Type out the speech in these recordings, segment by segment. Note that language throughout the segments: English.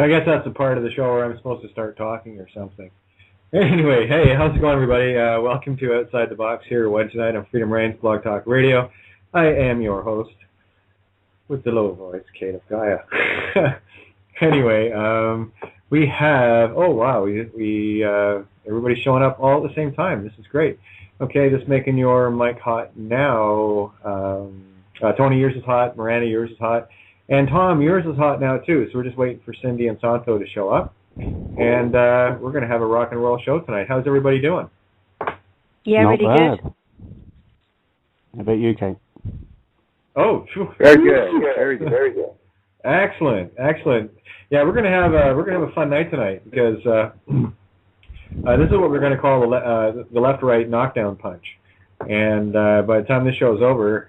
I guess that's the part of the show where I'm supposed to start talking or something. Anyway, hey, how's it going, everybody? Welcome to Outside the Box here Wednesday night on Freedom Reigns Blog Talk Radio. I am your host with the low voice, Kate of Gaia. Anyway, we have, oh wow, we everybody's showing up all at the same time. This is great. Okay, just making your mic hot now. Tony, yours is hot. Miranda, yours is hot. And Tom, yours is hot now too. So we're just waiting for Cindy and Santo to show up. And we're going to have a rock and roll show tonight. How's everybody doing? Yeah, Not really bad. good. How about you, Kate? Oh, very good. Very good. Very good. Excellent, excellent. Yeah, we're gonna have a fun night tonight because this is what we're gonna call the left-right knockdown punch. And by the time this show is over,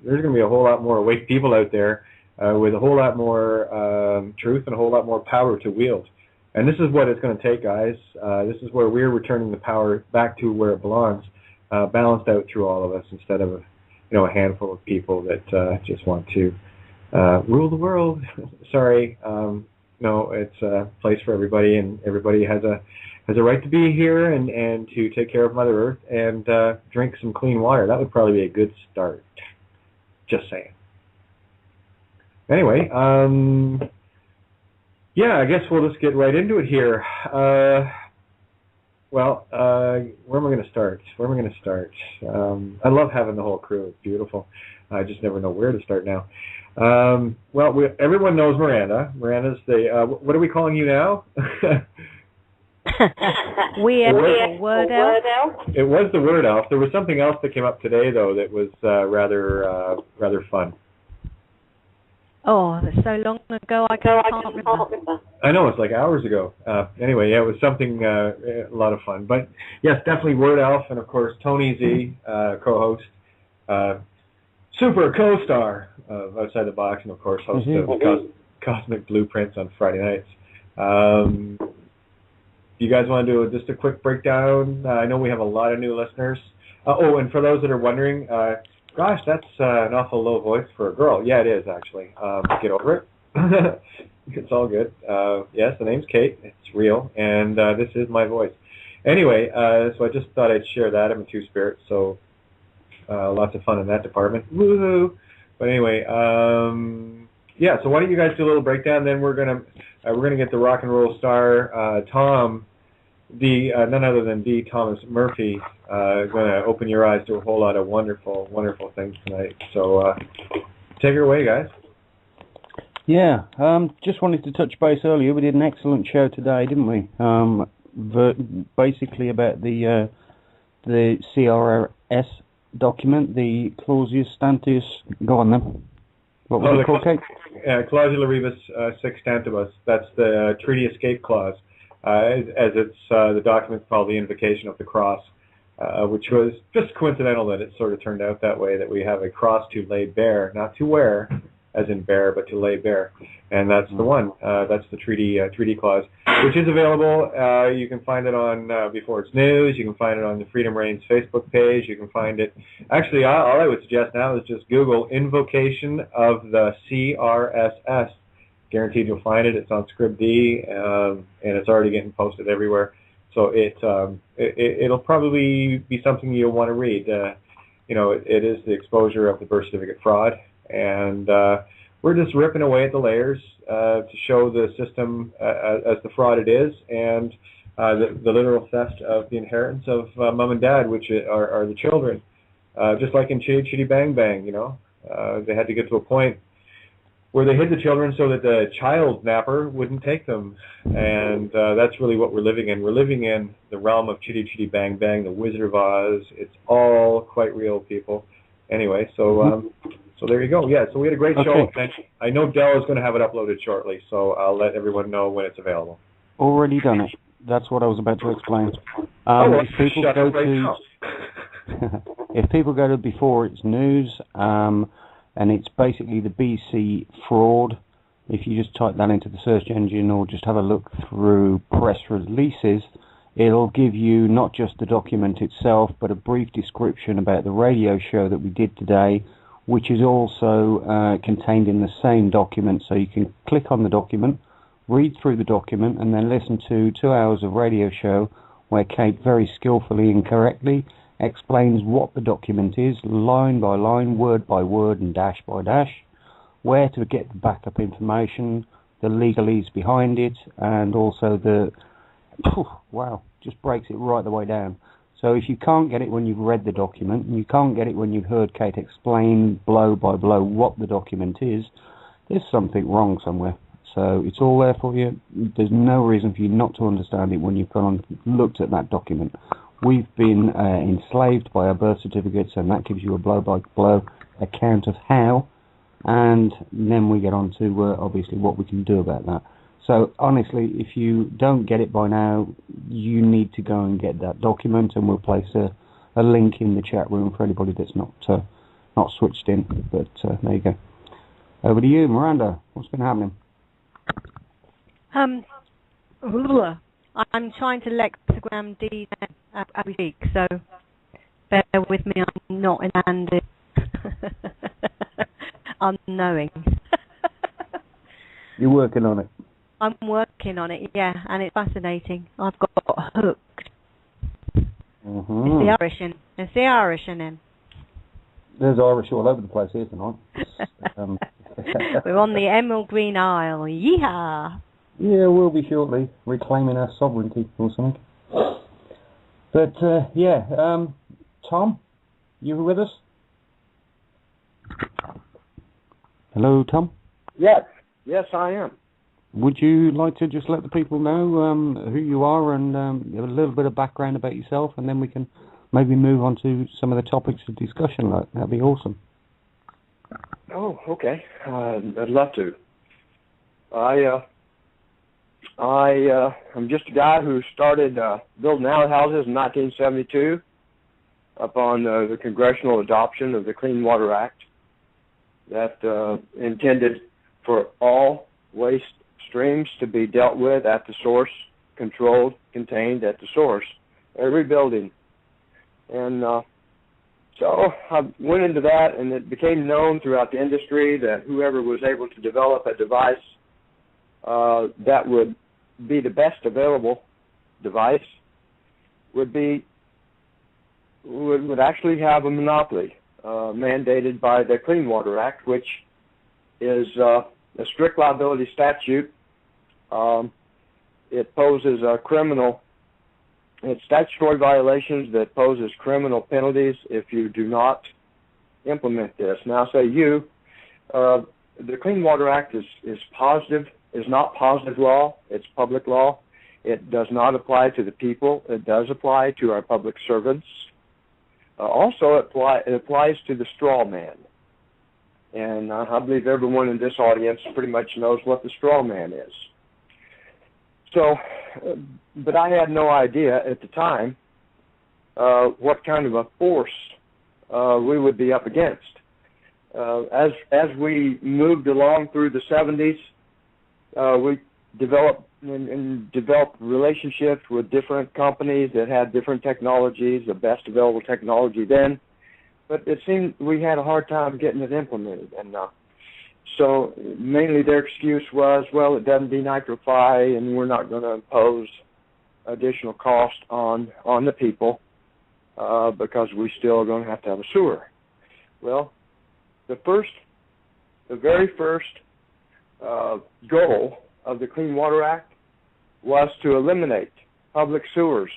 there's gonna be a whole lot more awake people out there with a whole lot more truth and a whole lot more power to wield. And this is what it's going to take, guys. This is where we're returning the power back to where it belongs, balanced out through all of us instead of a handful of people that just want to rule the world. Sorry, no, it's a place for everybody, and everybody has a right to be here and to take care of Mother Earth and drink some clean water. That would probably be a good start. Just saying. Anyway, yeah, I guess we'll just get right into it here. Where am I going to start? I love having the whole crew. It's beautiful. I just never know where to start now. Everyone knows Miranda. Miranda's the, what are we calling you now? We are the Word Elf. It was the Word Elf. There was something else that came up today, though, that was rather fun. Oh, that's so long ago, I can't remember. I know, it's like hours ago. Anyway, yeah, it was something, a lot of fun. But, yes, definitely Word Elf, and, of course, Tony Z, co-host, super co-star of Outside the Box, and, of course, host of Cosmic Blueprints on Friday nights. Do you guys want to do just a quick breakdown? I know we have a lot of new listeners. And for those that are wondering, gosh, that's an awful low voice for a girl. Yeah, it is, actually. Get over it. It's all good. Yes, the name's Kate. It's real. And this is my voice. Anyway, so I just thought I'd share that. I'm a two-spirit, so lots of fun in that department. Woohoo! But anyway, yeah, so why don't you guys do a little breakdown, then we're gonna get the rock and roll star, Tom, none other than D. Thomas Murphy, going to open your eyes to a whole lot of wonderful, wonderful things tonight. So take it away, guys. Yeah, just wanted to touch base earlier. We did an excellent show today, didn't we? Basically about the CRS document, the Clausius Stantius. Go on then. What was it called, Kate? Clausula Rebus Sextantibus. That's the Treaty Escape Clause. As it's the document called the Invocation of the Cross, which was just coincidental that it sort of turned out that way, that we have a cross to lay bare, not to wear, as in bear, but to lay bare. And that's the one. That's the treaty clause, which is available. You can find it on Before It's News. You can find it on the Freedom Reigns Facebook page. You can find it. Actually, all I would suggest now is just Google Invocation of the CRSS. Guaranteed you'll find it. It's on Scribd, and it's already getting posted everywhere. So it'll probably be something you'll want to read. It is the exposure of the birth certificate fraud, and we're just ripping away at the layers to show the system as the fraud it is, and the literal theft of the inheritance of mom and dad, which are the children. Just like in Chitty Chitty Bang Bang, they had to get to a point where they hid the children so that the child napper wouldn't take them. And that's really what we're living in. We're living in the realm of Chitty Chitty Bang Bang, the Wizard of Oz. It's all quite real, people. Anyway, so there you go. Yeah, so we had a great show. And I know Dell is going to have it uploaded shortly, so I'll let everyone know when it's available. Already done it. That's what I was about to explain. If people go to Before It's News, and it's basically the BC fraud. If you just type that into the search engine or just have a look through press releases, it'll give you not just the document itself, but a brief description about the radio show that we did today, which is also contained in the same document. So you can click on the document, read through the document, and then listen to 2 hours of radio show where Kate very skillfully and correctly explains what the document is, line by line, word by word, and dash by dash, where to get the backup information, the legalese behind it, and also just breaks it right the way down. So if you can't get it when you've read the document, and you can't get it when you've heard Kate explain blow by blow what the document is, there's something wrong somewhere. So it's all there for you. There's no reason for you not to understand it when you've gone and looked at that document. We've been enslaved by our birth certificates, and that gives you a blow-by-blow account of how, and then we get on to obviously what we can do about that. So honestly, if you don't get it by now, you need to go and get that document, and we'll place a link in the chat room for anybody that's not switched in. But there you go. Over to you, Miranda. What's been happening? I'm trying to lexigram D every week, so bear with me. I'm not in handed. I'm knowing. You're working on it. I'm working on it, yeah, and it's fascinating. I've got hooked. Mm-hmm. It's the Irish in him. There's Irish all over the place here tonight. We're on the Emerald Green Isle. Yeehaw! Yeah, we'll be shortly reclaiming our sovereignty or something. But Tom, you with us? Hello, Tom. Yes, I am. Would you like to just let the people know who you are and a little bit of background about yourself, and then we can maybe move on to some of the topics of discussion? That'd be awesome. Oh, okay. I'd love to. I'm just a guy who started building outhouses in 1972 upon the congressional adoption of the Clean Water Act that intended for all waste streams to be dealt with at the source, controlled, contained at the source, every building. And so I went into that, and it became known throughout the industry that whoever was able to develop a device that would be the best available device would actually have a monopoly mandated by the Clean Water Act, which is a strict liability statute. It poses it's statutory violations that poses criminal penalties if you do not implement this. Now, the Clean Water Act is not positive law. It's public law. It does not apply to the people. It does apply to our public servants. Also, it applies to the straw man. And I believe everyone in this audience pretty much knows what the straw man is. So, but I had no idea at the time what kind of a force we would be up against. As we moved along through the 70s, we developed relationships with different companies that had different technologies, the best available technology then. But it seemed we had a hard time getting it implemented. And so mainly their excuse was, well, it doesn't denitrify, and we're not going to impose additional cost on the people because we still are going to have a sewer. Well, the very first goal of the Clean Water Act was to eliminate public sewers,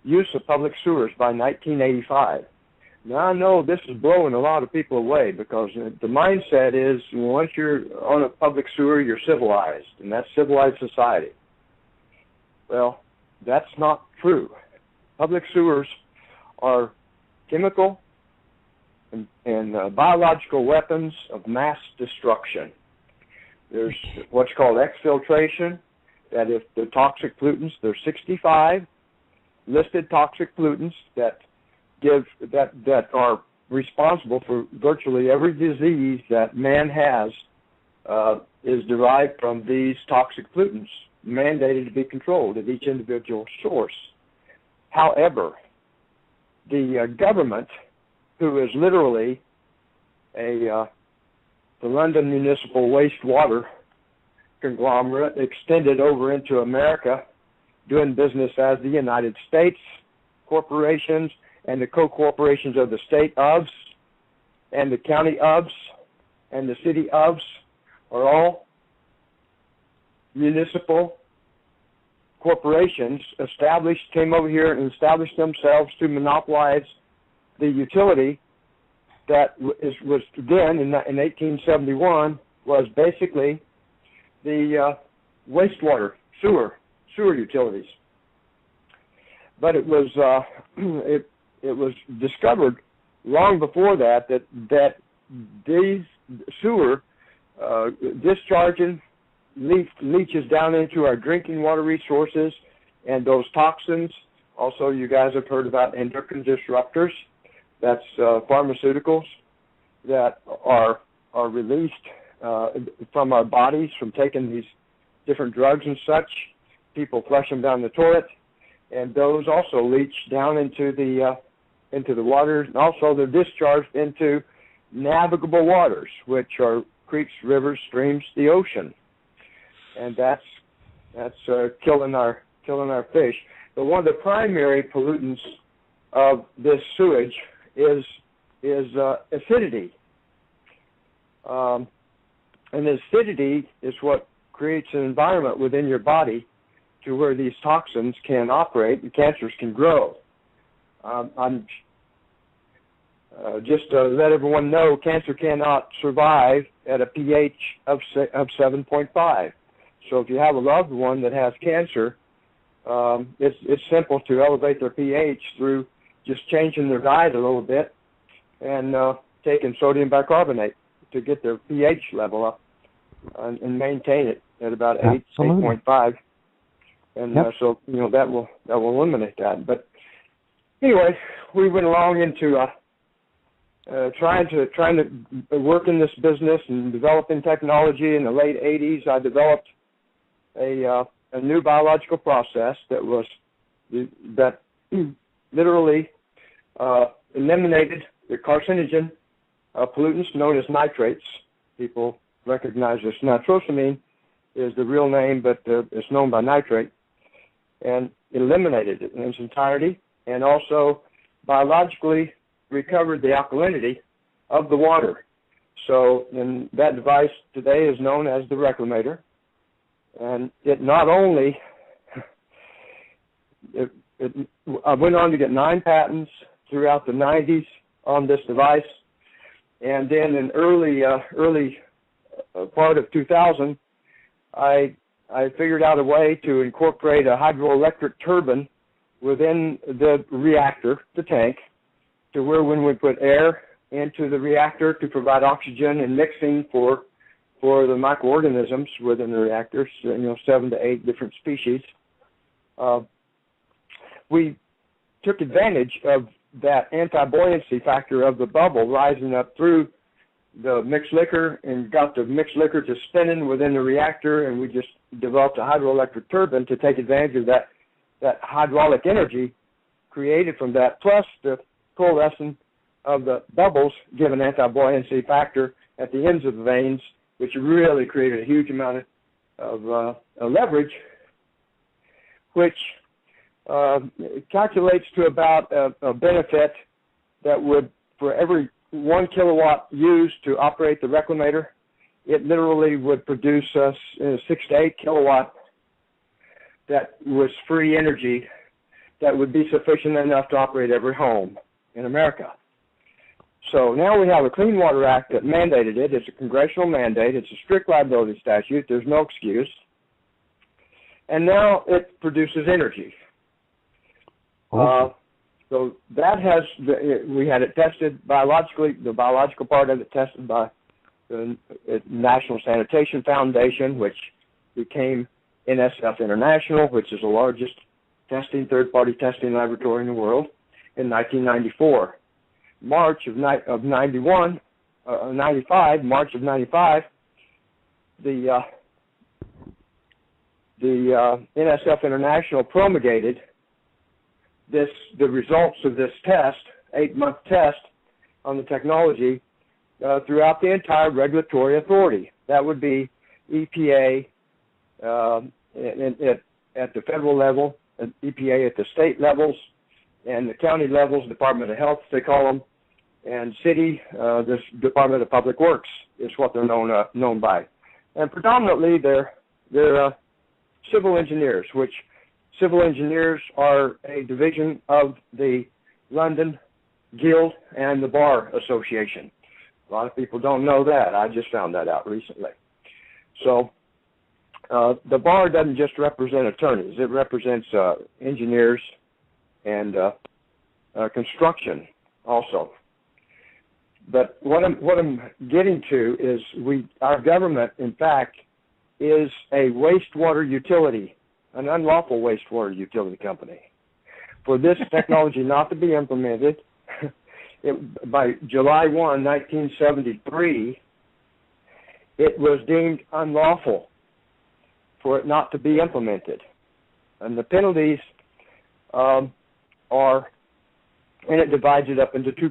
use of public sewers by 1985. Now, I know this is blowing a lot of people away because the mindset is once you're on a public sewer, you're civilized, and that's civilized society. Well, that's not true. Public sewers are chemical and biological weapons of mass destruction. There's what's called exfiltration, that if the toxic pollutants, there's 65 listed toxic pollutants that are responsible for virtually every disease that man has is derived from these toxic pollutants, mandated to be controlled at each individual source. However, the government, who is literally the London Municipal Wastewater conglomerate extended over into America, doing business as the United States corporations and the co-corporations of the state ofs and the county ofs and the city ofs are all municipal corporations came over here and established themselves to monopolize the utility that was then in 1871 was basically the wastewater sewer utilities. But it was it was discovered long before that these sewer discharging leaches down into our drinking water resources, and those toxins. Also, you guys have heard about endocrine disruptors. That's pharmaceuticals that are released from our bodies from taking these different drugs and such. People flush them down the toilet, and those also leach down into the waters, and also they're discharged into navigable waters, which are creeks, rivers, streams, the ocean, and that's killing our fish. But one of the primary pollutants of this sewage is acidity, and the acidity is what creates an environment within your body to where these toxins can operate and cancers can grow. I'm just to let everyone know, cancer cannot survive at a pH of 7.5. So if you have a loved one that has cancer, it's simple to elevate their pH through just changing their diet a little bit and taking sodium bicarbonate to get their pH level up and maintain it at about 8.5. And so that will eliminate that. But anyway, we went along into trying to work in this business and developing technology. In the late 80s, I developed a new biological process that literally eliminated the carcinogen pollutants known as nitrates. People recognize this. Nitrosamine is the real name, but it's known by nitrate, and eliminated it in its entirety, and also biologically recovered the alkalinity of the water. So that device today is known as the reclamator, and it not only I went on to get 9 patents throughout the 90s on this device, and then in early part of 2000, I figured out a way to incorporate a hydroelectric turbine within the reactor, the tank, to where when we put air into the reactor to provide oxygen and mixing for the microorganisms within the reactors, 7 to 8 different species, we took advantage of that anti-buoyancy factor of the bubble rising up through the mixed liquor and got the mixed liquor to spinning within the reactor, and we just developed a hydroelectric turbine to take advantage of that hydraulic energy created from that, plus the coalescing of the bubbles give an anti-buoyancy factor at the ends of the vanes, which really created a huge amount of leverage, which calculates to about a benefit that would, for every 1 kilowatt used to operate the reclamator, it literally would produce us 6 to 8 kilowatt that was free energy that would be sufficient enough to operate every home in America. So now we have a Clean Water Act that mandated it. It's a congressional mandate. It's a strict liability statute. There's no excuse. And now it produces energy. So that we had it tested biologically, the biological part of it tested by the National Sanitation Foundation, which became NSF International, which is the largest third-party testing laboratory in the world, in 1994. March of 95, the NSF International promulgated the results of this test, 8-month test on the technology, throughout the entire regulatory authority. That would be EPA, at the federal level, at EPA at the state levels, and the county levels, Department of Health, they call them, and city, this Department of Public Works is what they're known by. And predominantly they're civil engineers, which civil engineers are a division of the London Guild and the Bar Association. A lot of people don't know that. I just found that out recently. So the bar doesn't just represent attorneys. It represents engineers and construction also. But what I'm getting to is our government, in fact, is a wastewater utility, an unlawful wastewater utility company. For this technology not to be implemented, by July 1, 1973, it was deemed unlawful for it not to be implemented. And the penalties are, and it divides it up into two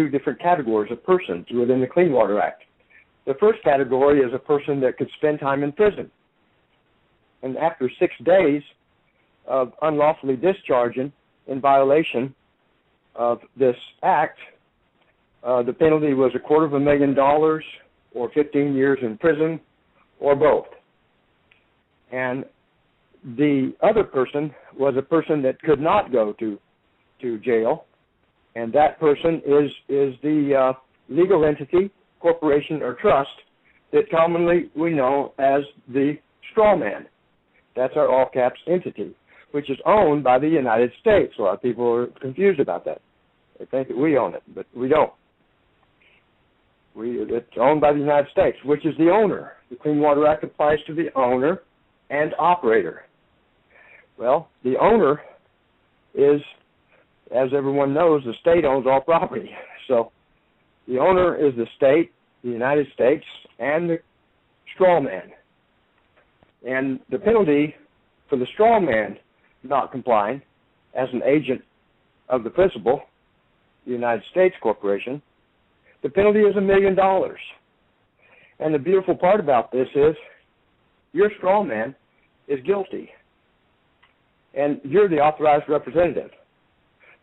different categories of persons within the Clean Water Act. The first category is a person that could spend time in prison. And after 6 days of unlawfully discharging in violation of this act, the penalty was $250,000 or 15 years in prison, or both. And the other person was a person that could not go to jail, and that person is the legal entity, corporation, or trust that commonly we know as the straw man. That's our all caps entity, which is owned by the United States. A lot of people are confused about that. They think that we own it, but we don't. It's owned by the United States, which is the owner. The Clean Water Act applies to the owner and operator. Well, the owner is, as everyone knows, the state owns all property. So the owner is the state, the United States, and the straw man. And the penalty for the straw man not complying as an agent of the principal, the United States Corporation, the penalty is $1 million. And the beautiful part about this is your straw man is guilty, and you're the authorized representative.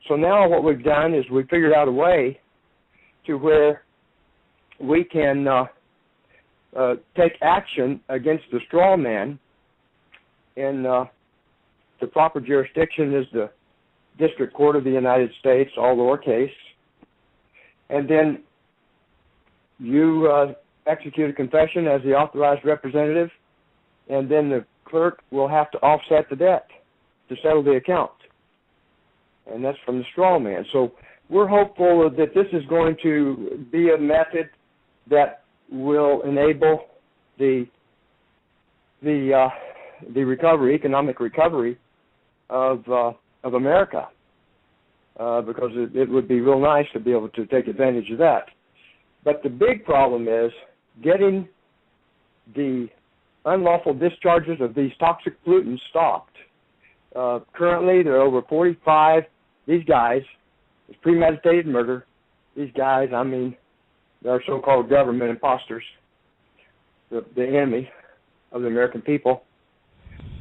So now what we've done is we've figured out a way to where we can take action against the straw man, and the proper jurisdiction is the District Court of the United States, all lowercase, and then you execute a confession as the authorized representative, and then the clerk will have to offset the debt to settle the account. And that's from the straw man. So we're hopeful that this is going to be a method that will enable the recovery, economic recovery of America, because it would be real nice to be able to take advantage of that. But the big problem is getting the unlawful discharges of these toxic pollutants stopped. Currently, there are over 45. These guys, it's premeditated murder. These guys, I mean, they're so-called government imposters, the enemy of the American people,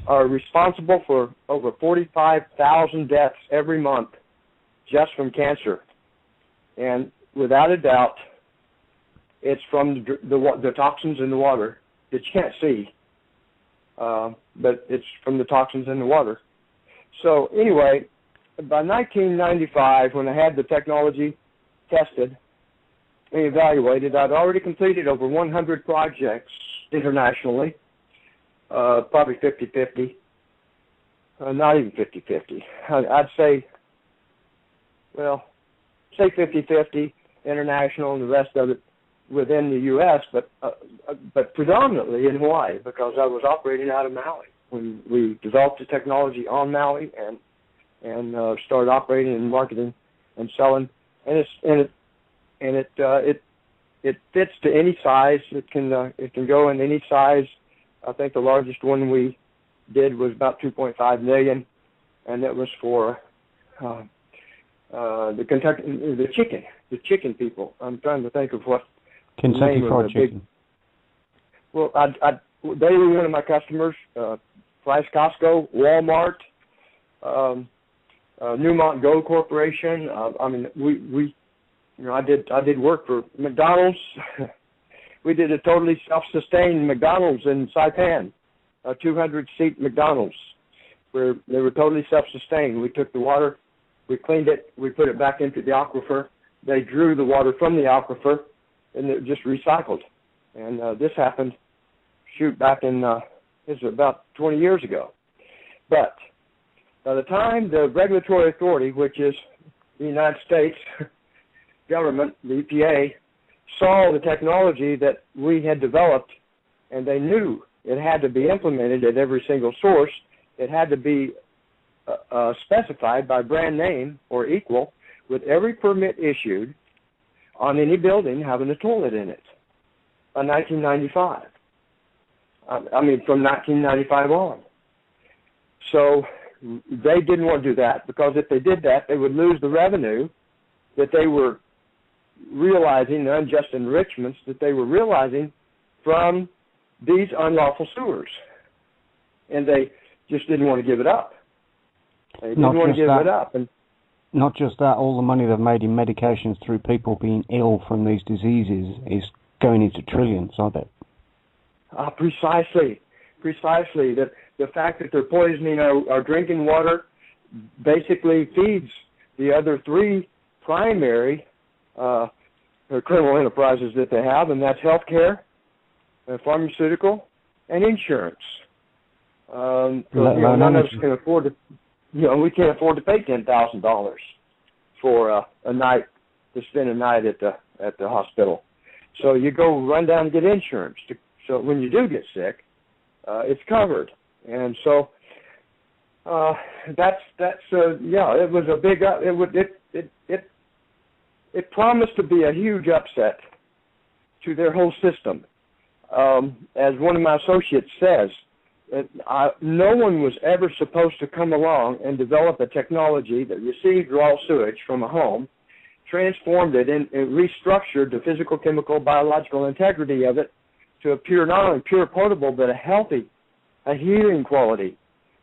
are responsible for over 45,000 deaths every month just from cancer. And without a doubt, it's from the toxins in the water that you can't see, but it's from the toxins in the water. So anyway, by 1995, when I had the technology tested and evaluated, I'd already completed over 100 projects internationally, probably 50-50, not even 50-50. I'd say, well, say 50-50 international and the rest of it within the U.S., but predominantly in Hawaii, because I was operating out of Maui when we developed the technology on Maui and started operating and marketing and selling, and it fits to any size. It can go in any size. I think the largest one we did was about 2.5 million, and that was for the chicken people. I'm trying to think of what Kentucky Fried Chicken. Well, they were one of my customers. Price Costco, Walmart, Newmont Gold Corporation. I mean, we I did work for McDonald's. We did a totally self-sustained McDonald's in Saipan, a 200-seat McDonald's, where they were totally self-sustained. We took the water, we cleaned it, we put it back into the aquifer. They drew the water from the aquifer, and it just recycled. And this happened, back in, this was about 20 years ago. But by the time the regulatory authority, which is the United States government, the EPA, saw the technology that we had developed, and they knew it had to be implemented at every single source, it had to be specified by brand name or equal with every permit issued on any building having a toilet in it by 1995. I mean, from 1995 on. So they didn't want to do that, because if they did that, they would lose the revenue that they were realizing, the unjust enrichments that they were realizing from these unlawful sewers. And they just didn't want to give it up. They didn't want to give it up. And not just that, all the money they've made in medications through people being ill from these diseases is going into trillions, aren't it? Precisely. The fact that they're poisoning our drinking water basically feeds the other three primary criminal enterprises that they have, and that's healthcare, pharmaceutical, and insurance. None of us can afford to. We can't afford to pay $10,000 for a night to spend a night at the hospital. So you go run down and get insurance. So when you do get sick, it's covered. And so it was a big. It promised to be a huge upset to their whole system. As one of my associates says, no one was ever supposed to come along and develop a technology that received raw sewage from a home, transformed it, and restructured the physical, chemical, biological integrity of it to a not only pure potable, but a healing quality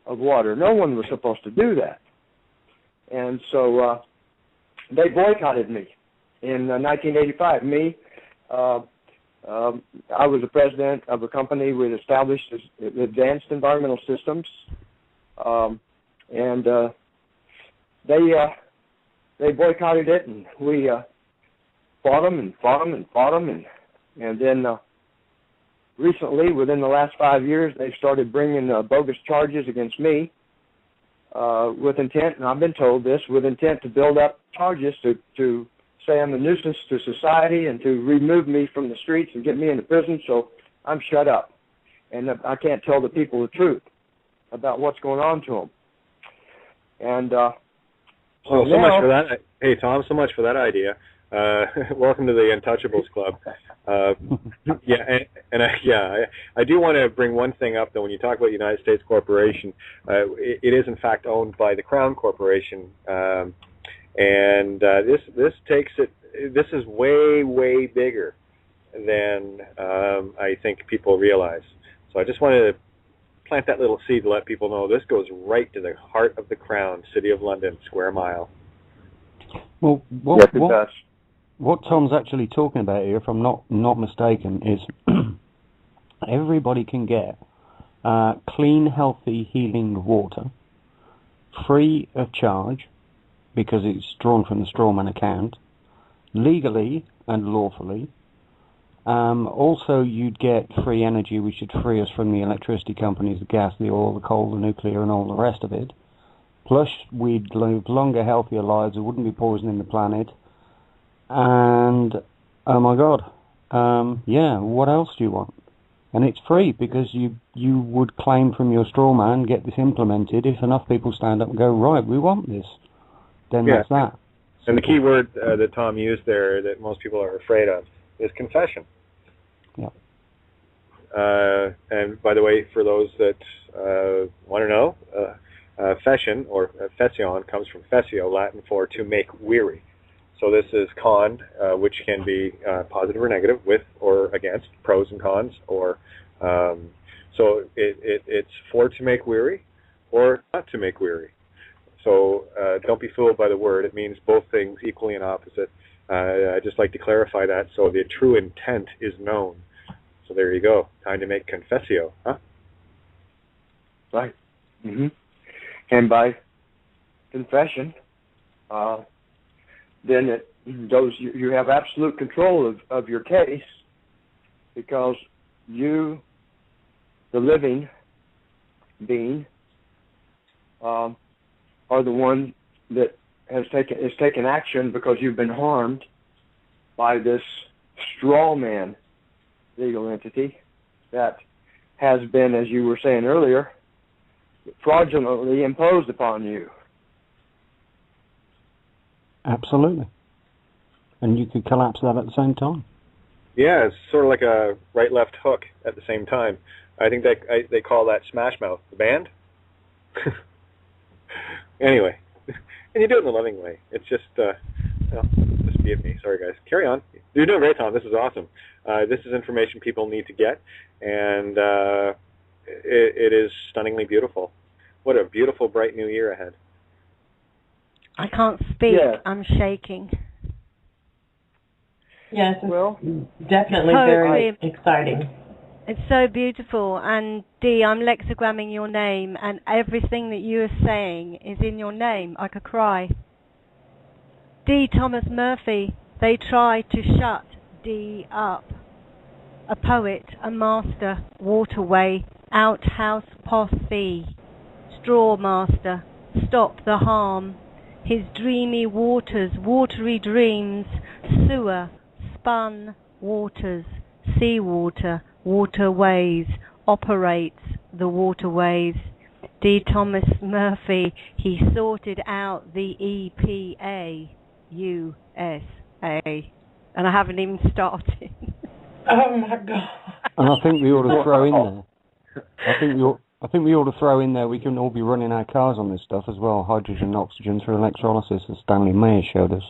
of water. No one was supposed to do that. And so they boycotted me in 1985. I was the president of a company we had established Advanced Environmental Systems, and they boycotted it, and we fought them, and then recently, within the last 5 years, they've started bringing bogus charges against me with intent, and I've been told this, with intent to build up charges to say I'm a nuisance to society and to remove me from the streets and get me into prison, so I'm shut up. And I can't tell the people the truth about what's going on to them. And so much for that. Hey, Tom, so much for that idea. Welcome to the Untouchables Club. I do want to bring one thing up, though. When you talk about United States Corporation, it is in fact owned by the Crown Corporation, and this takes it. This is way bigger than I think people realize. So I just wanted to plant that little seed to let people know this goes right to the heart of the Crown, City of London, square mile. Well, what Tom's actually talking about here, if I'm not mistaken, is everybody can get clean, healthy, healing water free of charge because it's drawn from the strawman account, legally and lawfully. Also, you'd get free energy, which would free us from the electricity companies, the gas, the oil, the coal, the nuclear, and all the rest of it. Plus, we'd live longer, healthier lives. It wouldn't be poisoning the planet. And, oh my God, what else do you want? And it's free because you would claim from your straw man, get this implemented. If enough people stand up and go, right, we want this, then that's that. And the key word that Tom used there that most people are afraid of is confession. Yeah. And by the way, for those that want to know, fession or fession comes from fessio, Latin for to make weary. So this is con, which can be positive or negative, with or against, pros and cons, or So it's for to make weary or not to make weary. So don't be fooled by the word. It means both things equally and opposite. I just like to clarify that so the true intent is known. So there you go. Time to make confessio, huh? Right. Mm-hmm. And by confession, then you have absolute control of your case, because you, the living being, are the one that is taken action because you've been harmed by this straw man legal entity that has been, as you were saying earlier, fraudulently imposed upon you. Absolutely. And you could collapse that at the same time. Yeah, it's sort of like a right-left hook at the same time. I think they call that Smash Mouth, the band. Anyway, and you do it in a loving way. It's just, just be of me. Sorry, guys. Carry on. You're doing great, Tom. This is awesome. This is information people need to get, and it is stunningly beautiful. What a beautiful, bright new year ahead. I can't speak. Yeah. I'm shaking. Yes, well, definitely very exciting. It's so beautiful. And Dee, I'm lexigramming your name, and everything that you are saying is in your name. I could cry. D. Thomas Murphy. They try to shut D up. A poet, a master, waterway, outhouse posse, straw master, stop the harm. His dreamy waters, watery dreams, sewer, spun waters, seawater, waterways, operates the waterways. D. Thomas Murphy, he sorted out the EPA, USA. And I haven't even started. Oh my God. And I think we ought to throw in there. I think we ought to throw in there. We can all be running our cars on this stuff as well. Hydrogen and oxygen through electrolysis, as Stanley Mayer showed us.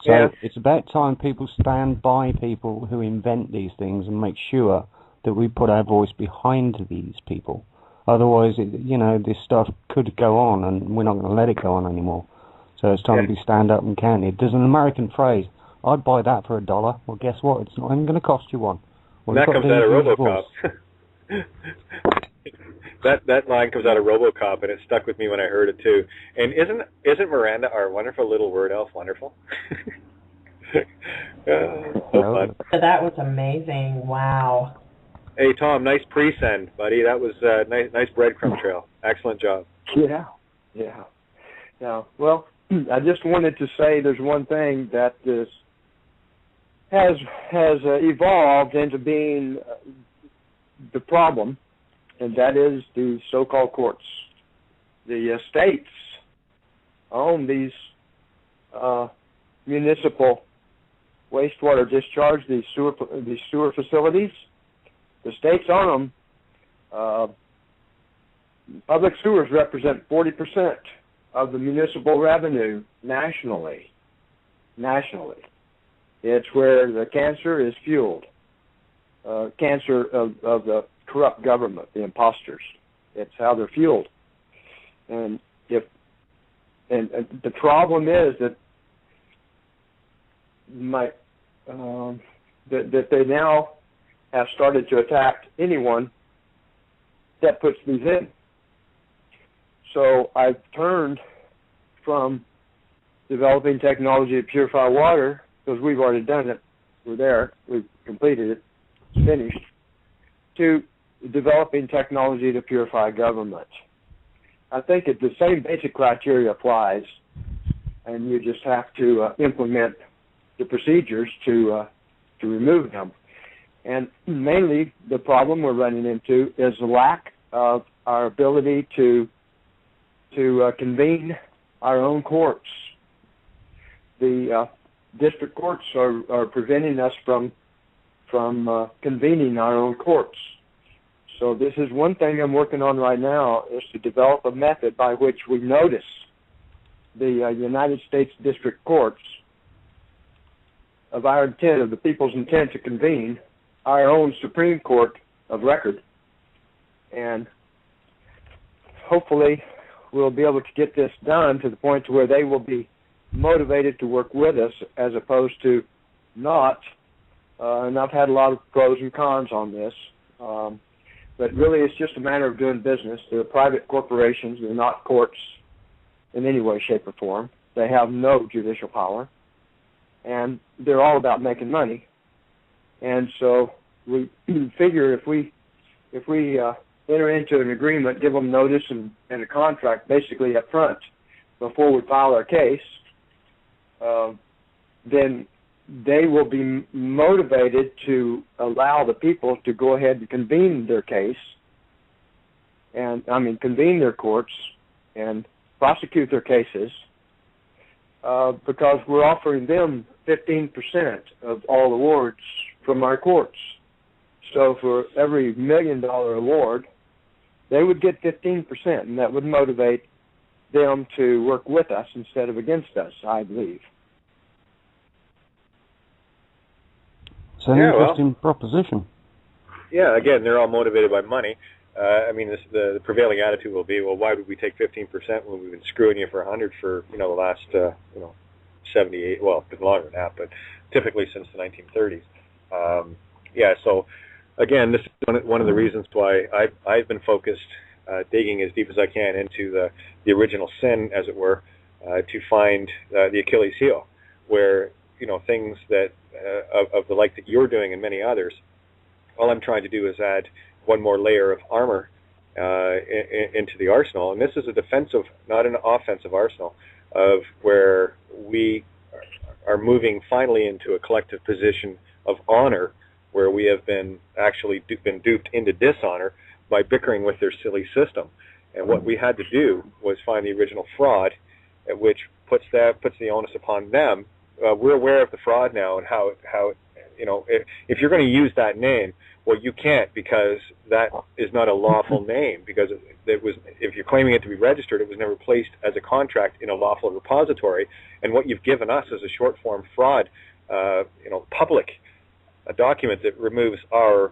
So It's about time people stand by people who invent these things and make sure that we put our voice behind these people. Otherwise, this stuff could go on, and we're not going to let it go on anymore. So it's time we stand up and counted. There's an American phrase, I'd buy that for $1. Well, guess what? It's not even going to cost you one. Well, that comes out of RoboCop. that line comes out of RoboCop, and it stuck with me when I heard it too. And isn't Miranda, our wonderful little word elf, wonderful? So fun. That was amazing. Wow. Hey Tom, nice pre-send, buddy. That was nice breadcrumb trail. Excellent job. Yeah. Well, I just wanted to say there's one thing that has evolved into being the problem, and that is the so-called courts. The states own these municipal wastewater discharge, these sewer facilities. The states own them. Public sewers represent 40% of the municipal revenue nationally. It's where the cancer is fueled. Cancer of the corrupt government, the imposters. It's how they're fueled. And the problem is that that they now have started to attack anyone that puts these in. So I've turned from developing technology to purify water, because we've already done it, we're there, we've completed it, it's finished, to developing technology to purify government. I think the same basic criteria applies, and you just have to implement the procedures to remove them. And mainly the problem we're running into is the lack of our ability to convene our own courts. The district courts are preventing us from convening our own courts. So this is one thing I'm working on right now, is to develop a method by which we notice the United States district courts of the people's intent to convene our own Supreme Court of record, And hopefully we'll be able to get this done to the point to where they will be motivated to work with us as opposed to not. And I've had a lot of pros and cons on this. But really it's just a matter of doing business. They're private corporations. They're not courts in any way, shape, or form. They have no judicial power. And they're all about making money. And so we figure if we enter into an agreement, give them notice and a contract basically up front before we file our case, then they will be motivated to allow the people to go ahead and convene their case, and convene their courts and prosecute their cases, because we're offering them 15% of all awards from our courts. So for every $1 million award, they would get 15%, and that would motivate them to work with us instead of against us, I believe. It's an interesting proposition. Yeah, again, they're all motivated by money. The prevailing attitude will be, well, why would we take 15% when we've been screwing you for 100 for the last 78? Well, it's been longer than that, but typically since the 1930s. So again, this is one of the reasons why I've been focused, digging as deep as I can into the original sin, as it were, to find the Achilles heel, where things that of the like that you're doing and many others, all I'm trying to do is add one more layer of armor into the arsenal. And this is a defensive, not an offensive arsenal, of where we are moving finally into a collective position of honor, where we have been duped into dishonor by bickering with their silly system. And what we had to do was find the original fraud, which puts the onus upon them. We're aware of the fraud now and how if you're going to use that name, well, you can't, because that is not a lawful name, because if you're claiming it to be registered, it was never placed as a contract in a lawful repository. And what you've given us is a short form fraud, public, a document that removes our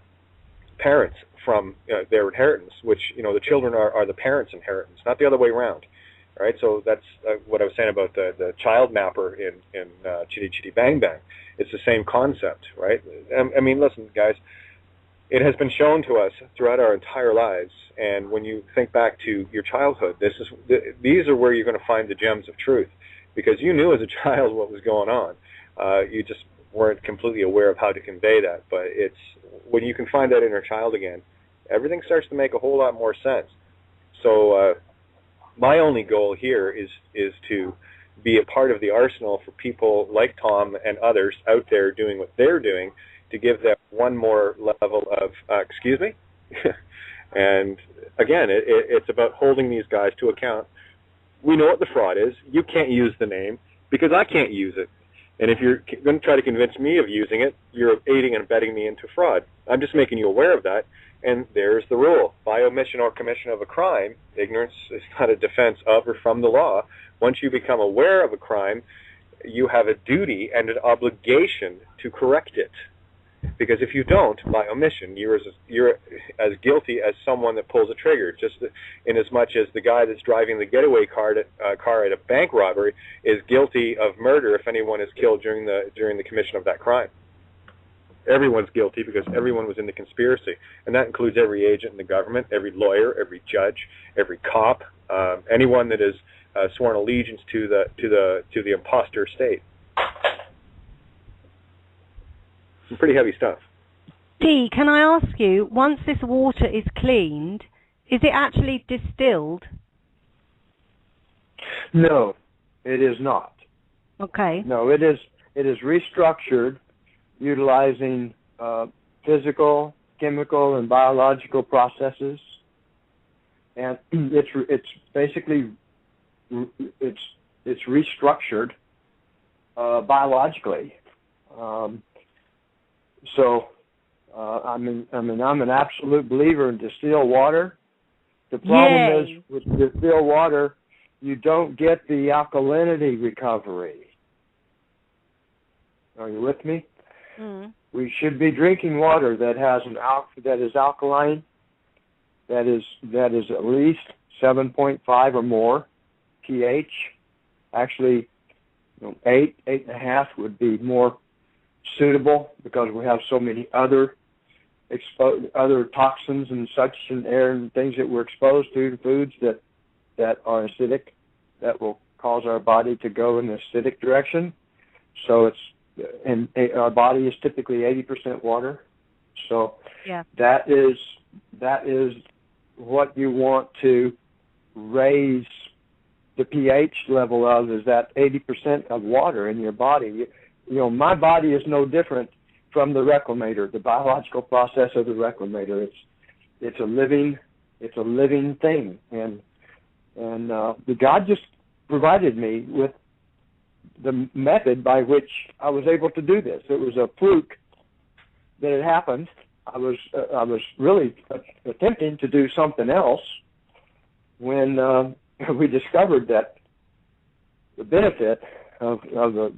parents from their inheritance, which the children are the parents' inheritance, not the other way around. Right, so that's what I was saying about the child mapper in Chitty Chitty Bang Bang. It's the same concept, right? Listen, guys, it has been shown to us throughout our entire lives, and when you think back to your childhood, these are where you're going to find the gems of truth, because you knew as a child what was going on. You just weren't completely aware of how to convey that. But it's when you can find that inner child again, everything starts to make a whole lot more sense. So my only goal here is to be a part of the arsenal for people like Tom and others out there doing what they're doing, to give them one more level of, excuse me? And again, it's about holding these guys to account. We know what the fraud is. You can't use the name because I can't use it. And if you're going to try to convince me of using it, you're aiding and abetting me into fraud. I'm just making you aware of that. And there's the rule. By omission or commission of a crime, ignorance is not a defense of or from the law. Once you become aware of a crime, you have a duty and an obligation to correct it. Because if you don't, by omission, you're as guilty as someone that pulls a trigger, just in as much as the guy that's driving the getaway car at a bank robbery is guilty of murder if anyone is killed during the commission of that crime. Everyone's guilty because everyone was in the conspiracy, and that includes every agent in the government, every lawyer, every judge, every cop, anyone that has sworn allegiance to the imposter state. Some pretty heavy stuff. Dee, can I ask you, once this water is cleaned, is it actually distilled? No, it is not. Okay. No, it is restructured, utilizing physical, chemical, and biological processes, and it's basically restructured biologically. I'm an absolute believer in distilled water. The problem is with distilled water, you don't get the alkalinity recovery. Are you with me? Mm. We should be drinking water that has that is alkaline, that is at least 7.5 or more pH. Actually, 8.5 would be more suitable because we have so many other toxins and such in air and things that we're exposed to, foods that are acidic, that will cause our body to go in the acidic direction. So our body is typically 80% water. So that is what you want to raise the pH level of, is that 80% of water in your body. My body is no different from the reclamator, the biological process of the reclamator. It's a living thing, and God just provided me with the method by which I was able to do this. It was a fluke that it happened. I was really attempting to do something else when we discovered that the benefit of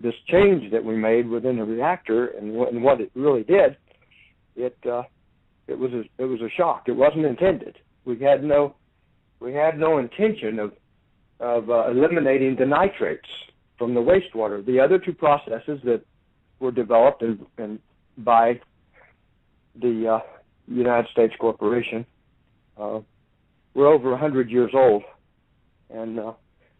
this change that we made within the reactor and what it really did, it was a shock. It wasn't intended. We had no intention of eliminating the nitrates from the wastewater. The other two processes that were developed and by the United States Corporation were over 100 years old, and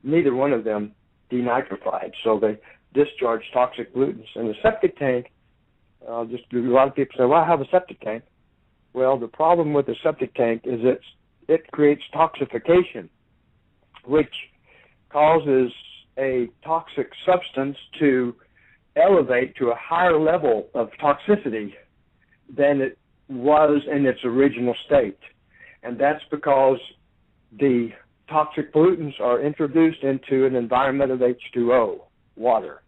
neither one of them denitrified, so they discharged toxic pollutants. And the septic tank, a lot of people say, well, I have a septic tank. Well, the problem with the septic tank is it creates toxification, which causes a toxic substance to elevate to a higher level of toxicity than it was in its original state. And that's because the toxic pollutants are introduced into an environment of H2O, water.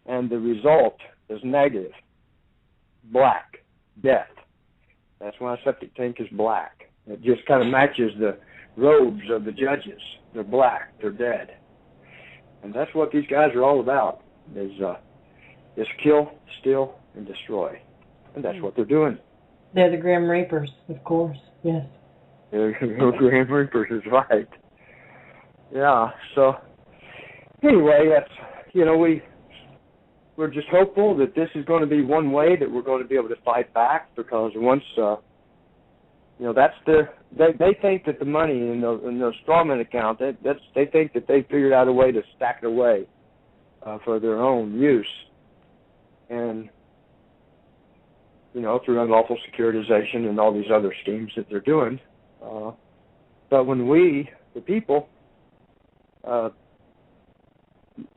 And the result is negative, black, death. That's why a septic tank is black. It just kind of matches the robes of the judges. They're black, they're dead. And that's what these guys are all about, is kill, steal, and destroy. And that's what they're doing. They're the Grim Reapers, of course, yes. They're the Grim Reapers, is right. Yeah, so anyway, that's, we're just hopeful that this is going to be one way that we're going to be able to fight back, because once, they think that the money in the strawman account, they think that they figured out a way to stack it away for their own use, and through unlawful securitization and all these other schemes that they're doing. But when we, the people,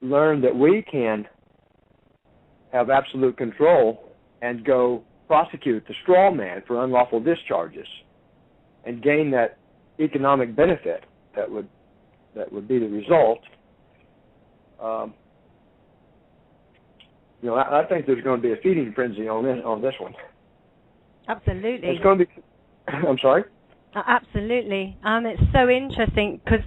learn that we can have absolute control and go prosecute the straw man for unlawful discharges and gain that economic benefit that would be the result, I think there's going to be a feeding frenzy on this one. Absolutely. It's going to be. I'm sorry? Absolutely. It's so interesting because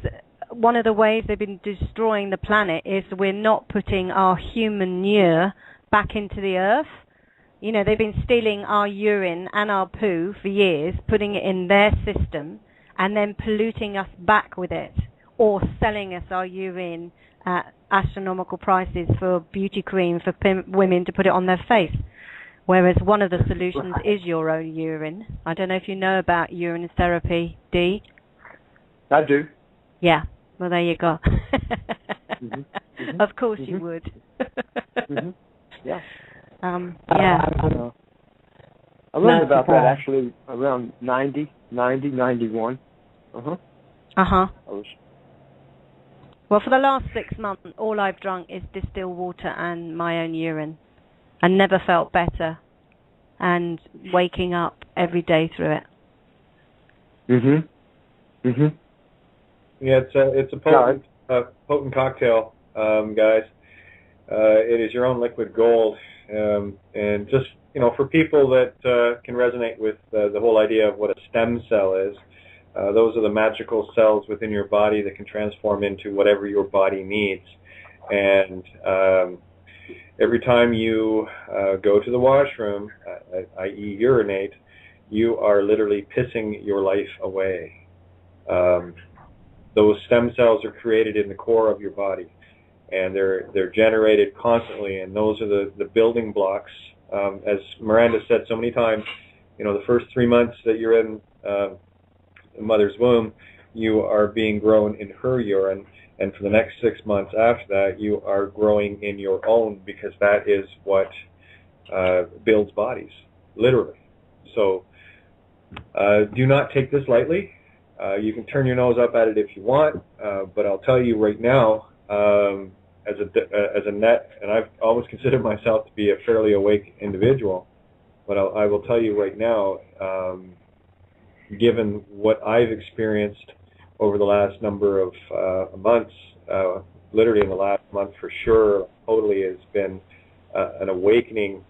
one of the ways they've been destroying the planet is we're not putting our human manure back into the earth. They've been stealing our urine and our poo for years, putting it in their system, and then polluting us back with it, or selling us our urine at astronomical prices for beauty cream for women to put it on their face. Whereas one of the solutions is your own urine. I don't know if you know about urine therapy, Dee. I do. Yeah. Well, there you go. Mm-hmm. Mm-hmm. Of course mm-hmm. you would. Mm-hmm. Yeah. Yeah. I learned about that actually around 91. Uh-huh. Uh-huh. Well, for the last 6 months, all I've drunk is distilled water and my own urine. I never felt better, and waking up every day through it. Mm-hmm. Mm-hmm. Yeah, it's a potent cocktail, guys. It is your own liquid gold, and just for people that can resonate with the whole idea of what a stem cell is. Those are the magical cells within your body that can transform into whatever your body needs. And every time you go to the washroom, i.e. urinate, you are literally pissing your life away. Those stem cells are created in the core of your body, and they're generated constantly, and those are the building blocks. As Miranda said so many times, the first 3 months that you're in the mother's womb, you are being grown in her urine, and for the next 6 months after that, you are growing in your own, because that is what builds bodies, literally. So do not take this lightly. You can turn your nose up at it if you want, but I'll tell you right now, as a net, and I've always considered myself to be a fairly awake individual, but I will tell you right now, given what I've experienced over the last number of months, literally in the last month for sure, totally has been an awakening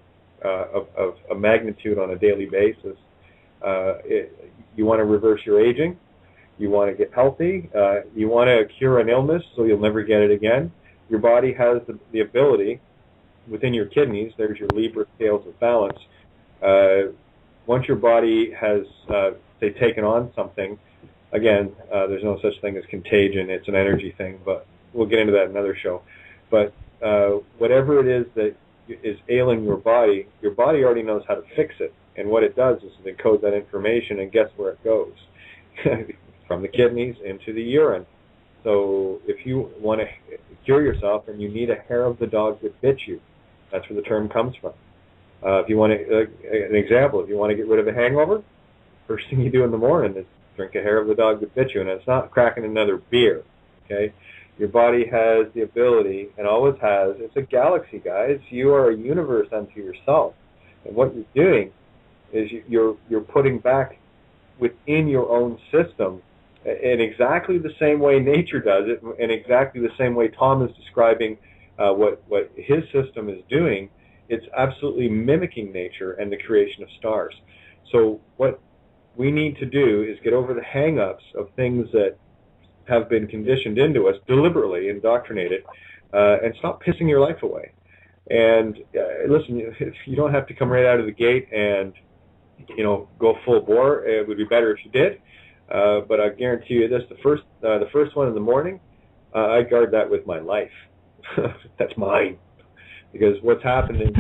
of a magnitude on a daily basis. You want to reverse your aging, you want to get healthy, you want to cure an illness so you'll never get it again. Your body has the ability, within your kidneys, there's your Libra scales of balance. Once your body has, say, taken on something, again, there's no such thing as contagion, it's an energy thing, but we'll get into that in another show. But whatever it is that is ailing your body already knows how to fix it. And what it does is it encodes that information, and guess where it goes? From the kidneys into the urine. So if you want to cure yourself, and you need a hair of the dog that bit you, that's where the term comes from. If you want to, an example, if you want to get rid of a hangover, first thing you do in the morning is drink a hair of the dog that bit you, and it's not cracking another beer, okay? Your body has the ability, and always has, it's a galaxy, guys. You are a universe unto yourself. And what you're doing is you're putting back within your own system in exactly the same way nature does it, in exactly the same way Tom is describing what his system is doing. It's absolutely mimicking nature and the creation of stars. So what we need to do is get over the hang-ups of things that have been conditioned into us, deliberately indoctrinated, and stop pissing your life away. And listen, you don't have to come right out of the gate and go full bore. It would be better if you did. But I guarantee you this: the first one in the morning, I guard that with my life. That's mine. Because what's happening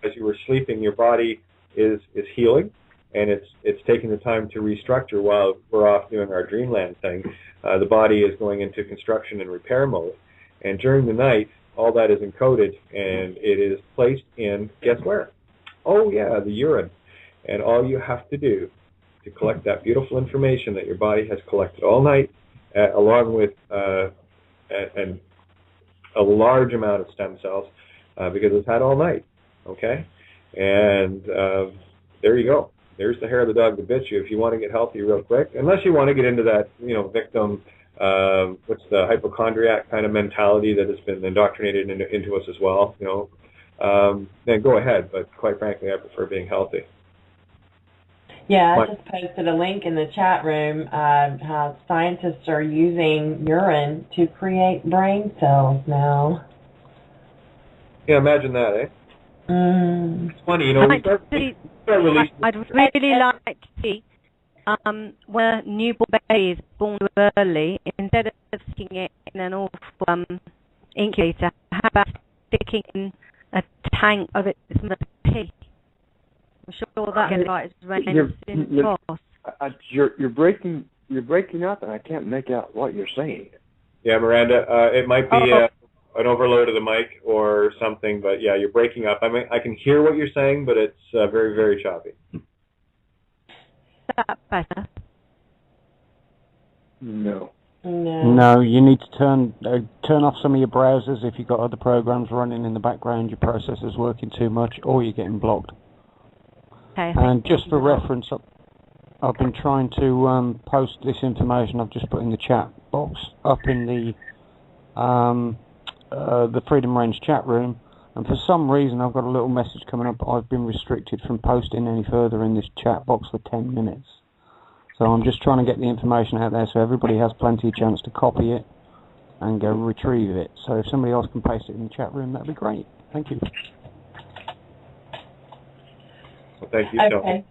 as you were sleeping, your body is healing, and it's taking the time to restructure while we're off doing our dreamland thing. The body is going into construction and repair mode, and during the night, all that is encoded, and it is placed in, guess where? Oh yeah, the urine. And all you have to do to collect that beautiful information that your body has collected all night, along with a large amount of stem cells, because it's had all night, okay? And there you go. There's the hair of the dog that bit you. If you want to get healthy real quick, unless you want to get into that, victim, what's the hypochondriac kind of mentality that has been indoctrinated into us as well, then go ahead. But quite frankly, I prefer being healthy. Yeah, I just posted a link in the chat room how scientists are using urine to create brain cells now. Yeah, imagine that, eh? It's funny, I'd really like to see when a newborn baby is born early, instead of sticking it in an awful incubator, how about sticking in a tank of its mother's pee? I'm sure that can light as rain in cross. You're breaking up, and I can't make out what you're saying. Yeah, Miranda, it might be an overload of the mic or something, but yeah, you're breaking up. I mean, I can hear what you're saying, but it's very, very choppy. Is that better? No. No, you need to turn off some of your browsers if you've got other programs running in the background, your processor's working too much, or you're getting blocked. Okay, and just for reference, I've been trying to post this information I've just put in the chat box up in the Freedom Range chat room, and for some reason I've got a little message coming up. I've been restricted from posting any further in this chat box for 10 minutes. So I'm just trying to get the information out there so everybody has plenty of chance to copy it and go retrieve it. So if somebody else can paste it in the chat room, that'd be great. Thank you. Well, thank you, okay.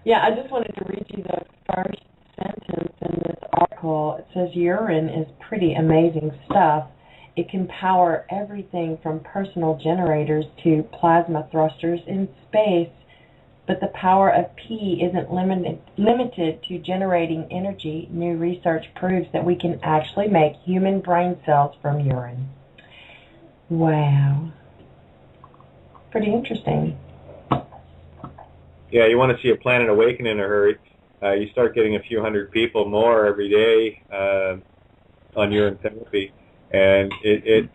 Yeah, I just wanted to read you the first sentence in this article. It says urine is pretty amazing stuff. It can power everything from personal generators to plasma thrusters in space. But the power of pee isn't limited to generating energy. New research proves that we can actually make human brain cells from urine. Wow. Pretty interesting. Yeah, you want to see a planet awaken in a hurry. You start getting a few hundred people more every day on urine therapy. And it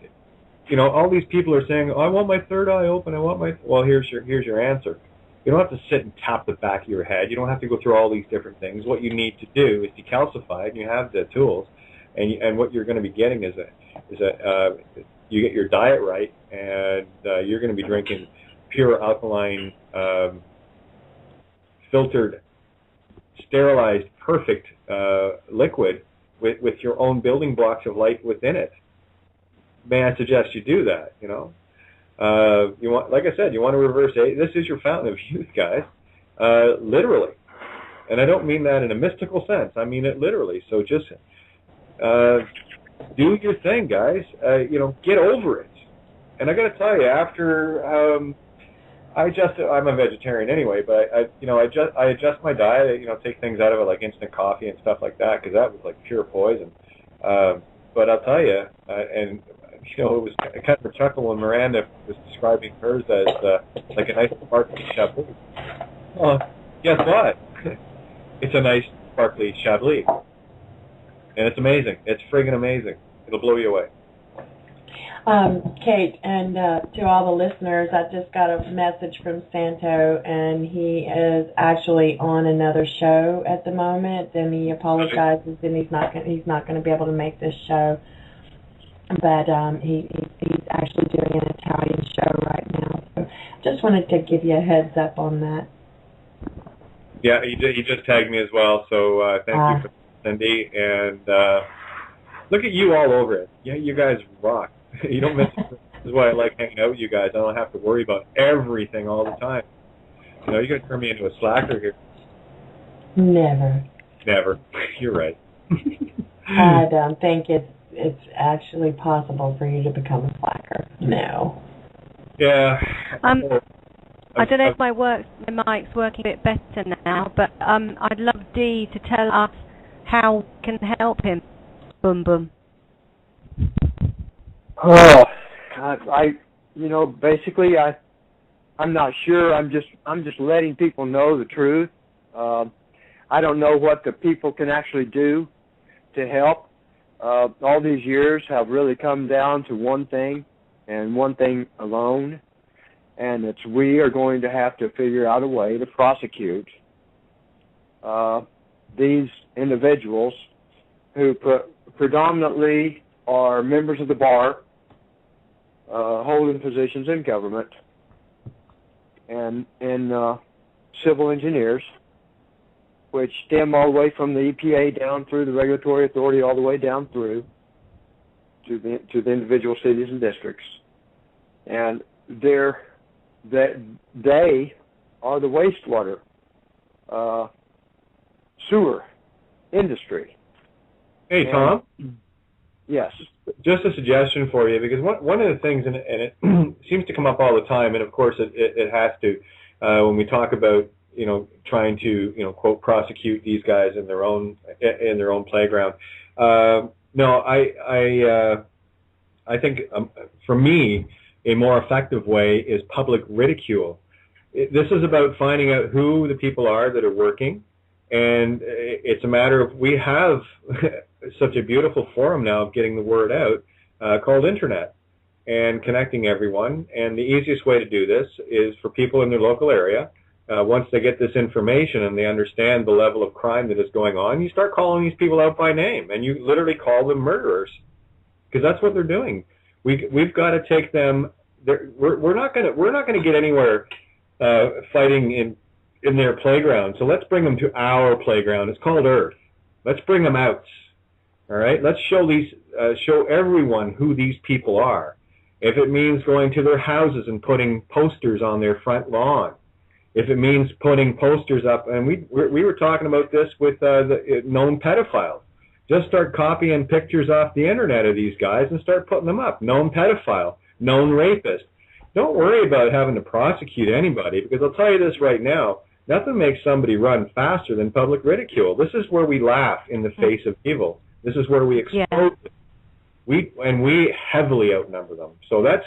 all these people are saying, oh, I want my third eye open. Well, here's your answer. You don't have to sit and tap the back of your head. You don't have to go through all these different things. What you need to do is decalcify it, and you have the tools. And what you're going to be getting is you get your diet right, and you're going to be drinking pure alkaline, filtered, sterilized, perfect liquid with your own building blocks of life within it. May I suggest you do that? You want, like I said, you want to reverse age. This is your fountain of youth, guys, literally. And I don't mean that in a mystical sense. I mean it literally. So just do your thing, guys. Get over it. And I got to tell you, after I'm a vegetarian anyway, but I adjust my diet. Take things out of it like instant coffee and stuff like that, because that was like pure poison. But I'll tell you, it was kind of a chuckle when Miranda was describing hers as like a nice sparkly Chablis. Well, guess what? It's a nice sparkly Chablis. And it's amazing. It's friggin' amazing. It'll blow you away. Kate, and to all the listeners, I just got a message from Santo, and he is actually on another show at the moment, and he apologizes, and he's not going to be able to make this show. But he's actually doing an Italian show right now. So just wanted to give you a heads up on that. Yeah, he just tagged me as well. So thank you, for Cindy. And look at you all over it. Yeah, you guys rock. You don't miss it. This is why I like hanging out with you guys. I don't have to worry about everything all the time. You're going to turn me into a slacker here. Never. You're right. I don't think it's actually possible for you to become a slacker. No. Yeah. I don't know if my mic's working a bit better now, but I'd love Dee to tell us how we can help him. Boom, boom. Oh, basically, I'm not sure. I'm just letting people know the truth. I don't know what the people can actually do to help. All these years have really come down to one thing and one thing alone, and it's we are going to have to figure out a way to prosecute these individuals who predominantly are members of the bar, holding positions in government and in civil engineers, which stem all the way from the EPA down through the regulatory authority, all the way down through to the individual cities and districts. And they are the wastewater sewer industry. Hey, Tom. Yes. Just a suggestion for you, because one of the things, and it seems to come up all the time, and of course it has to, when we talk about trying to quote prosecute these guys in their own playground. No, I think for me a more effective way is public ridicule. This is about finding out who the people are that are working, and it's a matter of, we have such a beautiful forum now of getting the word out called Internet and connecting everyone. And the easiest way to do this is for people in their local area. Once they get this information and they understand the level of crime that is going on, you start calling these people out by name, and you literally call them murderers, because that's what they're doing. We've got to take them. We're not going to get anywhere fighting in their playground. So let's bring them to our playground. It's called Earth. Let's bring them out. All right. Let's show everyone who these people are. If it means going to their houses and putting posters on their front lawn, if it means putting posters up, and we were talking about this with the known pedophiles. Just start copying pictures off the internet of these guys and start putting them up. Known pedophile, known rapist. Don't worry about having to prosecute anybody, because I'll tell you this right now, nothing makes somebody run faster than public ridicule. This is where we laugh in the face of evil. This is where we expose it. We heavily outnumber them. So that's,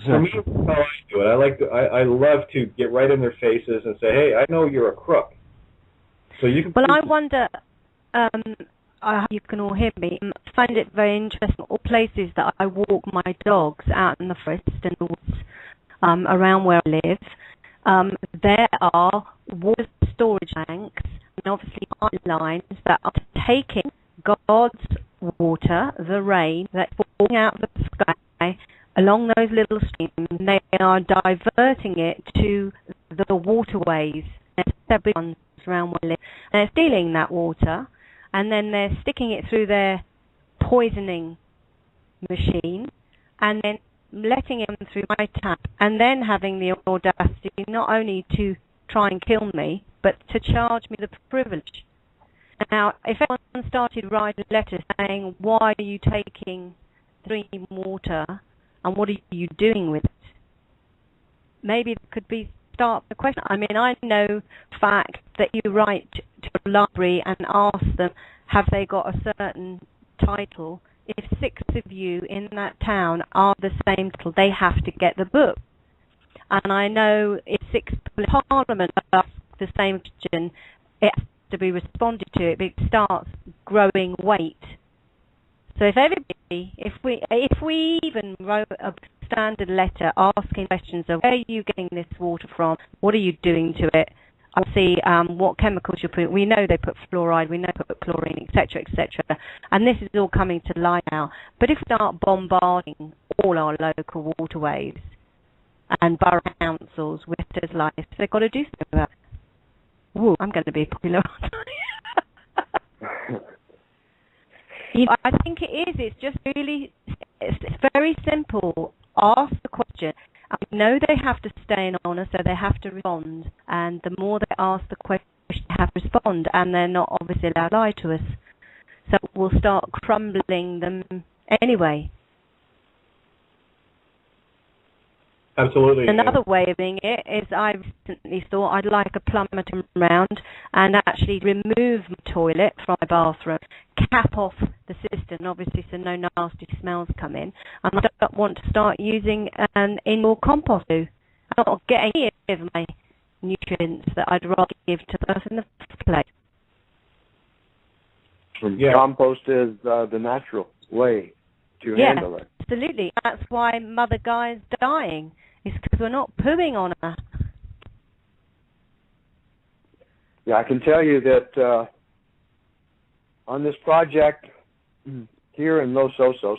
for me, that's how I do it. I love to get right in their faces and say, hey, I know you're a crook. So you can. Well, I wonder. You can all hear me. I find it very interesting. All places that I walk my dogs out in the forest and the woods around where I live, there are water storage tanks and obviously pipelines that are taking God's water, the rain that's falling out of the sky, along those little streams. They are diverting it to the waterways. There's several ones around where I live. And they're stealing that water, and then they're sticking it through their poisoning machine, and then letting it through my tap, and then having the audacity not only to try and kill me, but to charge me the privilege. Now, if everyone started writing letters saying, why are you taking drinking water, and what are you doing with it? Maybe there could be start the question. I mean, I know the fact that you write to a library and ask them, have they got a certain title? If 6 of you in that town are the same title, they have to get the book. And I know if 6 people in Parliament ask the same question, it has to be responded to. It starts growing weight. So if everybody, if we even wrote a standard letter asking questions of where are you getting this water from, what are you doing to it, I see what chemicals you're putting. We know they put fluoride, we know they put chlorine, etc., etc. And this is all coming to light now. But if we start bombarding all our local waterways and borough councils with this life, they've got to do something about it. Ooh, I'm going to be popular, aren't I? I think it is. It's just really, it's very simple. Ask the question. I know they have to stay in honour, so they have to respond. And the more they ask the question, they have to respond. And they're not obviously allowed to lie to us. So we'll start crumbling them anyway. Absolutely. Another way of doing it is I recently thought I'd like a plumber to come around and actually remove my toilet from my bathroom, cap off the cistern, obviously, so no nasty smells come in. And I don't want to start using an indoor compost. I'm not getting any of my nutrients that I'd rather give to the earth in the first place. Compost is the natural way to handle it. Absolutely. That's why Mother Gaia's dying. It's because we're not pooing on her. Yeah, I can tell you that on this project here in Los Osos,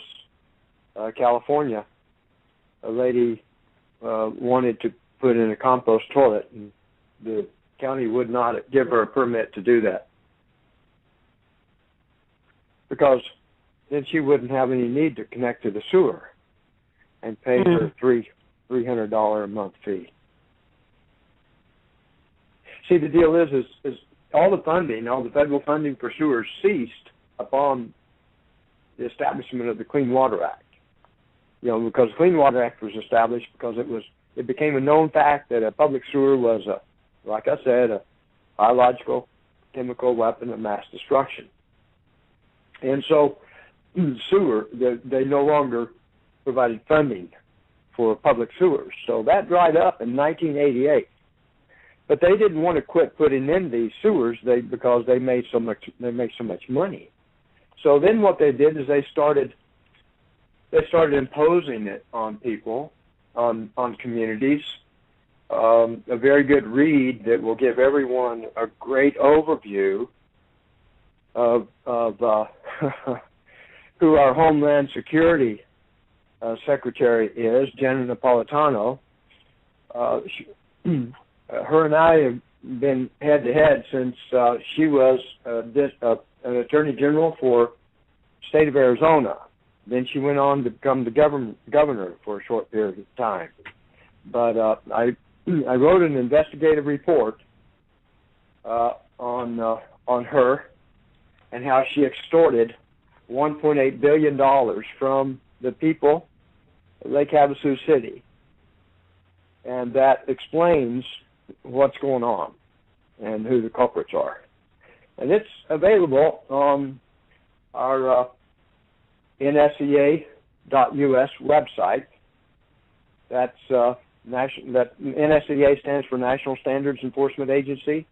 California, a lady wanted to put in a compost toilet, and the county would not give her a permit to do that because then she wouldn't have any need to connect to the sewer and pay her $300 a month fee. See, the deal is all the funding, all the federal funding for sewers ceased upon the establishment of the Clean Water Act. You know, because the Clean Water Act was established because it became a known fact that a public sewer was, like I said, a biological, chemical weapon of mass destruction. And so sewer, they no longer provided funding for public sewers. So that dried up in 1988. But they didn't want to quit putting in these sewers because they made so much money. So then what they did is they started imposing it on people, on communities. A very good read that will give everyone a great overview of who our Homeland Security Secretary is, Jenna Napolitano. Her and I have been head-to-head since she was an Attorney General for the state of Arizona. Then she went on to become the governor for a short period of time. But I I wrote an investigative report on her and how she extorted $1.8 billion from the people of Lake Havasu City. And that explains what's going on and who the culprits are. And it's available on our NSEA.us website. That's that NSEA stands for National Standards Enforcement Agency.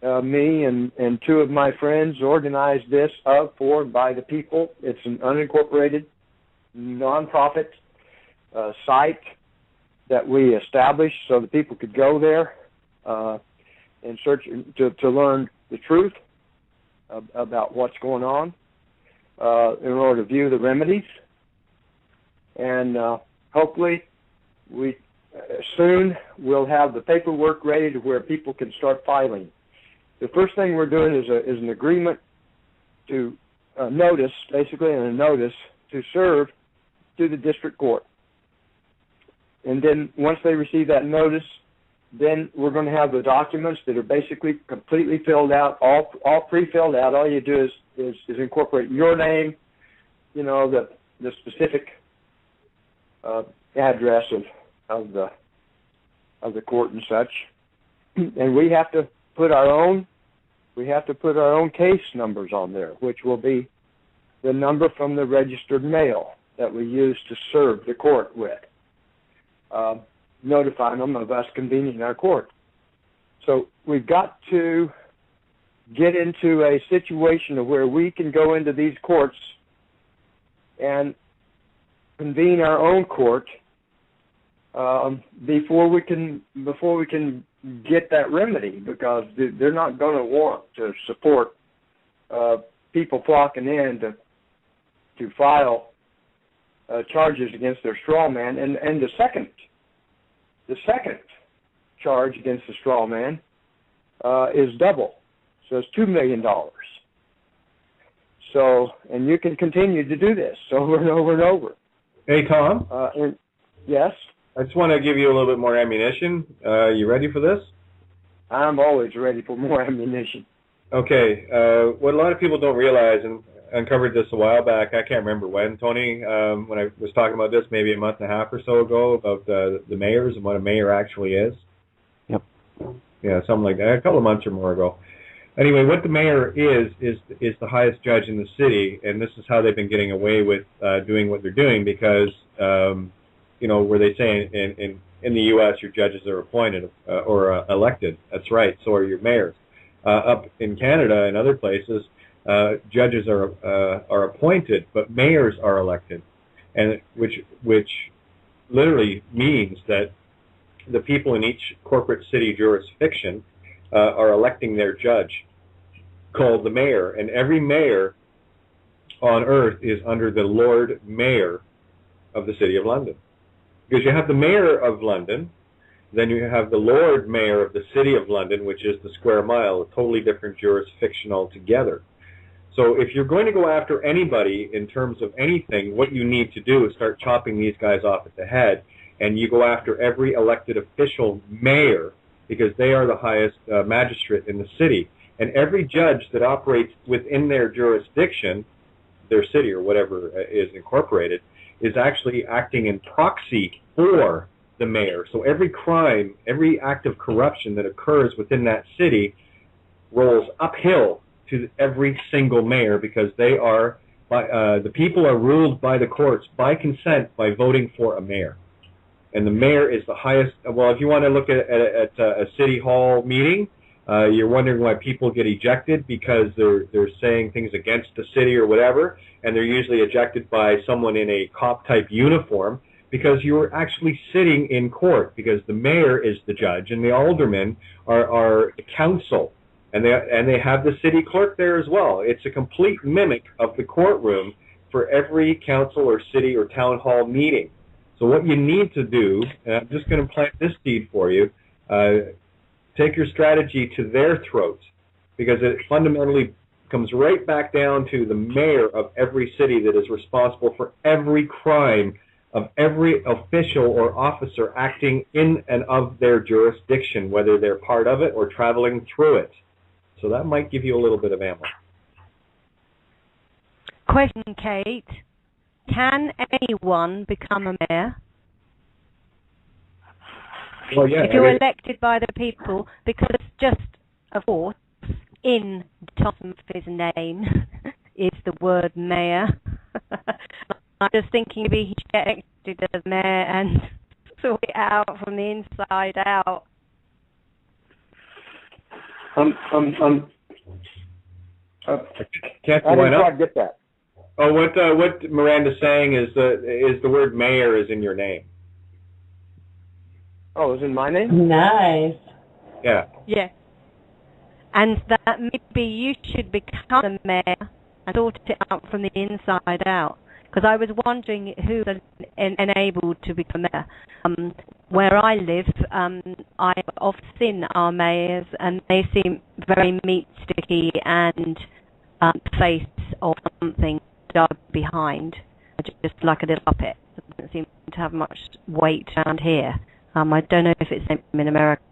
Me and two of my friends organized this by the people. It's an unincorporated, nonprofit site that we established so that people could go there and search to learn the truth about what's going on in order to view the remedies. And hopefully we soon we'll have the paperwork ready to where people can start filing. The first thing we're doing is an agreement to notice, basically, and a notice to serve to the district court. And then once they receive that notice, then we're going to have the documents that are basically completely filled out, all pre-filled out. All you do is incorporate your name, the specific address of the court and such, and we have to put our own case numbers on there, which will be the number from the registered mail that we use to serve the court with, notifying them of us convening our court. So we've got to get into a situation of where we can go into these courts and convene our own court before we can get that remedy, because they're not going to want to support people flocking in to file charges against their straw man. And the second charge against the straw man is double, so it's $2 million. So, and you can continue to do this over and over and over. Hey, Tom. Yes. I just want to give you a little bit more ammunition. You ready for this? I'm always ready for more ammunition. Okay. What a lot of people don't realize, and I uncovered this a while back, I can't remember when, Tony, when I was talking about this maybe a month and a half or so ago, about the mayors and what a mayor actually is. Yep. Yeah, something like that, a couple of months or more ago. Anyway, what the mayor is the highest judge in the city, and this is how they've been getting away with doing what they're doing, because where they say in the U.S. your judges are appointed or elected. That's right. So are your mayors. Up in Canada and other places, judges are appointed, but mayors are elected, and which literally means that the people in each corporate city jurisdiction are electing their judge, called the mayor, and every mayor on earth is under the Lord Mayor of the City of London. Because you have the Mayor of London, then you have the Lord Mayor of the City of London, which is the square mile, a totally different jurisdiction altogether. So if you're going to go after anybody in terms of anything, what you need to do is start chopping these guys off at the head, and you go after every elected official mayor, because they are the highest magistrate in the city. And every judge that operates within their jurisdiction, their city or whatever is incorporated, is actually acting in proxy for the mayor. So every crime, every act of corruption that occurs within that city rolls uphill to every single mayor, because they are, the people are ruled by the courts by consent by voting for a mayor. And the mayor is the highest. Well, if you want to look at a city hall meeting, you're wondering why people get ejected because they're saying things against the city or whatever, and they're usually ejected by someone in a cop-type uniform, because you're actually sitting in court, because the mayor is the judge and the aldermen are the council, and they have the city clerk there as well. It's a complete mimic of the courtroom for every council or city or town hall meeting. So what you need to do, and I'm just going to plant this seed for you, take your strategy to their throats, because it fundamentally comes right back down to the mayor of every city that is responsible for every crime of every official or officer acting in and of their jurisdiction, whether they're part of it or traveling through it. So that might give you a little bit of ammo. Question, Kate. Can anyone become a mayor? Well, yeah, if you're elected by the people, because just, of course, in Thomas's name is the word mayor. I'm just thinking maybe he should get elected as mayor and sort it out from the inside out. I didn't quite get that. Oh, what Miranda's saying is the word mayor is in your name. Oh, is in my name? Nice. Yeah. Yeah. And that maybe you should become a mayor and sort it out from the inside out. Because I was wondering who was enabled to become mayor. Where I live, I've often seen our mayors, and they seem very meat sticky and face or something behind, just like a little puppet. It doesn't seem to have much weight around here. I don't know if it's the same in America.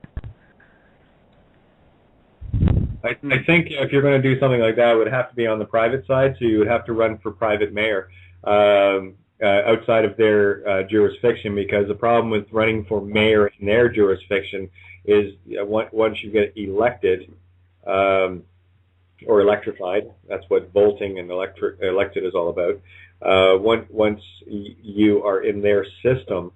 I think if you're going to do something like that, it would have to be on the private side, so you would have to run for private mayor outside of their jurisdiction, because the problem with running for mayor in their jurisdiction is once you get elected or electrified, that's what voting and elected is all about, once you are in their system,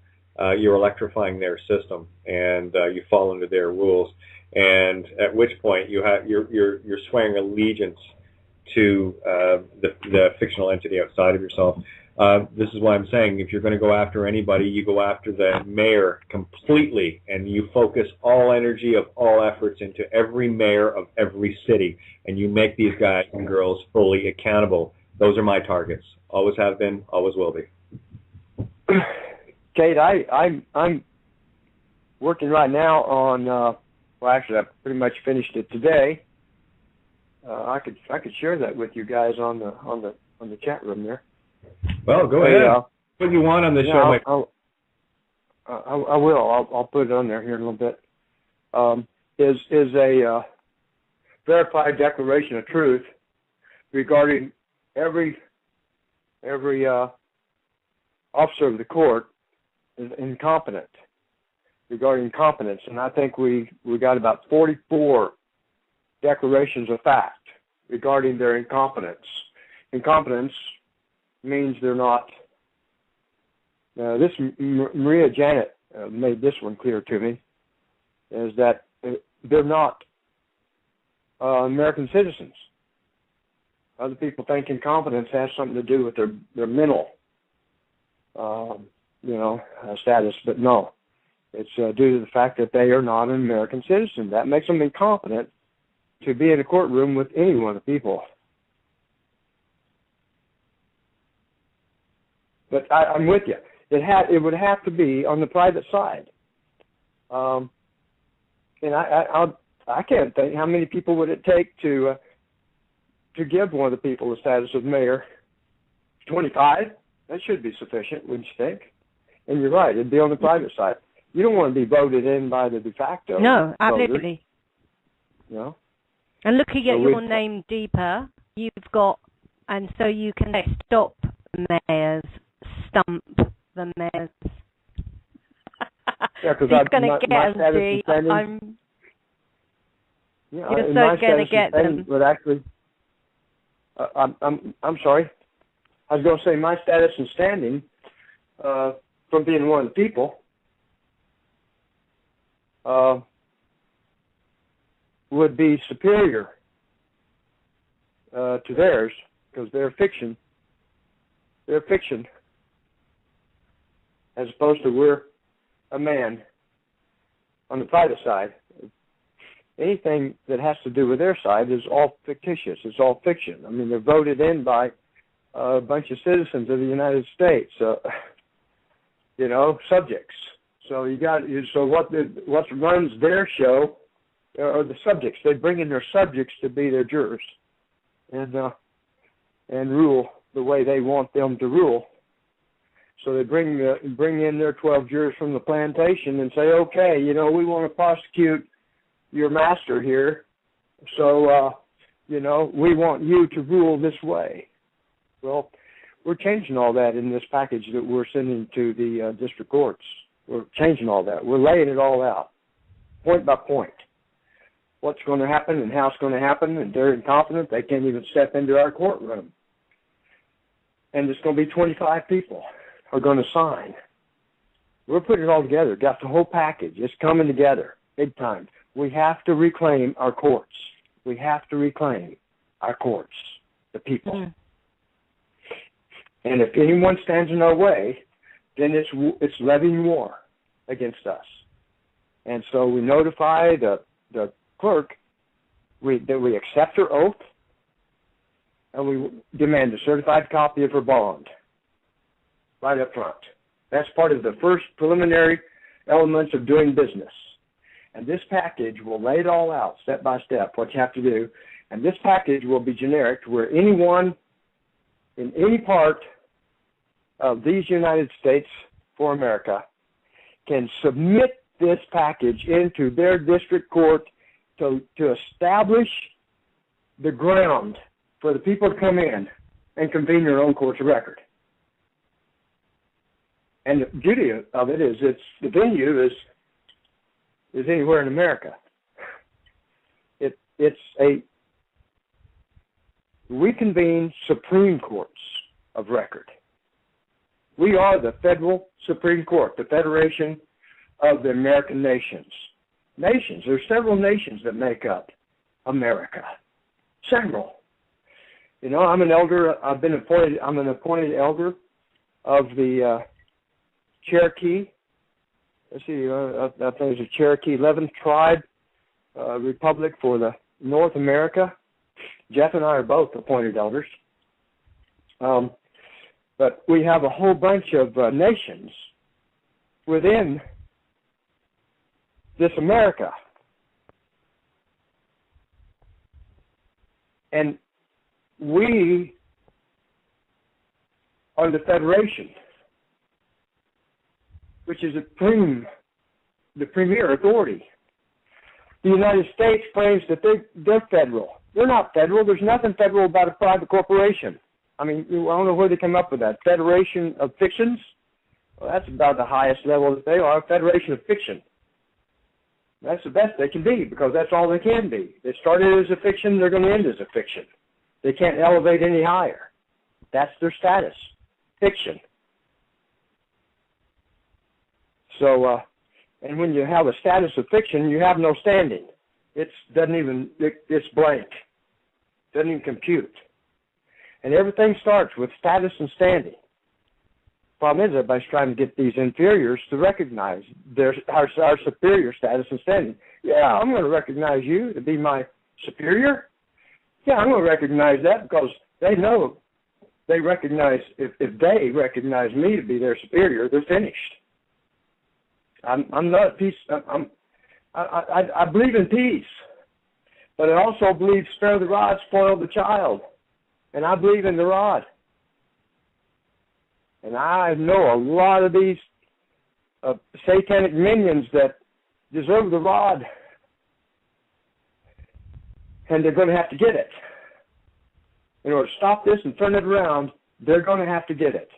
you're electrifying their system, and you fall under their rules. And at which point you're swearing allegiance to the fictional entity outside of yourself. This is why I'm saying if you're going to go after anybody, you go after the mayor completely, and you focus all energy of all efforts into every mayor of every city, and you make these guys and girls fully accountable. Those are my targets. Always have been, always will be. Kate, I'm working right now on. Well, actually, I pretty much finished it today. I could share that with you guys on the chat room there. Well, go ahead. What you want on the show? I will. I'll put it on there here in a little bit. Is a verified declaration of truth regarding every officer of the court is incompetent. Regarding competence, and I think we got about 44 declarations of fact regarding their incompetence. Incompetence means they're not. This Maria Janet made this one clear to me, is that they're not American citizens. Other people think incompetence has something to do with their mental, status, but no. It's due to the fact that they are not an American citizen. That makes them incompetent to be in a courtroom with any one of the people. But I'm with you. It would have to be on the private side. And I can't think how many people would it take to give one of the people the status of mayor. 25? That should be sufficient, wouldn't you think? And you're right. It'd be on the private side. You don't want to be voted in by the de facto. No, absolutely. No. And looking at your name deeper, you've got, and so you can stop mayors, stump the mayors. Yeah, because he's going to get them. You're so going to get them. But actually, I'm sorry. I was going to say my status and standing from being one of the people. Would be superior to theirs, because they're fiction. They're fiction, as opposed to we're a man on the private side. Anything that has to do with their side is all fictitious. It's all fiction. I mean, they're voted in by a bunch of citizens of the United States, subjects. So what runs their show are the subjects. They bring in their subjects to be their jurors, and rule the way they want them to rule. So they bring in their 12 jurors from the plantation and say, okay, you know, we want to prosecute your master here, so, you know, we want you to rule this way. Well, we're changing all that in this package that we're sending to the district courts. We're changing all that. We're laying it all out, point by point. What's going to happen and how it's going to happen, and they're incompetent. They can't even step into our courtroom. And it's going to be 25 people are going to sign. We're putting it all together, got the whole package. It's coming together, big time. We have to reclaim our courts. We have to reclaim our courts, the people. Mm. And if anyone stands in our way, then it's levying war against us. And so we notify the clerk that we accept her oath, and we demand a certified copy of her bond right up front. That's part of the first preliminary elements of doing business. And this package will lay it all out step by step, what you have to do. And this package will be generic to where anyone in any part of these United States for America can submit this package into their district court to establish the ground for the people to come in and convene their own courts of record. And the beauty of it is the venue is anywhere in America. We convene Supreme Courts of record. We are the federal Supreme Court, the Federation of the American Nations. Nations. There's several nations that make up America. Several. You know, I'm an elder. I'm an appointed elder of the Cherokee. Let's see, I think it's a Cherokee 11th Tribe Republic for the North America. Jeff and I are both appointed elders. But we have a whole bunch of nations within this America. And we are the Federation, which is the premier authority. The United States claims that they're federal. They're not federal. There's nothing federal about a private corporation. I mean, I don't know where they come up with that. Federation of Fictions? Well, that's about the highest level that they are, Federation of Fiction. That's the best they can be because that's all they can be. They started as a fiction, they're going to end as a fiction. They can't elevate any higher. That's their status, fiction. So, and when you have a status of fiction, you have no standing. It's blank. Doesn't even compute. And everything starts with status and standing. Problem is, everybody's trying to get these inferiors to recognize our superior status and standing. Yeah, I'm going to recognize you to be my superior. Yeah, I'm going to recognize that because they know they recognize, if they recognize me to be their superior, they're finished. I'm not at peace. I believe in peace, but I also believe spare the rod, spoil the child. And I believe in the rod. And I know a lot of these satanic minions that deserve the rod. And they're going to have to get it. In order to stop this and turn it around, they're going to have to get it.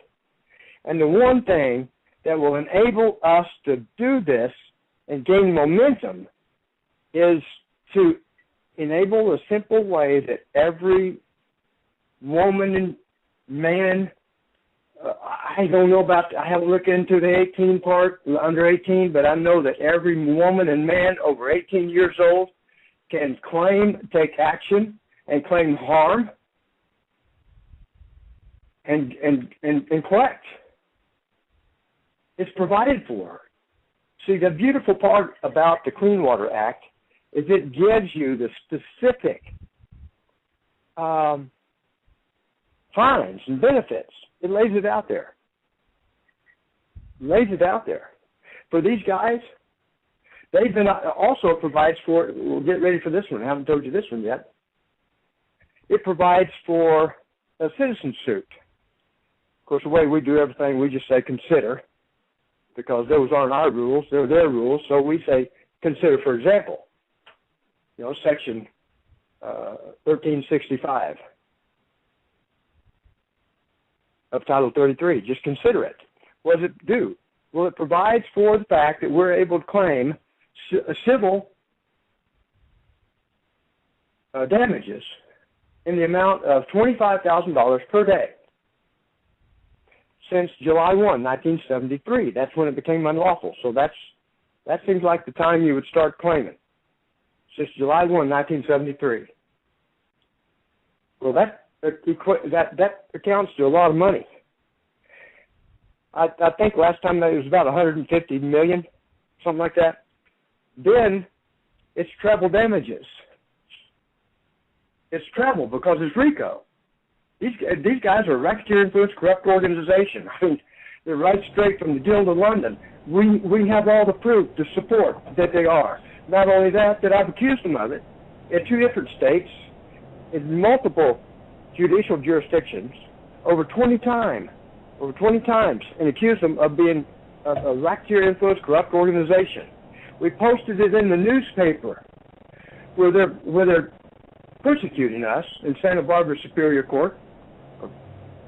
And the one thing that will enable us to do this and gain momentum is to enable a simple way that every woman and man, I don't know about, I haven't looked into the 18 part, under 18, but I know that every woman and man over 18 years old can take action and claim harm and collect. It's provided for. See, the beautiful part about the Clean Water Act is it gives you the specific fines and benefits. It lays it out there. For these guys, they've been also provides for, we'll get ready for this one. I haven't told you this one yet. It provides for a citizen suit. course, the way we do everything, we just say consider, because those aren't our rules, they're their rules. So we say consider, for example, Section 1365 of Title 33. Just consider it. What does it do? Well, it provides for the fact that we're able to claim civil damages in the amount of $25,000 per day since July 1, 1973. That's when it became unlawful. So that seems like the time you would start claiming, since July 1, 1973. Well, that accounts to a lot of money. I think last time it was about $150 million, something like that. Then it's treble damages. It's treble because it's RICO. These guys are a racketeer influence corrupt organization. I mean, they're right straight from the Guild of London. We have all the proof to support that they are. Not only that I've accused them of it in 2 different states, in multiple judicial jurisdictions, over 20 times, and accused them of being a racketeer influence corrupt organization. We posted it in the newspaper where they're persecuting us in Santa Barbara Superior Court,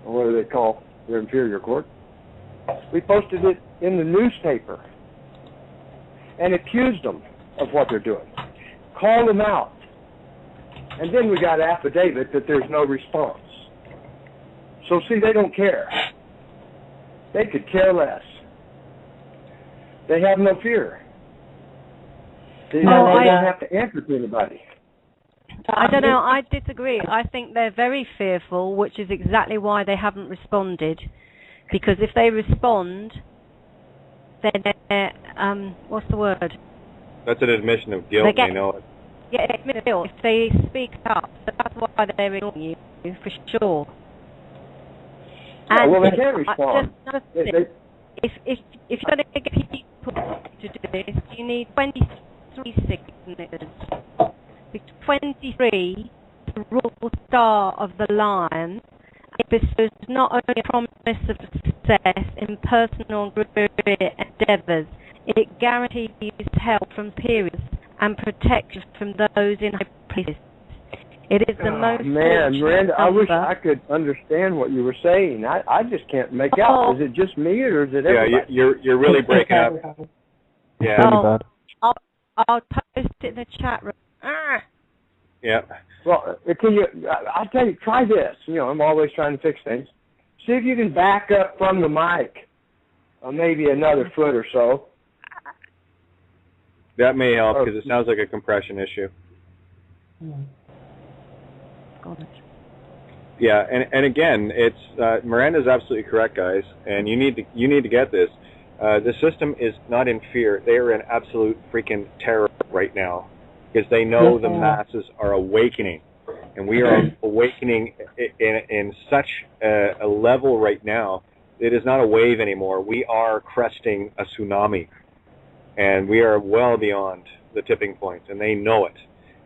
or what do they call their inferior court. We posted it in the newspaper and accused them of what they're doing, called them out, and then we got an affidavit that there's no response. So see, they don't care. They could care less. They have no fear. They don't have to answer to anybody. I don't know. I disagree. I think they're very fearful, which is exactly why they haven't responded. Because if they respond, then they're, what's the word? That's an admission of guilt. They know it. Yeah, admission of guilt. If they speak up, that's why they're ignoring you, for sure. Yeah, well, they can respond. If you're going to get people to do this, you need 23 signatures. 23, the royal star of the lion, it bestows not only a promise of success in personal and group endeavours, it guarantees help from peers and protection from those in high places. It is the most... Man, Miranda, I wish I could understand what you were saying. I just can't make out. Is it just me or is it everybody? Yeah, you're really breaking up. Yeah. I'll post it in the chat room. Yeah. Well, I'll tell you, try this. I'm always trying to fix things. See if you can back up from the mic, maybe another foot or so. That may help because it sounds like a compression issue. Yeah, and again, it's Miranda's absolutely correct, guys, and you need to get this. The system is not in fear; they are in absolute freaking terror right now. Because they know the masses are awakening, and we are awakening in such a level right now. It is not a wave anymore. We are cresting a tsunami, and we are well beyond the tipping point, and they know it.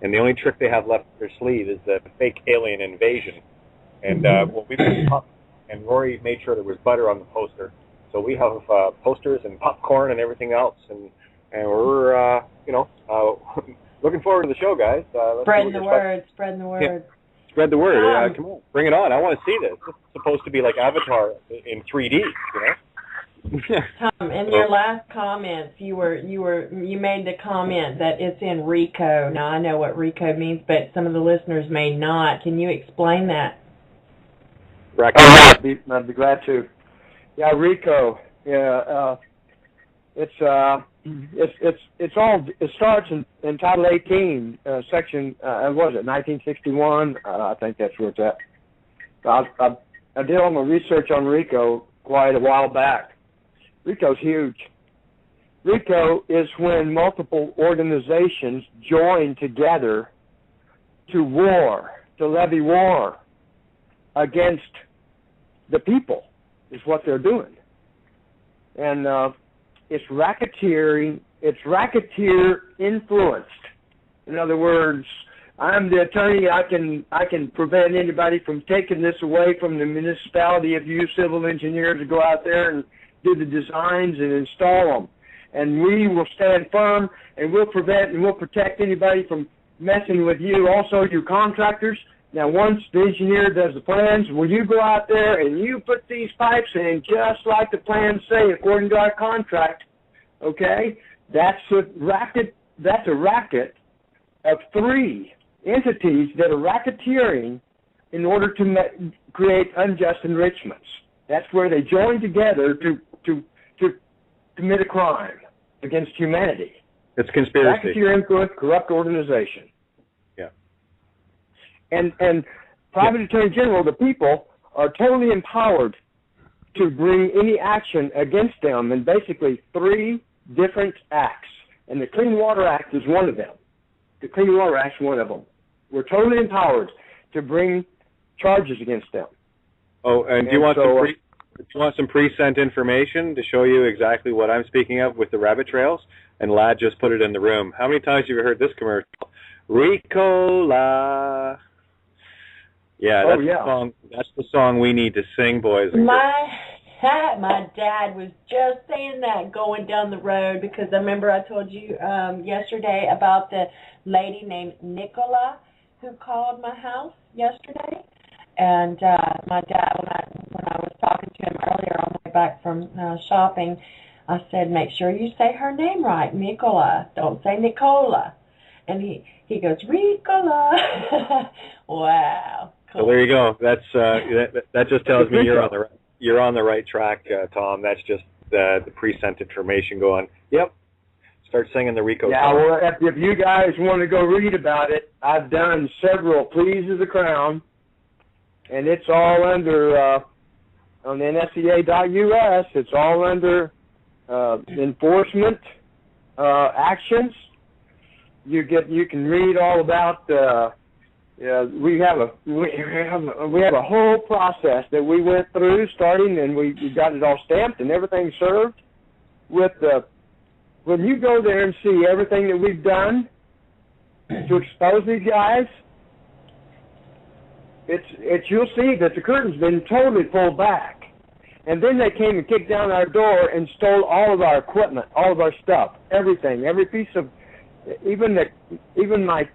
And the only trick they have left up their sleeve is the fake alien invasion. And we put up, and Rory made sure there was butter on the poster. So we have posters and popcorn and everything else, and we're looking forward to the show, guys. Spreading the word. Yeah. Spread the word. Come on, bring it on. I want to see this. This is supposed to be like Avatar in 3D, Tom, in your last comments, you made the comment that it's in RICO. Now I know what RICO means, but some of the listeners may not. Can you explain that? I'd be glad to. Yeah, RICO. Yeah, it starts in Title 18, Section, what was it, 1961? I think that's where it's at. I did all my research on RICO quite a while back. RICO's huge. RICO is when multiple organizations join together to levy war against the people, is what they're doing. And it's racketeering, it's racketeer influenced. In other words, I'm the attorney. I can prevent anybody from taking this away from the municipality if you civil engineers to go out there and do the designs and install them. And we will stand firm, and we'll prevent and we'll protect anybody from messing with you. Also, you contractors. Now, once the engineer does the plans, will you go out there and you put these pipes in just like the plans say, according to our contract? Okay, that's a racket. That's a racket of 3 entities that are racketeering in order to create unjust enrichments. That's where they join together to commit a crime against humanity. It's conspiracy. Racketeer influence, corrupt organization. Yeah. And private attorney general, the people, are totally empowered to bring any action against them in basically 3 different acts. And the Clean Water Act is one of them. The Clean Water Act is one of them. We're totally empowered to bring charges against them. Oh, and do you want some pre-sent information to show you exactly what I'm speaking of with the rabbit trails? And Lad just put it in the room. How many times have you heard this commercial? Ricola. Yeah, that's the song. That's the song we need to sing, boys and girls. My dad was just saying that going down the road, because I remember I told you yesterday about the lady named Nicola who called my house yesterday. And my dad, when I was talking to him earlier on the way back from shopping, I said, make sure you say her name right, Nicola. Don't say Nicola. And he goes, Ricola. Wow. Cool. So there you go. That's that just tells me you're on the right track, Tom. That's just the pre-sent information going, yep, start singing the Rico song. Well, if you guys want to go read about it, I've done several pleas of the Crown, and it's all under, on NSCA.us, it's all under enforcement actions. You can read all about we have a whole process that we went through starting, and we got it all stamped and everything served. When you go there and see everything that we've done to expose these guys, you'll see that the curtain's been totally pulled back. And then they came and kicked down our door and stole all of our equipment, all of our stuff, everything, every piece of, even my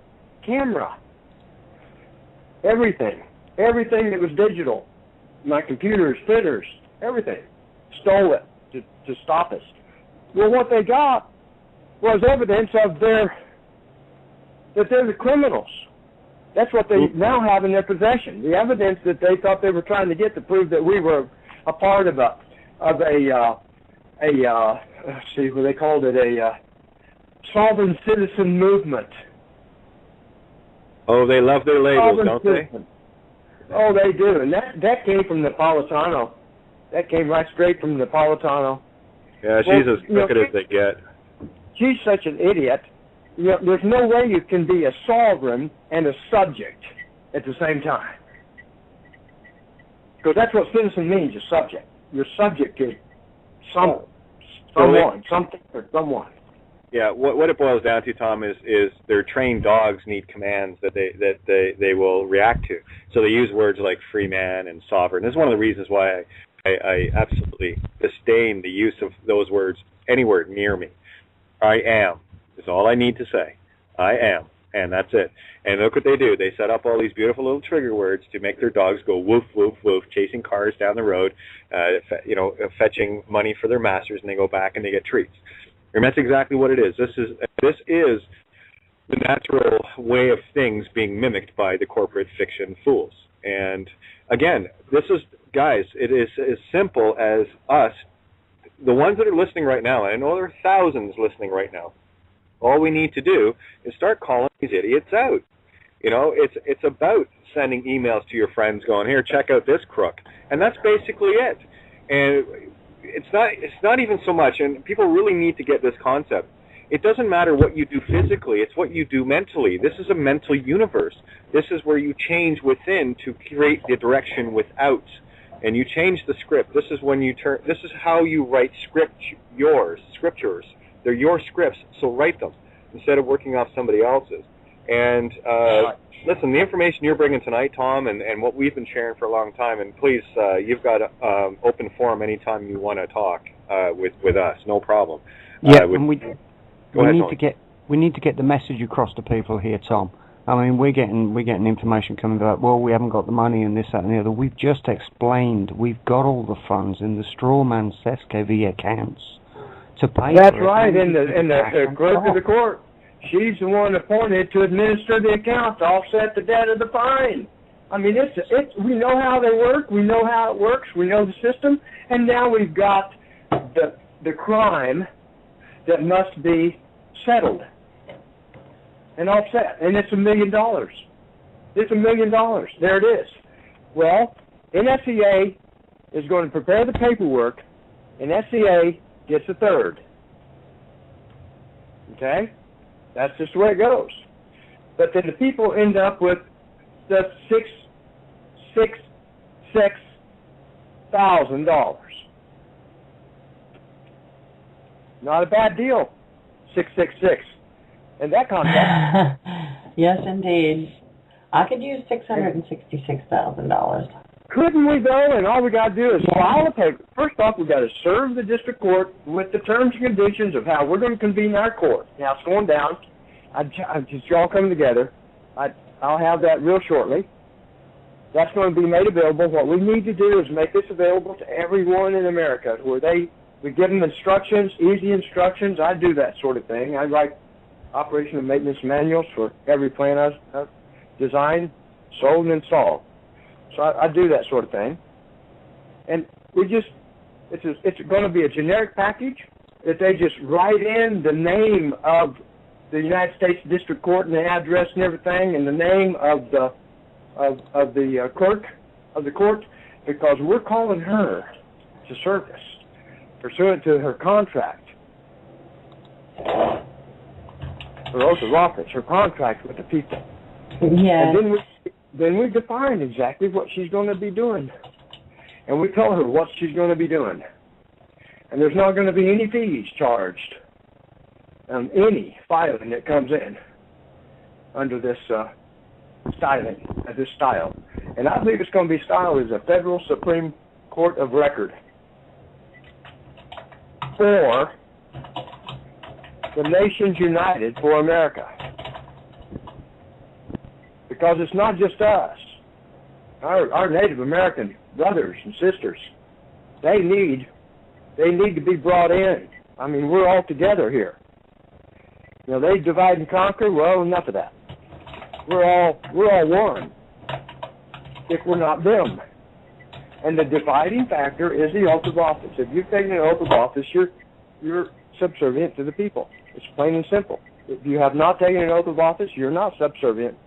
camera, everything that was digital, my computers, printers, everything, stole it to stop us. Well, what they got was evidence of that they're the criminals. That's what they now have in their possession. The evidence that they thought they were trying to get to prove that we were a part of a let's see what they called it, a sovereign citizen movement. Oh, they love their labels, don't they? Oh, they do. And that came from Napolitano. That came right straight from Napolitano. Yeah, she's as crooked as they get. She's such an idiot. There's no way you can be a sovereign and a subject at the same time. Because that's what citizen means, a subject. You're subject to someone, something, or someone. Yeah, what it boils down to, Tom, is their trained dogs need commands that they will react to. So they use words like free man and sovereign. This is one of the reasons why I absolutely disdain the use of those words anywhere near me. I am is all I need to say. I am, and that's it. And look what they do. They set up all these beautiful little trigger words to make their dogs go woof, woof, woof, chasing cars down the road, fetching money for their masters, and they go back and they get treats. And that's exactly what it is. This is the natural way of things being mimicked by the corporate fiction fools. And again, this is, guys, it is as simple as us, the ones that are listening right now, and I know there are thousands listening right now. All we need to do is start calling these idiots out. It's about sending emails to your friends going, here, check out this crook. And that's basically it. And it's not even so much, and people really need to get this concept. It doesn't matter what you do physically, it's what you do mentally. This is a mental universe. This is where you change within to create the direction without. And you change the script. This is how you write scriptures. They're your scripts, so write them instead of working off somebody else's. And listen, the information you're bringing tonight, Tom, and what we've been sharing for a long time, and please, you've got open forum anytime you want to talk with us, no problem. Yeah, and we need to get the message across to people here, Tom. I mean, we're getting information coming about, well, we haven't got the money and this, that, and the other. We've just explained we've got all the funds in the strawman SESCOV accounts to pay. That's right, in the clerk of the court. She's the one appointed to administer the account to offset the debt of the fine. I mean, we know how they work. We know how it works. We know the system. And now we've got the crime that must be settled and offset. And it's $1 million. It's $1 million. There it is. Well, NSCA is going to prepare the paperwork, and SCA gets a third. Okay? That's just the way it goes. But then the people end up with the $6,000. Not a bad deal. 666. And that contract. Yes, indeed. I could use $666,000. Couldn't we, though? And all we got to do is file a paper. First off, we got to serve the district court with the terms and conditions of how we're going to convene our court. Now, it's going down. Just all coming together. I'll have that real shortly. That's going to be made available. What we need to do is make this available to everyone in America, where we give them instructions, easy instructions. I do that sort of thing. I write operation and maintenance manuals for every plan I've designed, sold, and installed. So I do that sort of thing. And it's going to be a generic package that they just write in the name of the United States District Court and the address and everything, and the name of the clerk of the court, because we're calling her to service pursuant to her contract, her oath of office, her contract with the people. Yes. And then we define exactly what she's going to be doing. And we tell her what she's going to be doing. And there's not going to be any fees charged on any filing that comes in under this styling, this style. And I believe it's going to be styled as a federal Supreme Court of record, or the Nations United for America. Because it's not just us. Our Native American brothers and sisters, they need to be brought in. I mean, we're all together here. You know, they divide and conquer. Well, enough of that. We're all one. If we're not them. And the dividing factor is the oath of office. If you've taken an oath of office, you're subservient to the people. It's plain and simple. If you have not taken an oath of office, you're not subservient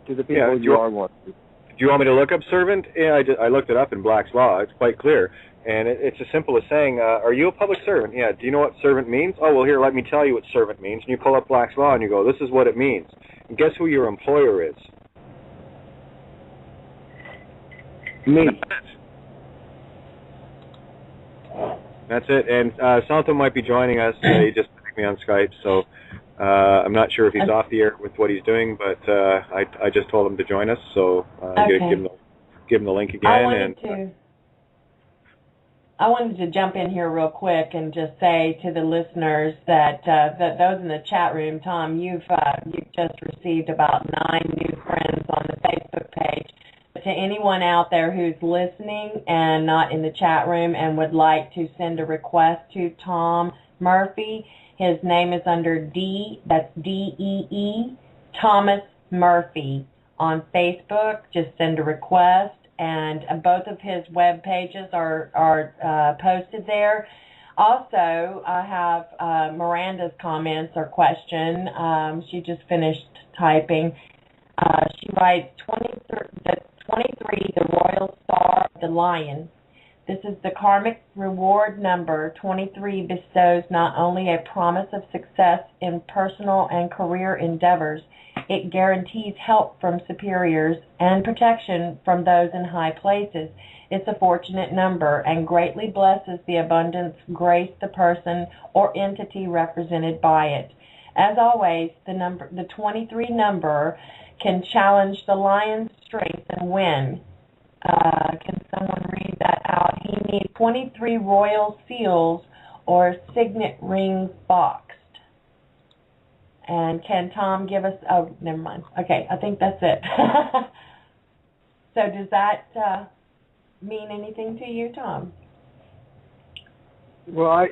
to the people. You are one. Do you want me to look up servant? Yeah, I looked it up in Black's Law. It's quite clear. And it's as simple as saying, are you a public servant? Yeah. Do you know what servant means? Oh, well, here, let me tell you what servant means. And you pull up Black's Law and you go, this is what it means. And guess who your employer is? Me. That's it. And Santo might be joining us. He just picked me on Skype, so I'm not sure if he's off the air with what he's doing, but I just told him to join us, so give him the link again. I wanted to jump in here real quick and just say to the listeners that those in the chat room, Tom, you've just received about 9 new friends on the Facebook page. But to anyone out there who's listening and not in the chat room and would like to send a request to Tom Murphy, his name is under D, that's D-E-E, Thomas Murphy on Facebook. Just send a request. And both of his web pages are posted there. Also, I have Miranda's comments or question. She just finished typing. She writes, 23, the Royal Star of the Lion. This is the karmic reward number. 23 bestows not only a promise of success in personal and career endeavors, it guarantees help from superiors and protection from those in high places. It's a fortunate number and greatly blesses the abundance, grace, the person or entity represented by it. As always, the 23 number can challenge the lion's strength and win. Can someone read that out? He needs 23 royal seals or signet rings boxed. And can Tom give us... Oh, never mind. Okay, I think that's it. So does that mean anything to you, Tom? Well, I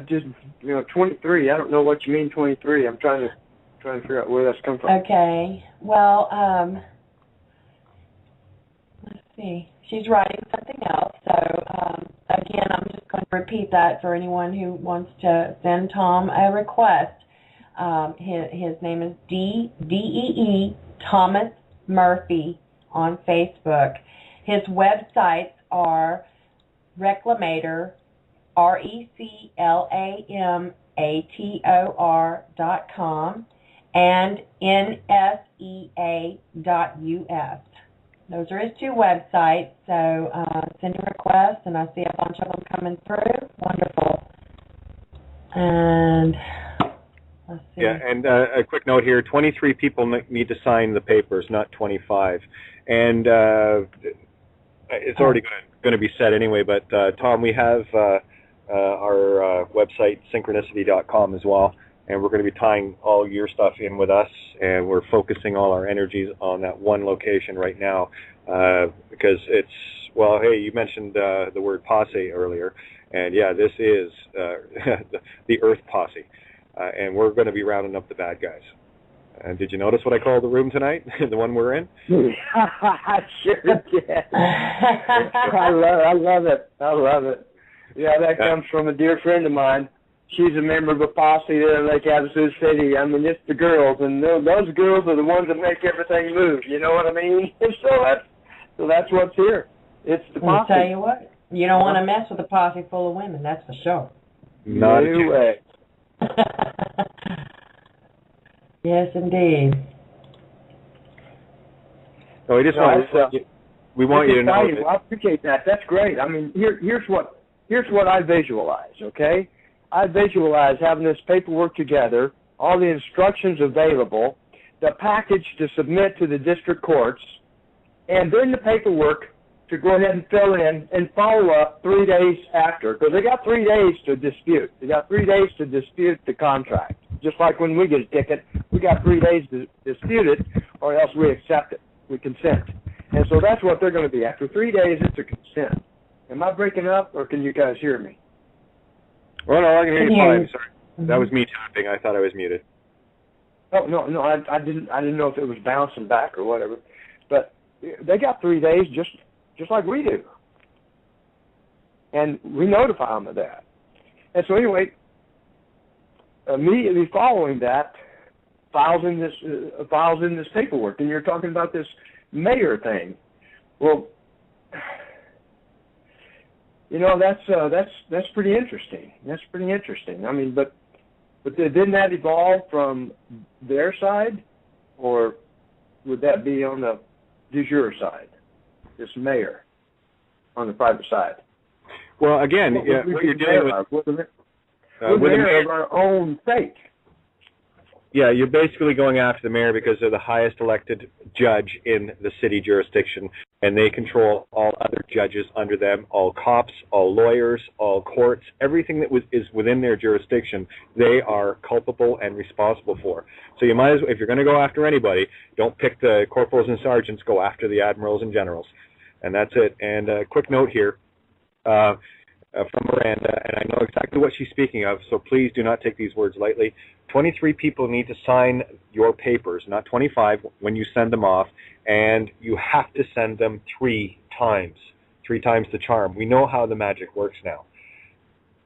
just 23. I don't know what you mean 23. I'm trying to figure out where that's come from. Okay. Well, let's see. She's writing something else. So again, I'm just going to repeat that for anyone who wants to send Tom a request. His name is D-E-E Thomas Murphy on Facebook. His websites are Reclamator, RECLAMATOR.com and NSEA.us. Those are his two websites, so send a request, and I see a bunch of them coming through. Wonderful. And let's see. Yeah, and a quick note here, 23 people need to sign the papers, not 25. And it's already going to be said anyway, but Tom, we have our website, Syncrenicity.com as well, and we're going to be tying all your stuff in with us, and we're focusing all our energies on that one location right now, because it's, well, hey, you mentioned the word posse earlier, and yeah, this is the Earth Posse, and we're going to be rounding up the bad guys. And did you notice what I called the room tonight, the one we're in? I sure did. I love it. I love it. Yeah, that comes from a dear friend of mine. She's a member of a posse there in Lake Havasu City. I mean, it's the girls, and those girls are the ones that make everything move. You know what I mean? So that's what's here. It's the posse. I'll tell you what, you don't want to mess with a posse full of women, that's for sure. Not no way. Yes, indeed. No, we want you to know. I appreciate that. That's great. I mean, here's what I visualize. Okay, I visualize having this paperwork together, all the instructions available, the package to submit to the district courts, and then the paperwork to go ahead and fill in and follow up 3 days after, because they got 3 days to dispute. They got 3 days to dispute the contract. Just like when we get a ticket, we got 3 days to dispute it, or else we accept it. We consent. And so that's what they're going to be. After 3 days, it's a consent. Am I breaking up, or can you guys hear me? Well, no, I can hear you fine. Sorry. Mm-hmm. That was me tapping. I thought I was muted. Oh, no, I didn't know if it was bouncing back or whatever. But they got 3 days just like we do. And we notify them of that. And so anyway, immediately following that, files in this paperwork. And you're talking about this mayor thing. Well, you know, that's pretty interesting. That's pretty interesting. I mean, but didn't that evolve from their side, or would that be on the du jour side, this mayor, on the private side? Well, again, what you're dealing with... We're mayor of our own state. Yeah, you're basically going after the mayor because they're the highest elected judge in the city jurisdiction, and they control all other judges under them, all cops, all lawyers, all courts, everything that is within their jurisdiction, they are culpable and responsible for. So you might as well, if you're going to go after anybody, don't pick the corporals and sergeants, go after the admirals and generals. And that's it. And a quick note here. From Miranda, and I know exactly what she's speaking of, so please do not take these words lightly. 23 people need to sign your papers, not 25, when you send them off, and you have to send them 3 times. 3 times the charm. We know how the magic works now.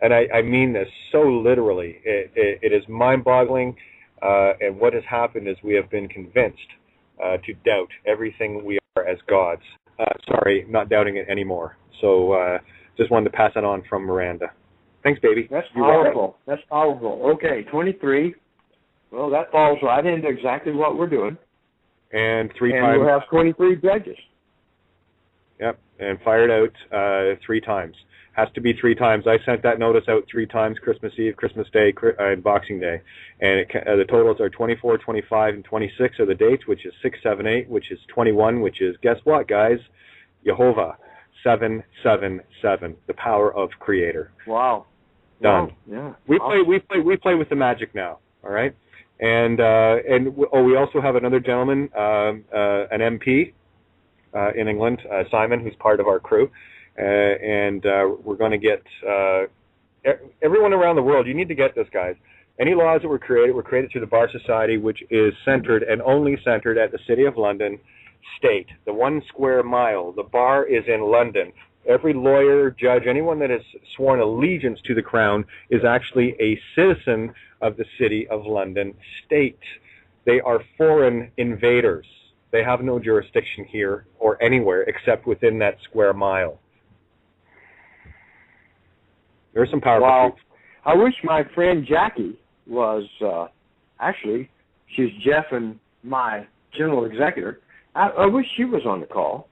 And I mean this so literally. It is mind-boggling, and what has happened is we have been convinced to doubt everything we are as gods. Sorry, not doubting it anymore. So, just wanted to pass that on from Miranda. Thanks, baby. That's powerful. That's powerful. Okay, 23. Well, that falls right into exactly what we're doing. And 3 times. And we'll have 23 judges. Yep, and fired out 3 times. Has to be 3 times. I sent that notice out 3 times, Christmas Eve, Christmas Day, and Boxing Day. And the totals are 24, 25, and 26 are the dates, which is 6, 7, 8, which is 21, which is, guess what, guys? Jehovah. 777, the power of Creator. Wow. Done. Wow. Yeah. We play with the magic now, all right? And we also have another gentleman, an MP in England, Simon, who's part of our crew. And we're going to get everyone around the world. You need to get this, guys. Any laws that were created through the Bar Society, which is centered and only centered at the City of London State, the 1 square mile. The bar is in London. Every lawyer, judge, anyone that has sworn allegiance to the Crown is actually a citizen of the City of London State. They are foreign invaders. They have no jurisdiction here or anywhere except within that square mile. There's some powerful truth. I wish my friend Jackie was, actually, she's Jeff and my general executor. I wish she was on the call.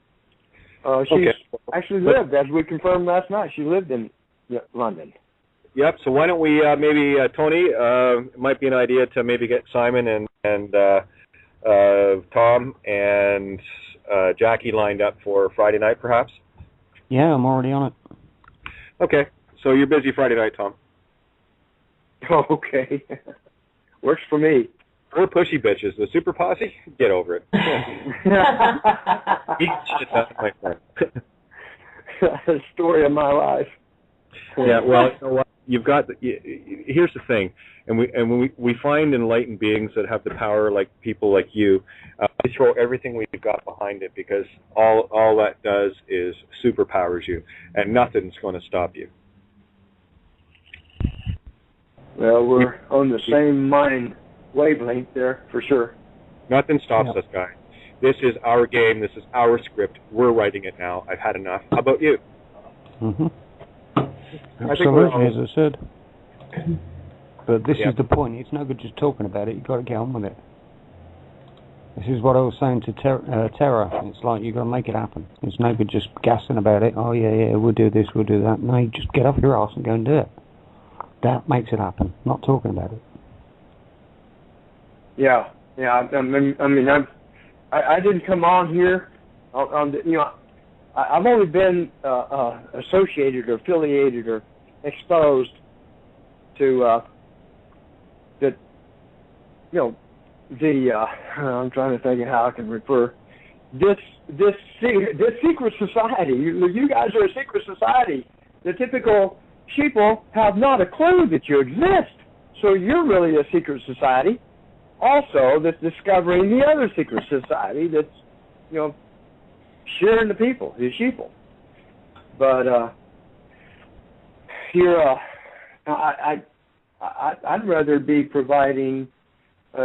She actually lived, as we confirmed last night, she lived in London. Yep, so why don't we maybe, Tony, it might be an idea to maybe get Simon and Tom and Jackie lined up for Friday night, perhaps? Yeah, I'm already on it. Okay, so you're busy Friday night, Tom. Oh, okay. Works for me. We're pushy bitches. The super posse, get over it. My friend. The story of my life. Yeah, well, you know what? You've got. Here's the thing, and we find enlightened beings that have the power, like people like you. We throw everything we've got behind it because all that does is superpowers you, and nothing's going to stop you. Well, we're on the same mind wavelength there, for sure. Nothing stops us, guys. This is our game. This is our script. We're writing it now. I've had enough. How about you? Mm-hmm. Absolutely, as I said. But this is the point. It's no good just talking about it. You've got to get on with it. This is what I was saying to Tara. It's like you've got to make it happen. It's no good just gassing about it. Oh, yeah, we'll do this, we'll do that. No, you just get off your arse and go and do it. That makes it happen, not talking about it. Yeah. I mean, I didn't come on here. I've only been associated or affiliated or exposed to I'm trying to think of how I can refer this secret society. You guys are a secret society. The typical sheeple have not a clue that you exist. So you're really a secret society. Also, that's discovering the other secret society that's, sharing the people, the sheeple. But here, I'd rather be providing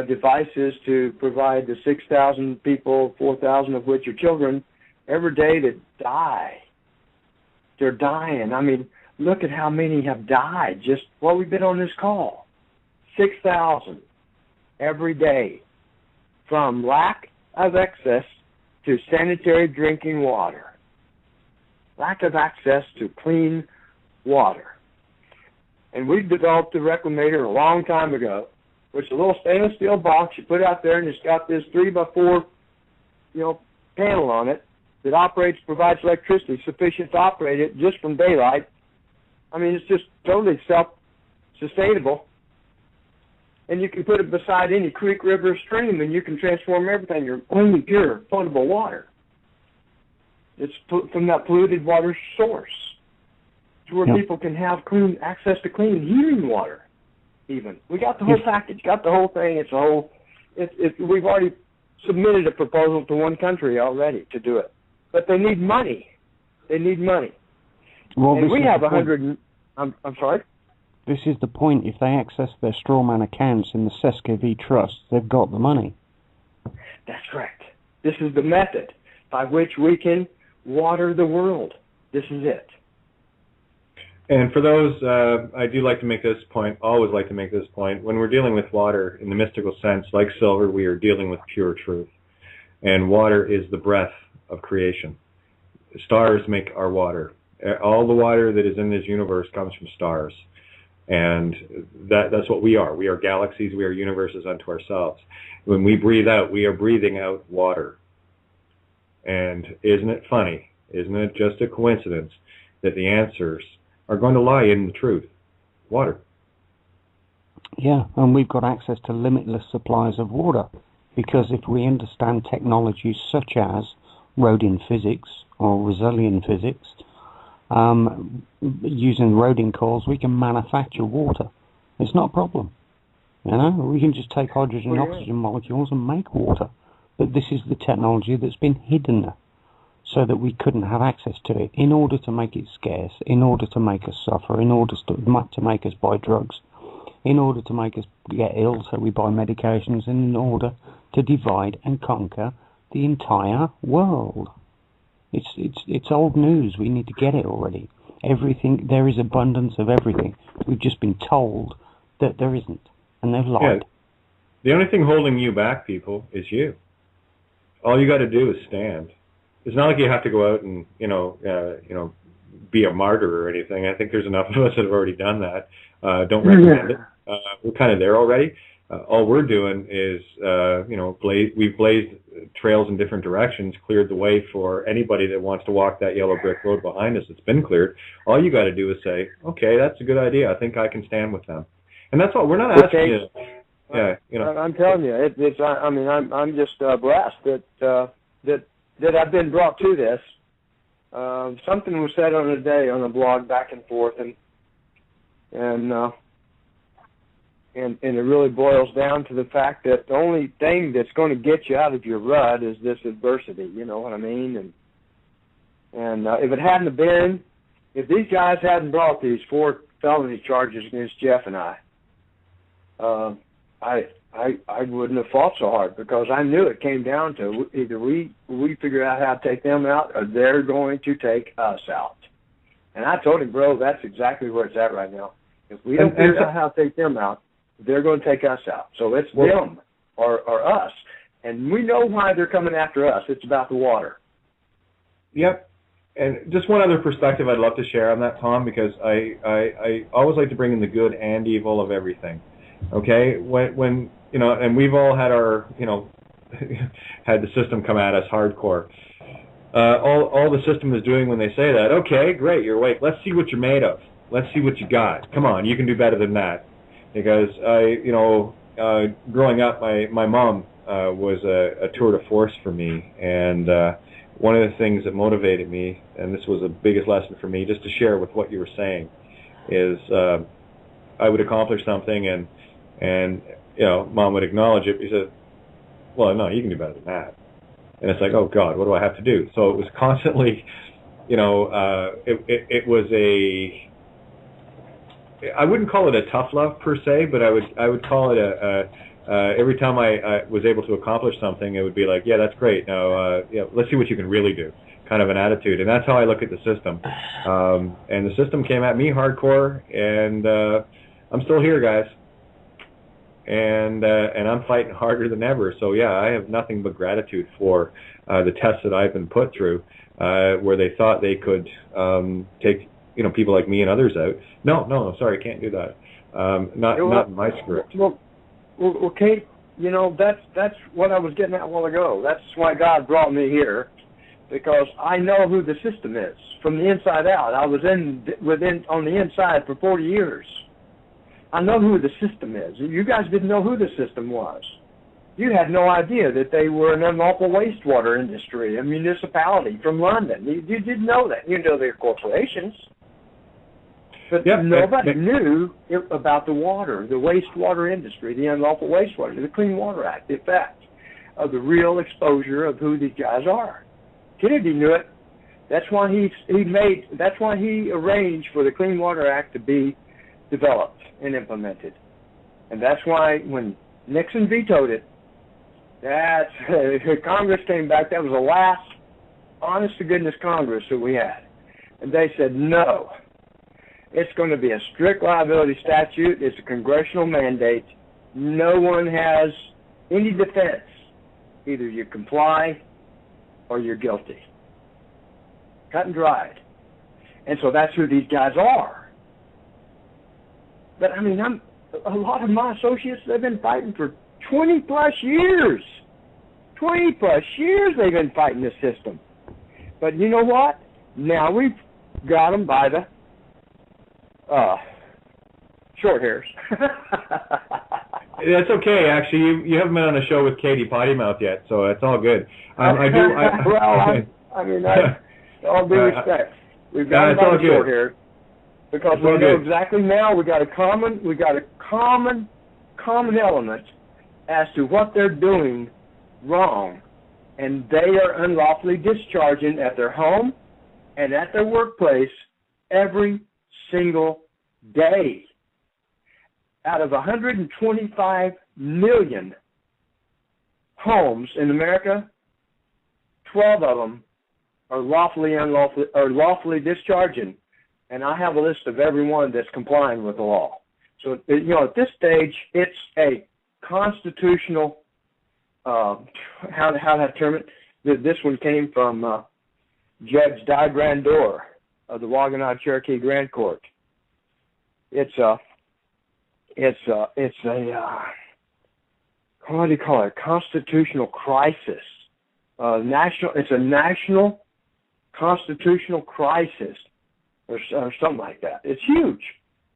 devices to provide the 6,000 people, 4,000 of which are children, every day that die. They're dying. I mean, look at how many have died just while we've been on this call. 6,000 every day from lack of access to sanitary drinking water. Lack of access to clean water. And we developed a reclamator a long time ago, which is a little stainless steel box you put out there, and it's got this 3x4, panel on it that provides electricity sufficient to operate it just from daylight. I mean, it's just totally self-sustainable. And you can put it beside any creek, river, stream, and you can transform everything. You're only pure, potable water. It's from that polluted water source. It's where people can have access to clean healing water, even. We got the whole package, got the whole thing. We've already submitted a proposal to one country already to do it. But they need money. Well, and we have 100... I'm sorry? This is the point. If they access their strawman accounts in the Seskev Trust, they've got the money. That's correct. This is the method by which we can water the world. This is it. And for those, I do like to make this point, always like to make this point, when we're dealing with water in the mystical sense, like silver, we are dealing with pure truth. And water is the breath of creation. Stars make our water. All the water that is in this universe comes from stars. And that's what we are. We are galaxies. We are universes unto ourselves. When we breathe out, we are breathing out water. And isn't it funny? Isn't it just a coincidence that the answers are going to lie in the truth? Water. Yeah, and we've got access to limitless supplies of water, because if we understand technologies such as Rhodian physics or Russellian physics, using Rhodian cores, we can manufacture water. It's not a problem. You know, we can just take hydrogen and oxygen molecules and make water. But this is the technology that's been hidden so that we couldn't have access to it, in order to make it scarce, in order to make us suffer, in order to make us buy drugs, in order to make us get ill so we buy medications, and in order to divide and conquer the entire world. It's old news. We need to get it already. Everything, there is abundance of everything. We've just been told that there isn't, and they've lied. Yeah. The only thing holding you back, people, is you. All you got to do is stand. It's not like you have to go out and be a martyr or anything. I think there's enough of us that have already done that. Don't recommend it. We're kind of there already. All we're doing is, we've blazed trails in different directions, cleared the way for anybody that wants to walk that yellow brick road behind us. It's been cleared. All you got to do is say, okay, that's a good idea. I think I can stand with them. And that's all. We're not asking you. Yeah, I'm telling you, I'm just blessed that I've been brought to this. Something was said on a day on a blog back and forth, and it really boils down to the fact that the only thing that's going to get you out of your rut is this adversity. You know what I mean? And if it hadn't have been, if these guys hadn't brought these 4 felony charges against Jeff and I wouldn't have fought so hard, because I knew it came down to either we figure out how to take them out, or they're going to take us out. And I told him, bro, that's exactly where it's at right now. If we don't figure out how to take them out, they're going to take us out. So it's them or us. And we know why they're coming after us. It's about the water. Yep. And just one other perspective I'd love to share on that, Tom, because I always like to bring in the good and evil of everything. Okay? When and we've all had our, had the system come at us hardcore. All the system is doing when they say that, okay, great, you're awake. Let's see what you're made of. Let's see what you got. Come on, you can do better than that. Because growing up, my mom was a tour de force for me, and one of the things that motivated me, and this was the biggest lesson for me, just to share with what you were saying, is I would accomplish something, and Mom would acknowledge it. She said, "Well, no, you can do better than that." And it's like, oh God, what do I have to do? So it was constantly, it was I wouldn't call it a tough love per se, but I would call it every time I was able to accomplish something, it would be like, yeah, that's great. Now, let's see what you can really do, kind of an attitude. And that's how I look at the system. And the system came at me hardcore, and I'm still here, guys. And I'm fighting harder than ever. So yeah, I have nothing but gratitude for the tests that I've been put through, where they thought they could take people like me and others out. No, sorry, can't do that. Not in my script. Well, Kate, that's what I was getting at a while ago. That's why God brought me here, because I know who the system is from the inside out. I was on the inside for 40 years. I know who the system is. You guys didn't know who the system was. You had no idea that they were an unlawful wastewater industry, a municipality from London. You didn't know that. You know they're corporations. But nobody knew about the water, the wastewater industry, the unlawful wastewater, the Clean Water Act, the effect of the real exposure of who these guys are. Kennedy knew it. That's why that's why he arranged for the Clean Water Act to be developed and implemented. And that's why when Nixon vetoed it, Congress came back. That was the last honest-to-goodness Congress that we had. And they said, no, it's going to be a strict liability statute. It's a congressional mandate. No one has any defense. Either you comply or you're guilty. Cut and dried. And so that's who these guys are. But, I mean, a lot of my associates, they've been fighting for 20-plus years. 20-plus years they've been fighting this system. But you know what? Now we've got them by the short hairs. That's okay. Actually, you haven't been on a show with Katie Potty Mouth yet, so it's all good. All due respect, we've got them by the short hairs because we know exactly now we got a common element as to what they're doing wrong, and they are unlawfully discharging at their home and at their workplace every single day. Out of 125 million homes in America, 12 of them are lawfully discharging, and I have a list of everyone that's complying with the law. So, you know, at this stage, it's a constitutional. How to term it? This one came from Judge Di Grandor of the Waganah Cherokee Grand Court. It's a what do you call it? Constitutional crisis. It's a national constitutional crisis, or something like that. It's huge.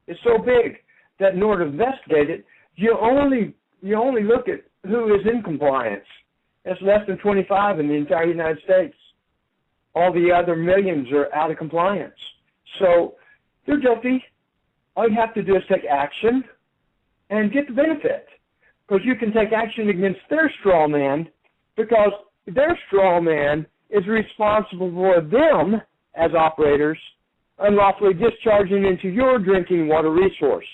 It's so big that in order to investigate it, you only look at who is in compliance. That's less than 25 in the entire United States. All the other millions are out of compliance. So they're guilty. All you have to do is take action and get the benefit. Because you can take action against their straw man because their straw man is responsible for them, as operators, unlawfully discharging into your drinking water resource.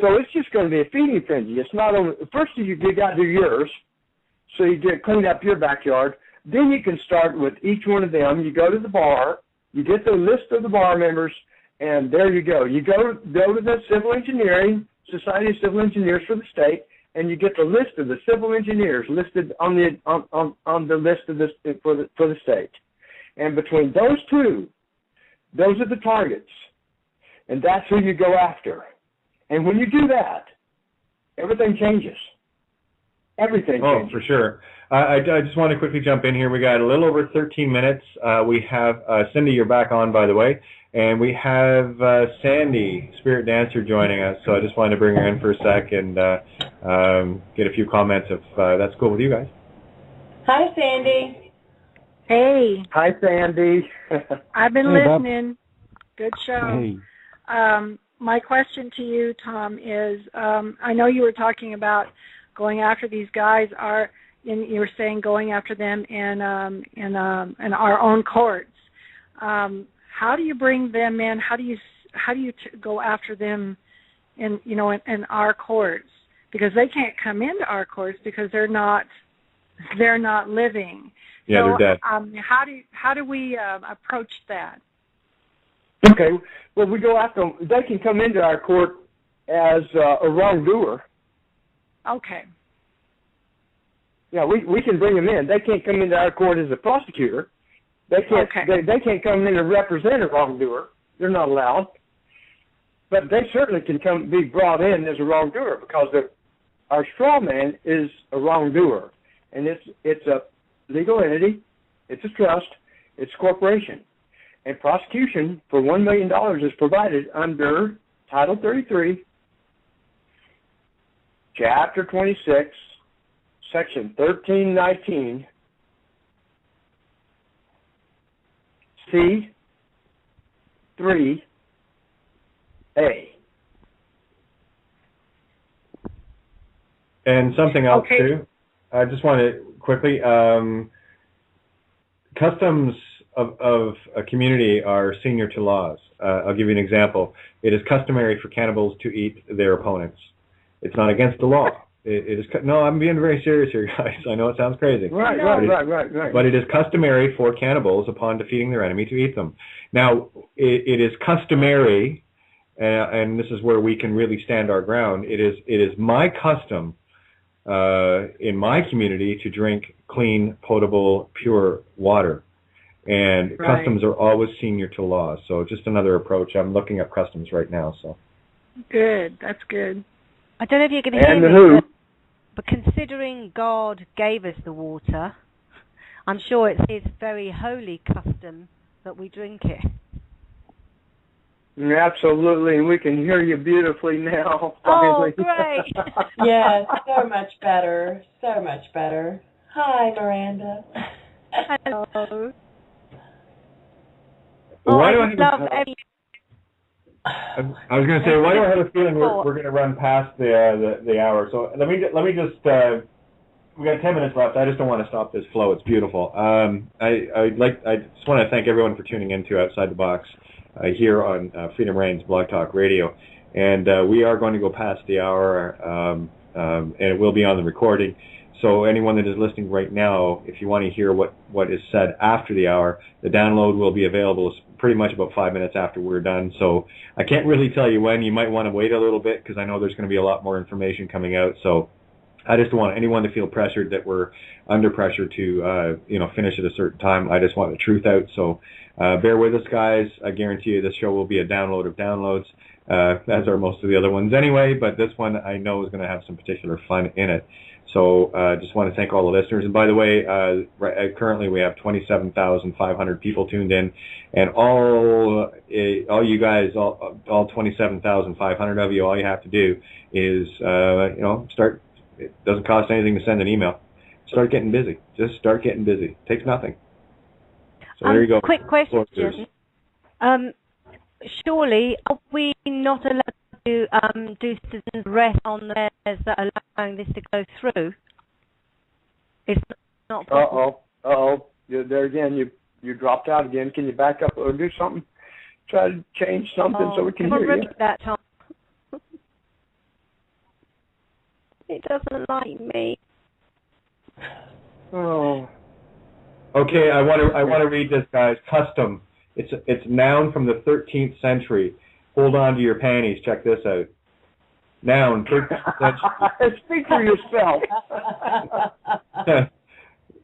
So it's just going to be a feeding frenzy. It's not only, first you got to do yours, so you clean up your backyard. Then you can start with each one of them. You go to the bar, you get the list of the bar members, and there you go. You go to the Civil Engineering, Society of Civil Engineers for the state, and you get the list of the civil engineers listed on the list of this for the state. And between those two, those are the targets, and that's who you go after. And when you do that, everything changes. Everything changes. Oh, for sure. I just want to quickly jump in here. We got a little over 13 minutes. We have Cindy, you're back on, by the way. And we have Sandy, Spirit Dancer, joining us. So I just wanted to bring her in for a sec and get a few comments if that's cool with you guys. Hi, Sandy. Hey. Hi, Sandy. I've been listening. Good show. Hey. My question to you, Tom, is I know you were talking about going after these guys. You were saying going after them in our own courts. How do you bring them in? How do you go after them in our courts? Because they can't come into our courts because they're not living. Yeah, so, they're dead. How do we approach that? Okay. Well, we go after them. They can come into our court as a wrongdoer. Okay. Yeah, we can bring them in. They can't come into our court as a prosecutor. They can't. Okay. They can't come in and represent a wrongdoer. They're not allowed. But they certainly can be brought in as a wrongdoer because our straw man is a wrongdoer, and it's a legal entity. It's a trust. It's a corporation, and prosecution for $1 million is provided under Title 33, Chapter 26, Section 1319. C3A. And something else too. I just want to quickly. Customs of a community are senior to laws. I'll give you an example. It is customary for cannibals to eat their opponents. It's not against the law. It is no, I'm being very serious here, guys. I know it sounds crazy. Right. But it is customary for cannibals, upon defeating their enemy, to eat them. Now, it is customary, and this is where we can really stand our ground. It is my custom in my community to drink clean, potable, pure water. And customs are always senior to law. So just another approach. I'm looking at customs right now. So good. That's good. I don't know if you can hear me, but considering God gave us the water, I'm sure it's His very holy custom that we drink it. Absolutely, and we can hear you beautifully now. Finally. Oh, great! Yeah, so much better. So much better. Hi, Miranda. Hello. Why do I was going to say, why do I have a feeling we're going to run past the hour? So let me just we got 10 minutes left. I just don't want to stop this flow. It's beautiful. I just want to thank everyone for tuning in to Outside the Box here on Freedom Reigns Blog Talk Radio, and we are going to go past the hour, and it will be on the recording. So anyone that is listening right now, if you want to hear what is said after the hour, the download will be available pretty much about 5 minutes after we're done. So I can't really tell you when. You might want to wait a little bit because I know there's going to be a lot more information coming out. So I just don't want anyone to feel pressured that we're under pressure to finish at a certain time. I just want the truth out. So bear with us, guys. I guarantee you this show will be a download of downloads, as are most of the other ones anyway. But this one I know is going to have some particular fun in it. So just want to thank all the listeners. And by the way, currently we have 27,500 people tuned in, and all you guys, all 27,500 of you, all you have to do is start. It doesn't cost anything to send an email. Start getting busy. Just start getting busy. Takes nothing. So there you go. Quick question. Surely, are we not allowed to do citizens arrest on theirs that are allowing this to go through? It's not possible. Uh-oh. There again, you dropped out again. Can you back up or do something? Try to change something so we can hear you. That time. It doesn't like me. Oh. Okay, I want to read this, guys. Custom. It's noun from the 13th century. Hold on to your panties. Check this out. Noun, 13th century. Speak for yourself.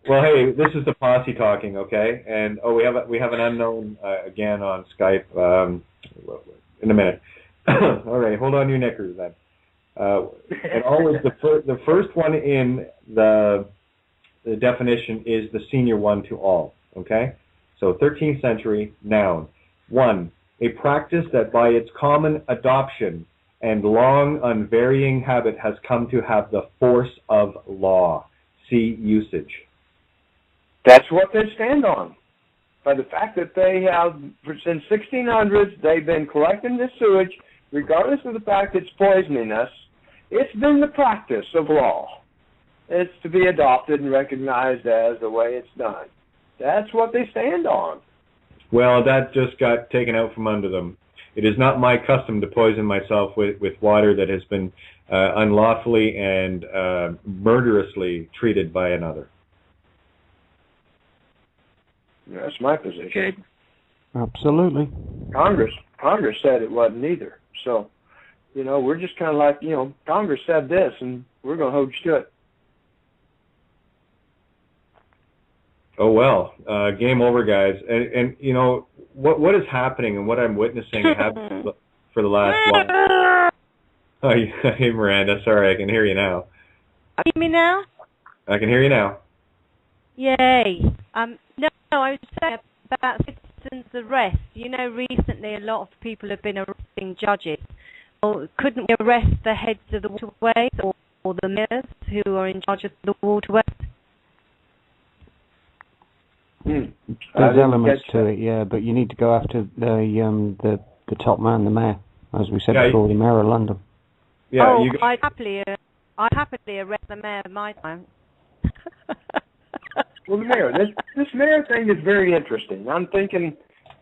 Well, hey, this is the posse talking, okay? And we have an unknown again on Skype in a minute. All right, hold on to your knickers then. And always the first one in the definition is the senior one to all, okay? So 13th century, noun. 1, a practice that by its common adoption and long unvarying habit has come to have the force of law. See usage. That's what they stand on. By the fact that they have, since 1600s, they've been collecting this sewage, regardless of the fact it's poisoning us. It's been the practice of law. It's to be adopted and recognized as the way it's done. That's what they stand on. Well, that just got taken out from under them. It is not my custom to poison myself with water that has been unlawfully and murderously treated by another. That's my position. Good. Absolutely. Congress said it wasn't either. So, we're just kind of like, Congress said this, and we're going to hold you to it. Oh, well, game over, guys. And what is happening and what I'm witnessing for the last while. Oh, hey, Miranda. Sorry, I can hear you now. Can you hear me now? I can hear you now. Yay. No, I was saying about citizens' arrest. Recently a lot of people have been arresting judges. Well, couldn't we arrest the heads of the waterways or the mayors who are in charge of the waterways? There's elements to it, yeah, but you need to go after the top man, the mayor, as we said before, the mayor of London. Yeah, I'd happily arrest the mayor of my town. Well, the mayor, this mayor thing is very interesting. I'm thinking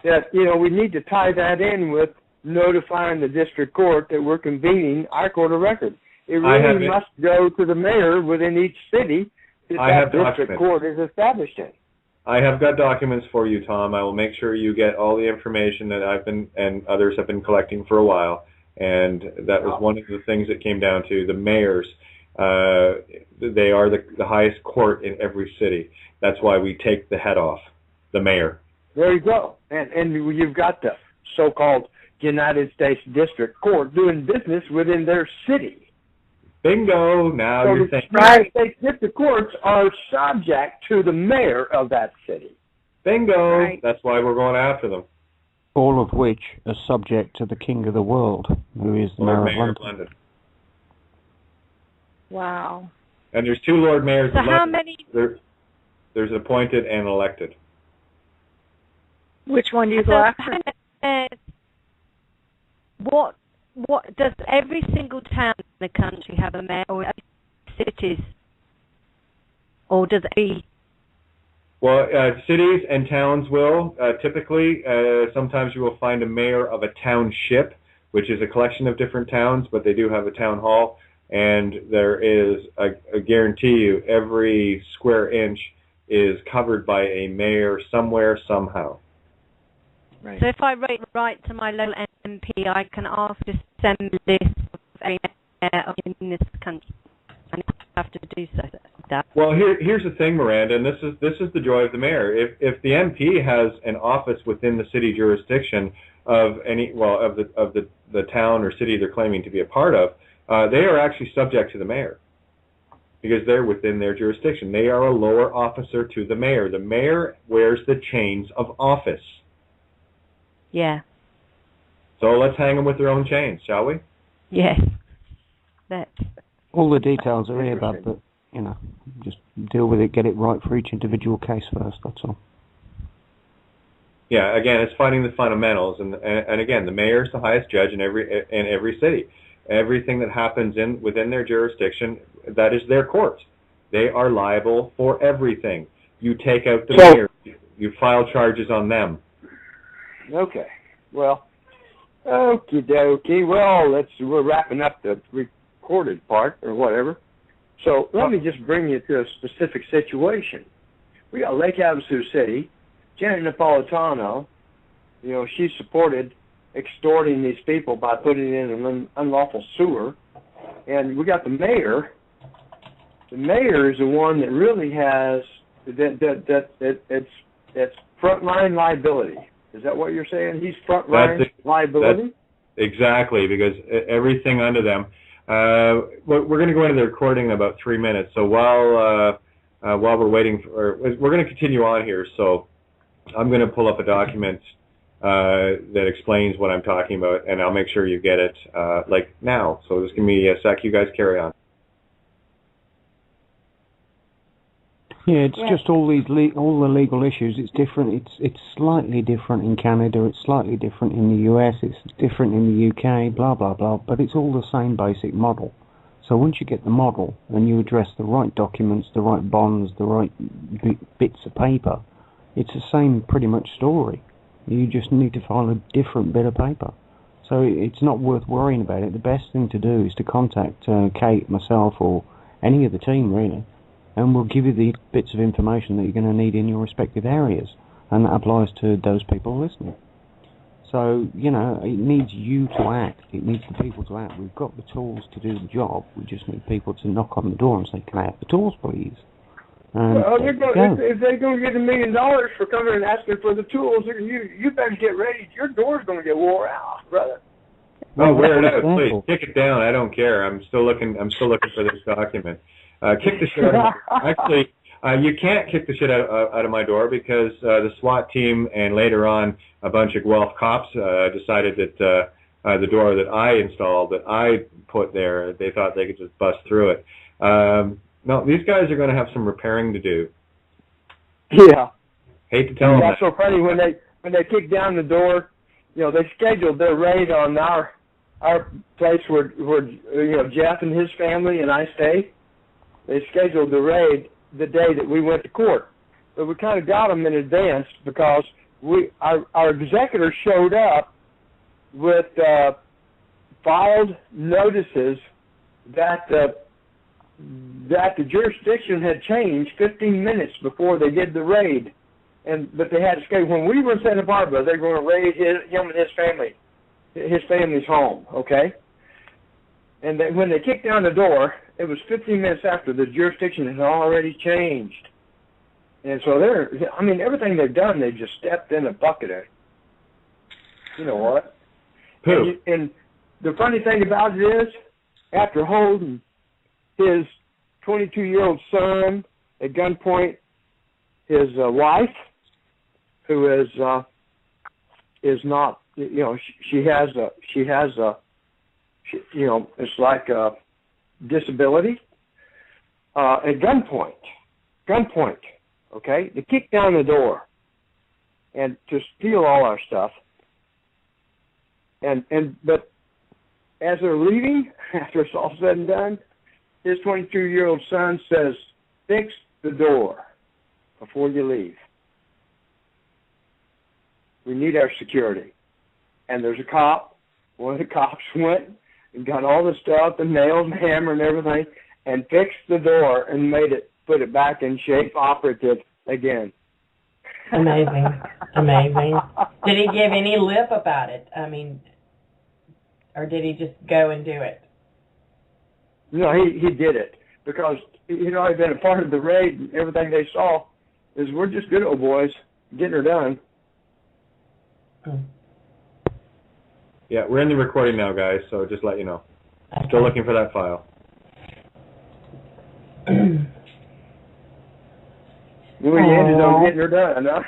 that we need to tie that in with notifying the district court that we're convening our court of record. It really must go to the mayor within each city that district court is established in. I have got documents for you, Tom. I will make sure you get all the information that I've been and others have been collecting for a while. And that was one of the things that came down to the mayors. They are the highest court in every city. That's why we take the head off, the mayor. There you go. And you've got the so-called United States District Court doing business within their city. Bingo! Now So you're the thinking. United States District Courts are subject to the mayor of that city. Bingo! Right. That's why we're going after them. All of which are subject to the King of the World, who is the Lord Mayor of Mayor London. of London. Wow. And there's 2 Lord Mayors So of how London. many? There's appointed and elected. Which one do you So go after? what does every single town in the country have a mayor, or cities, or does every? Well, cities and towns will typically. Sometimes you will find a mayor of a township, which is a collection of different towns, but they do have a town hall. And there is, I guarantee you, every square inch is covered by a mayor somewhere, somehow. Right. So if I write to my local MP, I can ask to send me a list of every mayor in this country, and I have to do so. Well, here's the thing, Miranda, and this is the joy of the mayor. If the MP has an office within the city jurisdiction of the town or city they're claiming to be a part of, they are actually subject to the mayor because they're within their jurisdiction. They are a lower officer to the mayor. The mayor wears the chains of office. Yeah. So let's hang them with their own chains, shall we? Yes. All the details are here, Bud, but, just deal with it, get it right for each individual case first, that's all. Yeah, again, it's fighting the fundamentals, and again, the mayor is the highest judge in every city. Everything that happens within their jurisdiction, that is their court. They are liable for everything. You take out the mayor, you file charges on them. Okay. Well, okie dokie. Well, we're wrapping up the recorded part or whatever. So let me just bring you to a specific situation. We got Lake Havasu City. Janet Napolitano, she supported extorting these people by putting in an unlawful sewer. And we got the mayor. The mayor is the one that really has it's frontline liability. Is that what you're saying? He's frontline liability? Exactly, because everything under them. We're going to go into the recording in about 3 minutes. So while we're waiting, we're going to continue on here. So I'm going to pull up a document that explains what I'm talking about, and I'll make sure you get it like now. So just give me a sec. You guys carry on. Yeah, it's just all the legal issues. It's different. It's slightly different in Canada. It's slightly different in the US. It's different in the UK. Blah blah blah. But it's all the same basic model. So once you get the model and you address the right documents, the right bonds, the right bits of paper, it's the same pretty much story. You just need to file a different bit of paper. So it's not worth worrying about it. The best thing to do is to contact Kate, myself, or any of the team really. And we'll give you the bits of information that you're going to need in your respective areas. And that applies to those people listening. So, it needs you to act. It needs the people to act. We've got the tools to do the job. We just need people to knock on the door and say, can I have the tools, please? And if they're going to get $1 million for coming and asking for the tools, you better get ready. Your door's going to get wore out, brother. Oh, wear it out, please. Kick it down. I don't care. I'm still looking for this document. Kick the shit out of Actually, you can't kick the shit out of my door because the SWAT team and later on a bunch of Guelph cops decided that the door that I installed, that I put there, they thought they could just bust through it. No, these guys are going to have some repairing to do. Yeah. Hate to tell them that. That's so funny when they kicked down the door. They scheduled their raid on our place where Jeff and his family and I stay. They scheduled the raid the day that we went to court, but we kind of got them in advance because our executor showed up with filed notices that the jurisdiction had changed 15 minutes before they did the raid, but they had to schedule. When we were in Santa Barbara, they were going to raid him and his family's home. Okay. And when they kicked down the door, it was 15 minutes after the jurisdiction had already changed. And so everything they've done, they've just stepped in a bucket of, you know what? And the funny thing about it is, after holding his 22-year-old son at gunpoint, his wife, who is not, she has it's like a disability, at gunpoint, okay, to kick down the door and to steal all our stuff. But as they're leaving, after it's all said and done, his 22-year-old son says, "Fix the door before you leave. We need our security." And there's a cop. One of the cops went and got all the stuff, the nails and hammer and everything, and fixed the door and put it back in shape, operative again. Amazing. Did he give any lip about it? I mean, or did he just go and do it? No, he did it because he'd already been a part of the raid, and everything they saw is, we're just good old boys getting her done. Yeah, we're in the recording now, guys, so just let you know. Okay. Still looking for that file. We ended on getting her done, huh?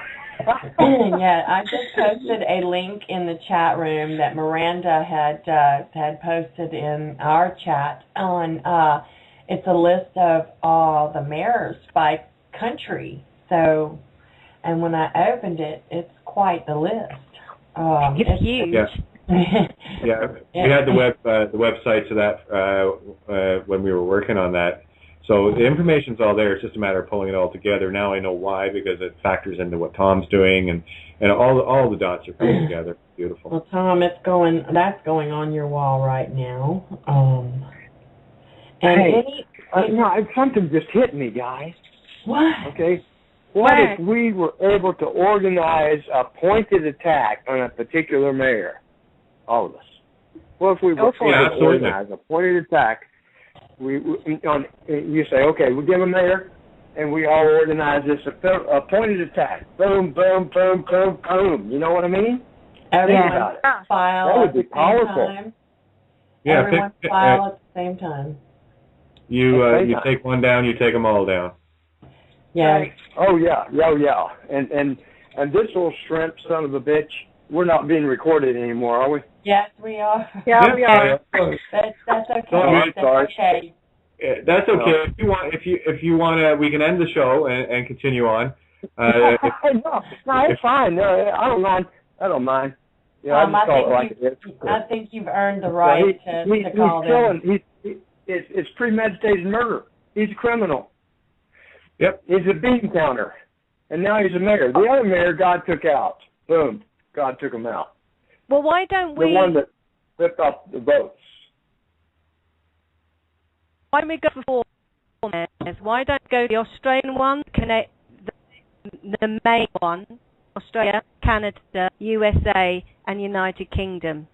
Yeah, I just posted a link in the chat room that Miranda had posted in our chat on. It's a list of all the mayors by country. So, and when I opened it, it's quite the list. It's huge. Yeah. Yeah, we had the website to that when we were working on that. So the information's all there. It's just a matter of pulling it all together. Now I know why, because it factors into what Tom's doing, and all the dots are coming together. Beautiful. Well, Tom, that's going on your wall right now. Something just hit me, guys. What? Okay. What if we were able to organize a pointed attack on a particular mayor? All of us. What if we were able to organize a pointed attack? You say, okay, we give a mayor, and we all organize this a pointed attack. Boom, boom, boom, boom, boom. You know what I mean? Everyone file that would be powerful. Time. Yeah, everyone file at the same time. You take one down, you take them all down. Yeah. Right. Oh yeah. And this little shrimp son of a bitch, we're not being recorded anymore, are we? Yes, we are. Yeah, we are. That's okay. Sorry. Okay. Yeah, that's okay. If you want to, we can end the show and continue on. No, it's fine. No, I don't mind. Yeah, I think you've earned the right to call them. It's premeditated murder. He's a criminal. Yep. He's a bean counter, and now he's a mayor. The other mayor, God took out. Boom. God took him out. Well, why don't we... The one that flipped off the votes. Why don't we go for 4 mayors? Why don't we go the Australian one, the main one, Australia, Canada, USA, and United Kingdom?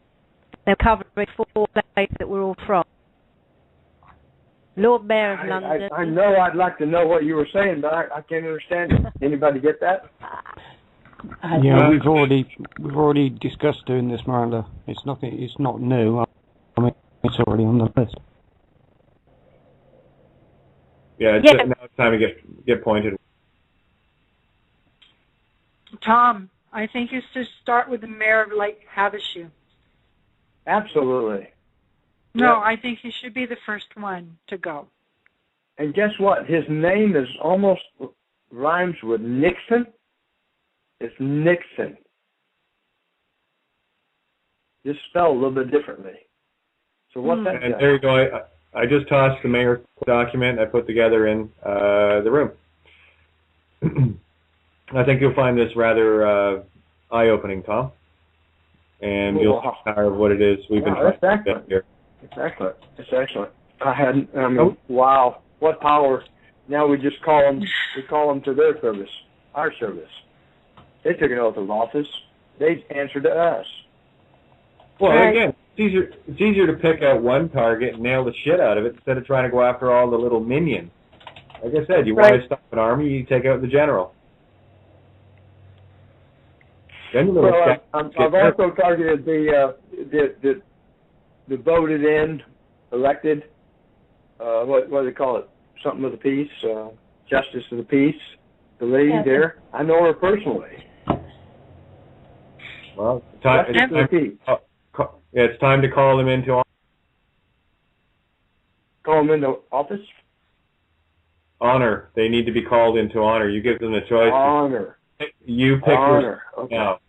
They're covering 4 states that we're all from. Lord Mayor of London. I know I'd like to know what you were saying, but I can't understand it. Anybody get that? Yeah, we've already discussed doing this, Miranda. It's not new. I mean, it's already on the list. Yeah, now it's time to get pointed. Tom, I think you should start with the mayor of Lake Havasu. Absolutely. No, I think he should be the first one to go. And guess what? His name is almost rhymes with Nixon. It's Nixon. Just spelled a little bit differently. So what's that? And there you go. I just tossed the mayor's document I put together in the room. I think you'll find this rather eye-opening, Tom. And you'll see what it is we've been trying to get here. It's excellent. It's excellent. Wow, what power. Now we just call them to their service, our service. They took an oath of office. They answered to us. Well, again, it's easier to pick out one target and nail the shit out of it instead of trying to go after all the little minions. Like I said, you want to stop an army, you take out the general. Then I've also targeted the voted in, elected, what do they call it? Something of the peace, justice of the peace, the lady there. I know her personally. Well, it's time to call them into office. Call them into office? Honor. They need to be called into honor. You give them the choice. Honor. You pick honor. Okay. now.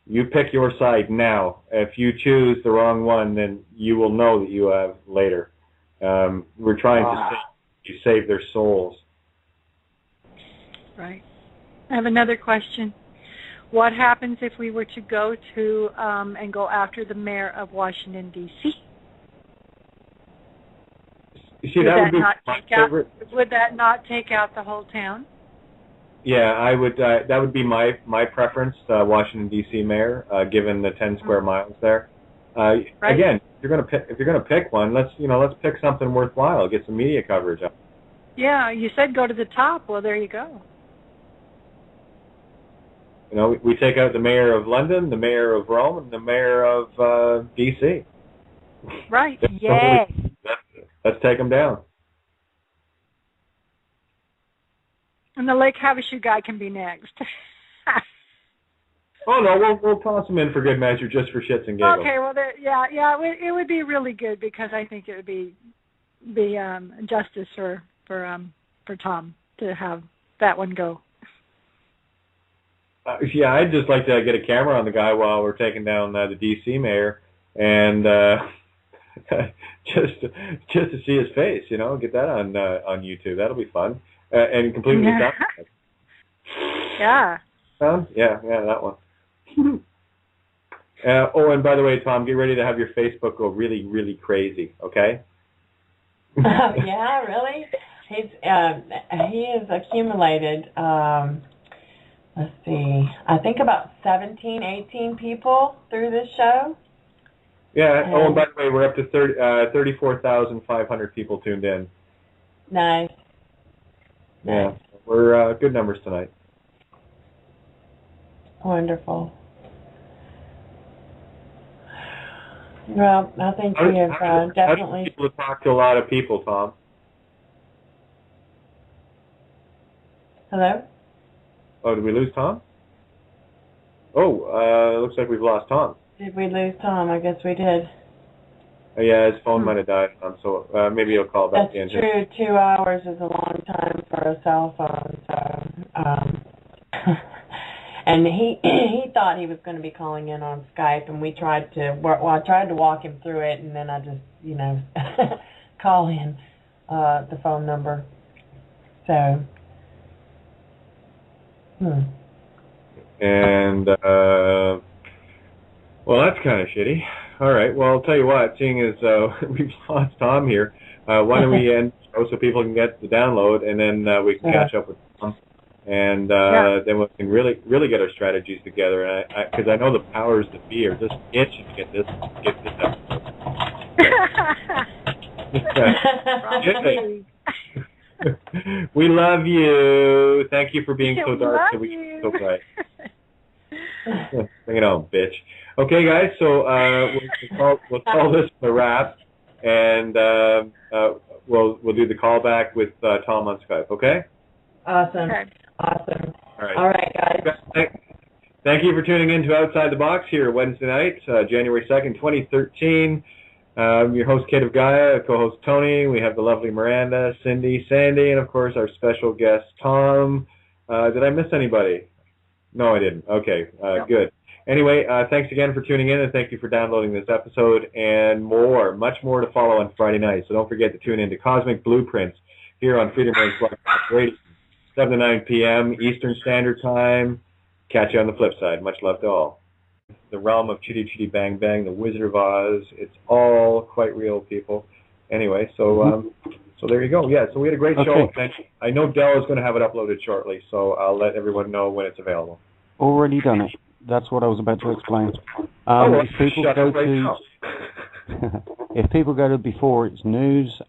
You pick your side now. If you choose the wrong one, then you will know that you have later. We're trying to save their souls. Right. I have another question. What happens if we were to go to and go after the mayor of Washington, D.C.? You see, would that not take out the whole town? Yeah, I would. That would be my preference, Washington D.C. mayor, given the 10 square miles there. Right. Again, if you're gonna pick one, let's pick something worthwhile. Get some media coverage up. Yeah, you said go to the top. Well, there you go. We take out the mayor of London, the mayor of Rome, and the mayor of D.C. Right. Yes. Let's take them down. And the Lake Havasu guy can be next. Oh no, we'll toss them in for good measure, just for shits and giggles. Okay, well, it would be really good because I think it would be justice for Tom to have that one go. Yeah, I'd just like to get a camera on the guy while we're taking down the D.C. mayor, and just to see his face, get that on YouTube. That'll be fun, and completely documented. Yeah. Yeah, that one. And by the way, Tom, get ready to have your Facebook go really, really crazy. Okay. Yeah, really. He has accumulated. Let's see. I think about 17, 18 people through this show. Yeah. And by the way, we're up to 34,500 people tuned in. Nice. Yeah, we're good numbers tonight. Wonderful. Well, I think we have definitely. How do you talk to a lot of people, Tom? Hello? Oh, did we lose Tom? Oh, looks like we've lost Tom. Did we lose Tom? I guess we did. Yeah, his phone might have died, so maybe he'll call back in. That's true. 2 hours is a long time for a cell phone. So, and he thought he was going to be calling in on Skype, and we tried to. Well, I tried to walk him through it, and then I just, call in the phone number. So. And well, that's kind of shitty. All right. Well, I'll tell you what. Seeing as we've lost Tom here, why don't we end the show so people can get the download, and then we can catch up with Tom, and then we can really get our strategies together. And because I know the powers that be are just itching to get this episode. We love you. Thank you for being so dark so we can be so bright. Bring it on, bitch. Okay, guys. So we'll call this a wrap, and we'll do the call back with Tom on Skype. Okay. Awesome. Okay. Awesome. All right, guys. Thank you for tuning in to Outside the Box here Wednesday night, January 2nd, 2013. Your host, Kate of Gaia, co-host Tony. We have the lovely Miranda, Cindy, Sandy, and of course our special guest, Tom. Did I miss anybody? No, I didn't. Okay, good. Anyway, thanks again for tuning in, and thank you for downloading this episode, and much more to follow on Friday night. So don't forget to tune in to Cosmic Blueprints here on Freedom Radio, 7 to 9 p.m. Eastern Standard Time. Catch you on the flip side. Much love to all. The realm of Chitty Chitty Bang Bang, the Wizard of Oz, it's all quite real, people. Anyway, so there you go. Yeah, so we had a great show. I know Dell is going to have it uploaded shortly, so I'll let everyone know when it's available. Already done it. That's what I was about to explain. If people go to Before It's News,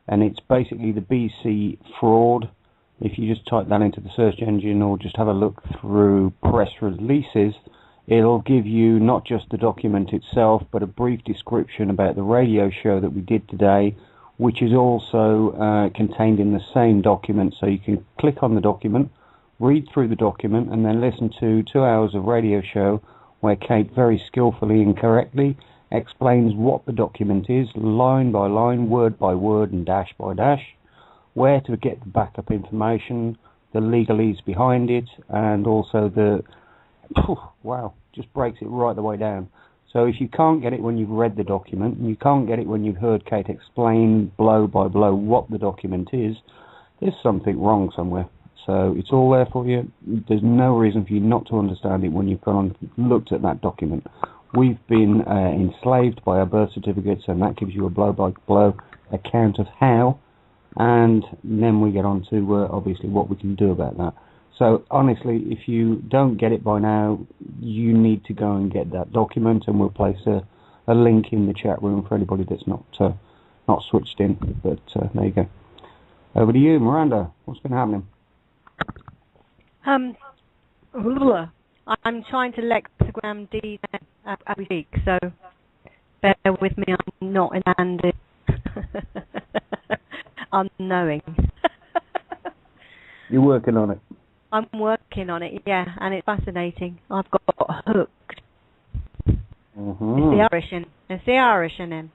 and it's basically the BC fraud. If you just type that into the search engine or just have a look through press releases, it'll give you not just the document itself, but a brief description about the radio show that we did today, which is also contained in the same document. So you can click on the document, read through the document, and then listen to 2 hours of radio show where Kate very skillfully and correctly explains what the document is, line by line, word by word, and dash by dash, where to get the backup information, the legalese behind it, and also the, wow, just breaks it right the way down. So if you can't get it when you've read the document, and you can't get it when you've heard Kate explain blow by blow what the document is, there's something wrong somewhere. So it's all there for you. There's no reason for you not to understand it when you've gone and looked at that document. We've been enslaved by our birth certificates, and that gives you a blow-by-blow account of how, and then we get on to obviously what we can do about that. So honestly, if you don't get it by now, you need to go and get that document, and we'll place a link in the chat room for anybody that's not switched in. But there you go. Over to you, Miranda. What's been happening? I'm trying to lexigram D as we speak, so bear with me. I'm not in handed. Unknowing. You're working on it. I'm working on it, yeah, and it's fascinating. I've got hooked. Mm-hmm. It's the Irish in him.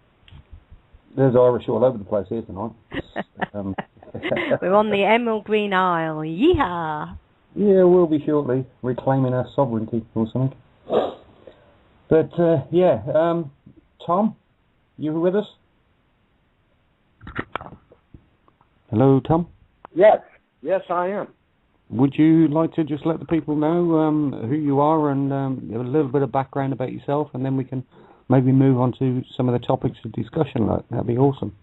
There's Irish all over the place here tonight. We're on the Emerald Green Isle. Yeehaw! Yeah, we'll be shortly reclaiming our sovereignty or something. But Tom, you with us? Hello, Tom. Yes, I am. Would you like to just let the people know who you are and a little bit of background about yourself, and then we can maybe move on to some of the topics of discussion? That'd be awesome.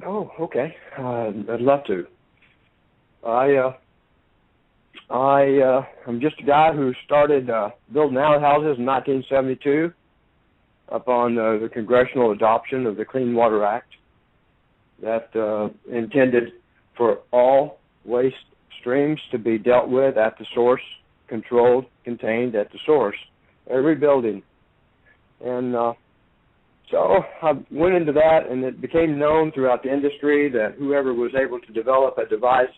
Oh, okay. I'd love to. I'm just a guy who started building outhouses in 1972 upon the congressional adoption of the Clean Water Act that intended for all waste streams to be dealt with at the source, controlled, contained at the source, every building. And so I went into that, and it became known throughout the industry that whoever was able to develop a device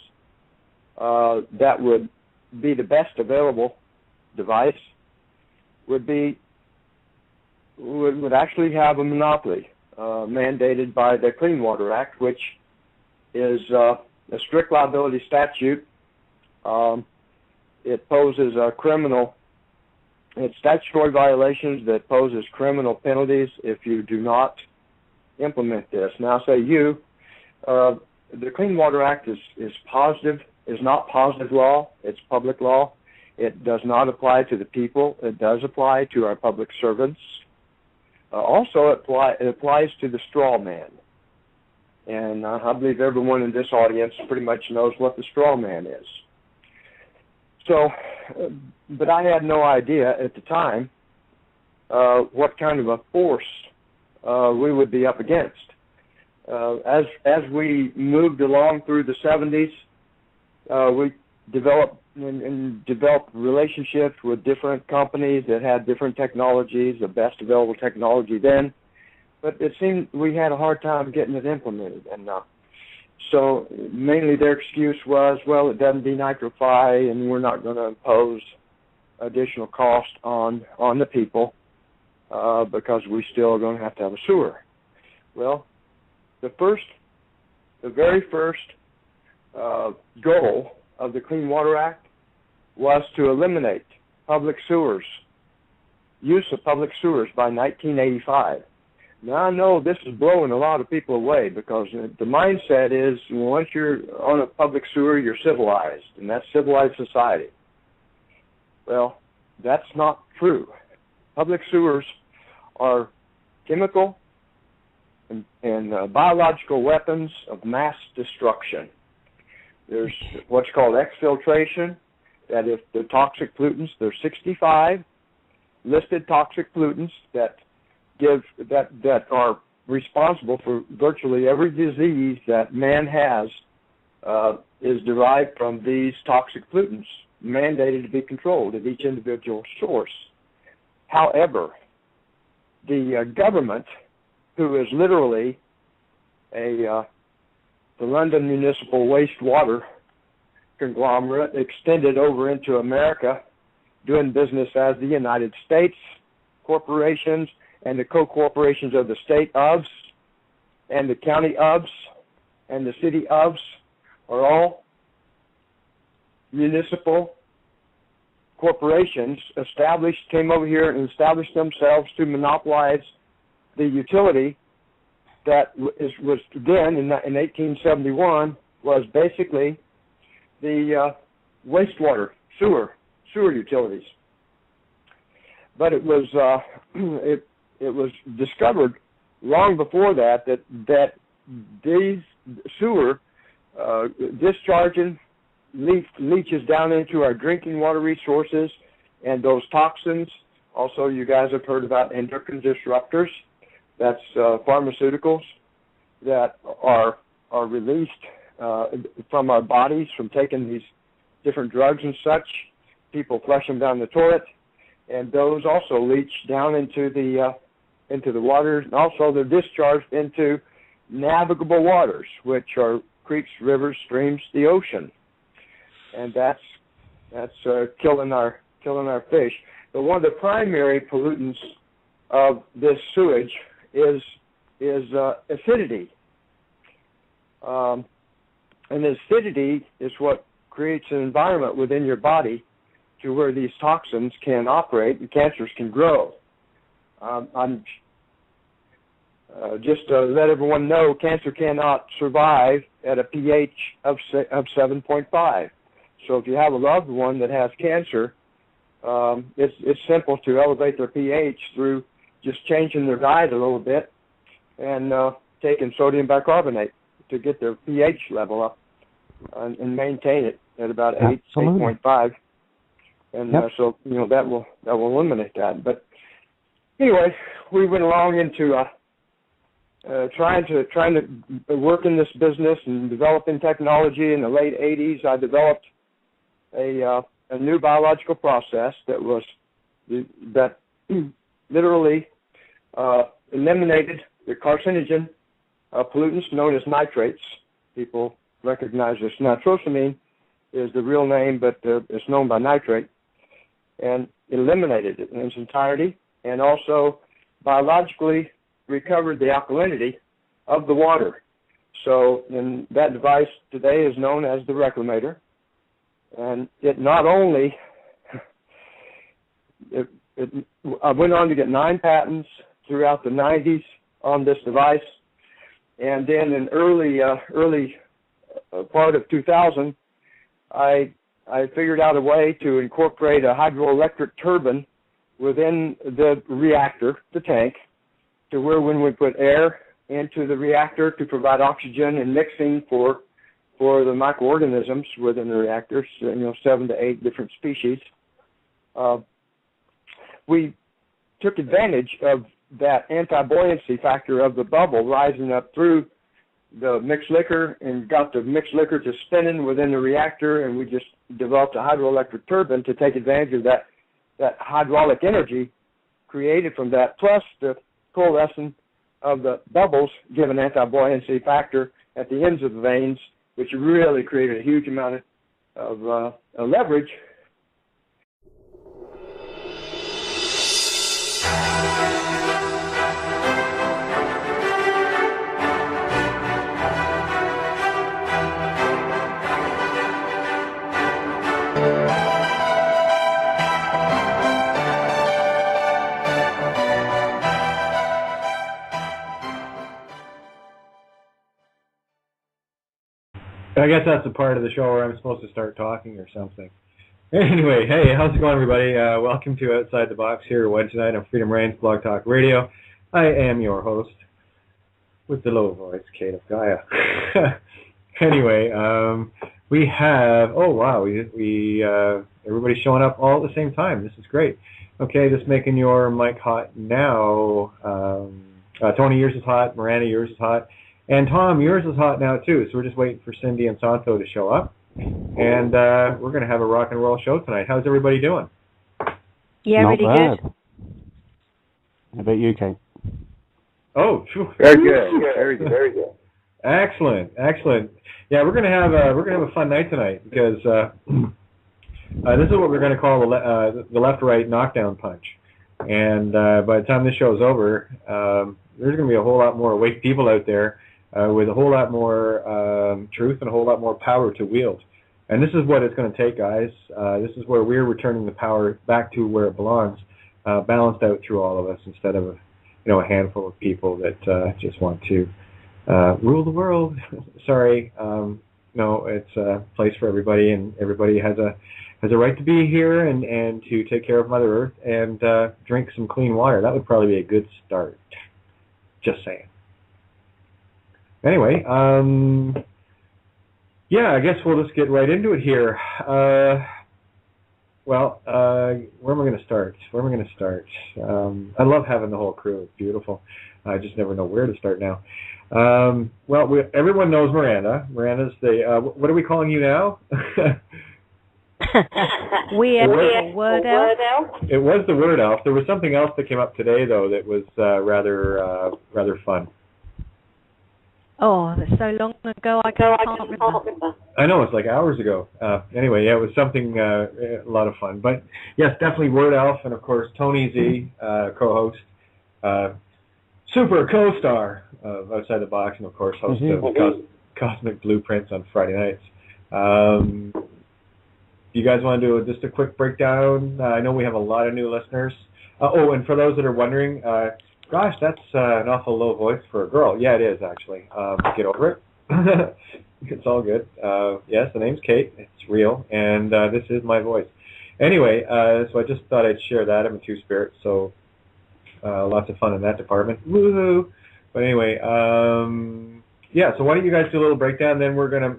that would be the best available device would actually have a monopoly mandated by the Clean Water Act, which is a strict liability statute. It poses it's statutory violations that poses criminal penalties if you do not implement this. Now, say the Clean Water Act is not positive law. It's public law. It does not apply to the people. It does apply to our public servants. Also, it applies to the straw man. And I believe everyone in this audience pretty much knows what the straw man is. So, but I had no idea at the time what kind of a force we would be up against. As we moved along through the 70s, we developed relationships with different companies that had different technologies, the best available technology then. But it seemed we had a hard time getting it implemented. And so mainly their excuse was, well, it doesn't denitrify, and we're not going to impose additional cost on the people because we still are going to have a sewer. Well, the very first goal of the Clean Water Act was to eliminate public sewers, use of public sewers by 1985. Now, I know this is blowing a lot of people away because the mindset is once you're on a public sewer, you're civilized, and that's civilized society. Well, that's not true. Public sewers are chemical and biological weapons of mass destruction. There's what's called exfiltration, that if the toxic pollutants, there's 65 listed toxic pollutants that are responsible for virtually every disease that man has is derived from these toxic pollutants, mandated to be controlled at each individual source. However, the government, who is literally the London Municipal Wastewater conglomerate extended over into America, doing business as the United States corporations and the co-corporations of the state ofs and the county ofs and the city ofs are all municipal corporations came over here and established themselves to monopolize the utility that was then, in 1871, was basically the wastewater, sewer utilities. But it was it was discovered long before that these sewer discharging leaches down into our drinking water resources, and those toxins. Also, you guys have heard about endocrine disruptors. That's pharmaceuticals that are released from our bodies from taking these different drugs and such. People flush them down the toilet, and those also leach down into the waters, and also they're discharged into navigable waters, which are creeks, rivers, streams, the ocean, and that's killing our fish. But one of the primary pollutants of this sewage is acidity, and acidity is what creates an environment within your body to where these toxins can operate and cancers can grow. I'm just to let everyone know, cancer cannot survive at a pH of 7.5. So if you have a loved one that has cancer, it's simple to elevate their pH through just changing their diet a little bit and taking sodium bicarbonate to get their pH level up and maintain it at about 8.5. And so that will eliminate that. But anyway, we went along into trying to work in this business and developing technology. In the late 80s, I developed a new biological process that literally eliminated the carcinogen pollutants known as nitrates. People recognize this. Nitrosamine is the real name, but it's known by nitrate, and eliminated it in its entirety, and also biologically recovered the alkalinity of the water. So that device today is known as the reclamator, and it not only I went on to get 9 patents throughout the 90s on this device, and then in early part of 2000, I figured out a way to incorporate a hydroelectric turbine within the reactor, the tank, to where when we put air into the reactor to provide oxygen and mixing for the microorganisms within the reactors, 7 to 8 different species, we took advantage of that anti-buoyancy factor of the bubble rising up through the mixed liquor and got the mixed liquor to spinning within the reactor, and we just developed a hydroelectric turbine to take advantage of that hydraulic energy created from that, plus the coalescence of the bubbles give an anti-buoyancy factor at the ends of the vanes, which really created a huge amount of leverage. I guess that's the part of the show where I'm supposed to start talking or something. Anyway, hey, how's it going, everybody? Welcome to Outside the Box here Wednesday night on Freedom Reigns Blog Talk Radio. I am your host with the low voice, Kate of Gaia. Anyway, we have, we everybody's showing up all at the same time. This is great. Okay, just making your mic hot now. Tony, yours is hot. Miranda, yours is hot. And Tom, yours is hot now too. So we're just waiting for Cindy and Santo to show up. And we're going to have a rock and roll show tonight. How's everybody doing? Yeah, Not really bad. good. How about you, Kate? Oh, phew. Very good. Very good. Very good. Excellent, excellent. Yeah, we're gonna have a fun night tonight because this is what we're gonna call the left-right knockdown punch. And by the time this show is over, there's gonna be a whole lot more awake people out there with a whole lot more truth and a whole lot more power to wield. And this is what it's going to take, guys. This is where we're returning the power back to where it belongs, balanced out through all of us instead of a handful of people that just want to rule the world. Sorry, no, it's a place for everybody, and everybody has a right to be here and to take care of Mother Earth and drink some clean water. That would probably be a good start. Just saying. Anyway, yeah, I guess we'll just get right into it here. Well, where am I going to start? I love having the whole crew. It's beautiful. I just never know where to start now. Well, everyone knows Miranda. Miranda's the, what are we calling you now? We are the word elf. It was the word elf. There was something else that came up today, though, that was rather fun. Oh, that's so long ago, I can't remember. I know, it's like hours ago. Anyway, yeah, it was something, a lot of fun. But, yes, definitely Word Elf, and, of course, Tony Z, co-host, super co-star of Outside the Box, and, of course, host of Cosmic Blueprints on Friday nights. You guys want to do just a quick breakdown? I know we have a lot of new listeners. Oh, and for those that are wondering, gosh, that's an awful low voice for a girl. Yeah, it is, actually. Get over it. It's all good. Yes, the name's Kate. It's real. And this is my voice. Anyway, so I just thought I'd share that. I'm a two-spirit, so lots of fun in that department. Woohoo! But anyway, yeah, so why don't you guys do a little breakdown, then we're gonna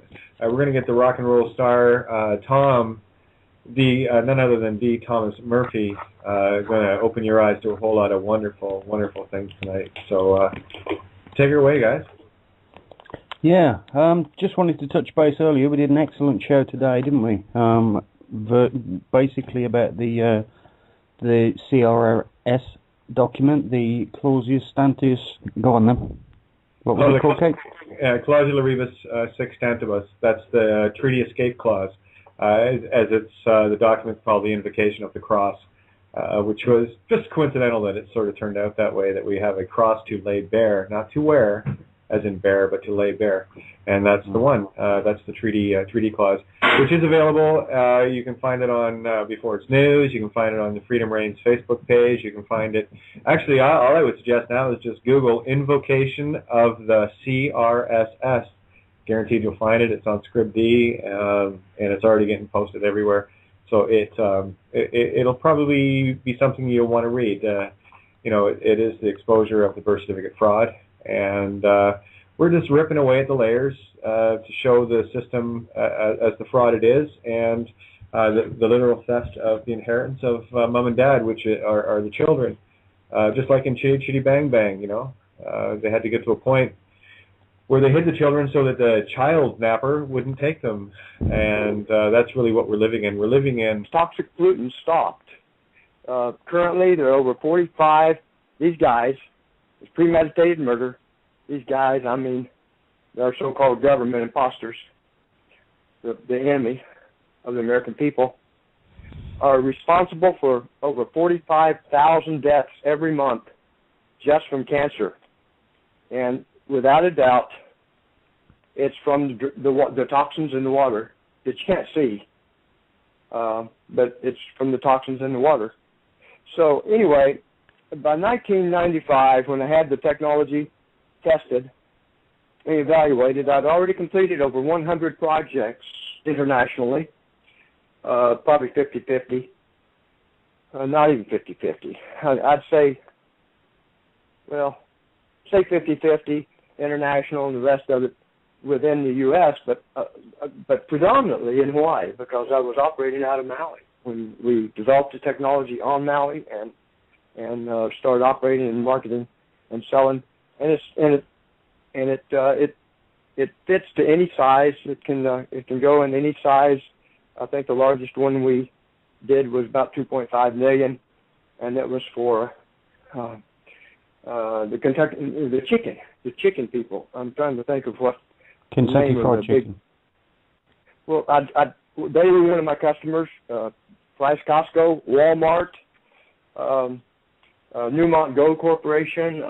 get the rock and roll star, Tom, none other than D. Thomas Murphy, going to open your eyes to a whole lot of wonderful, wonderful things tonight. So take it away, guys. Yeah, just wanted to touch base earlier. We did an excellent show today, didn't we? Basically about the CRS document, the Clausius Stantius. Go on then. What was it called, Kate? Clausula Rebus Sextantibus. That's the Treaty Escape Clause, as it's the document called the Invocation of the Cross, which was just coincidental that it sort of turned out that way, that we have a cross to lay bare, not to wear, as in bear, but to lay bare. And that's the one. That's the treaty clause, which is available. You can find it on Before It's News. You can find it on the Freedom Reigns Facebook page. You can find it. Actually, all I would suggest now is just Google Invocation of the CRSS. Guaranteed you'll find it. It's on Scribd, and it's already getting posted everywhere. So it'll probably be something you'll want to read. It is the exposure of the birth certificate fraud, and we're just ripping away at the layers to show the system as the fraud it is, and the literal theft of the inheritance of mom and dad, which are the children. Just like in Chitty Chitty Bang Bang, they had to get to a point where they hid the children so that the child napper wouldn't take them. And that's really what we're living in. We're living in... Toxic pollutants stopped. Currently, there are over 45. These guys, it's premeditated murder. These guys, I mean, they're so-called government imposters, the enemy of the American people, are responsible for over 45,000 deaths every month just from cancer. And without a doubt, it's from the toxins in the water that you can't see, but it's from the toxins in the water. So anyway, by 1995, when I had the technology tested and evaluated, I'd already completed over 100 projects internationally, probably 50-50, not even 50-50. I'd say, well, say 50-50 international and the rest of it within the U.S., but predominantly in Hawaii, because I was operating out of Maui when we developed the technology on Maui and started operating and marketing and selling and it fits to any size. It can go in any size. I think the largest one we did was about 2.5 million, and that was for the chicken people. I'm trying to think of what Kentucky Fried Chicken. Well, they were one of my customers. Price Costco, Walmart, Newmont Gold Corporation.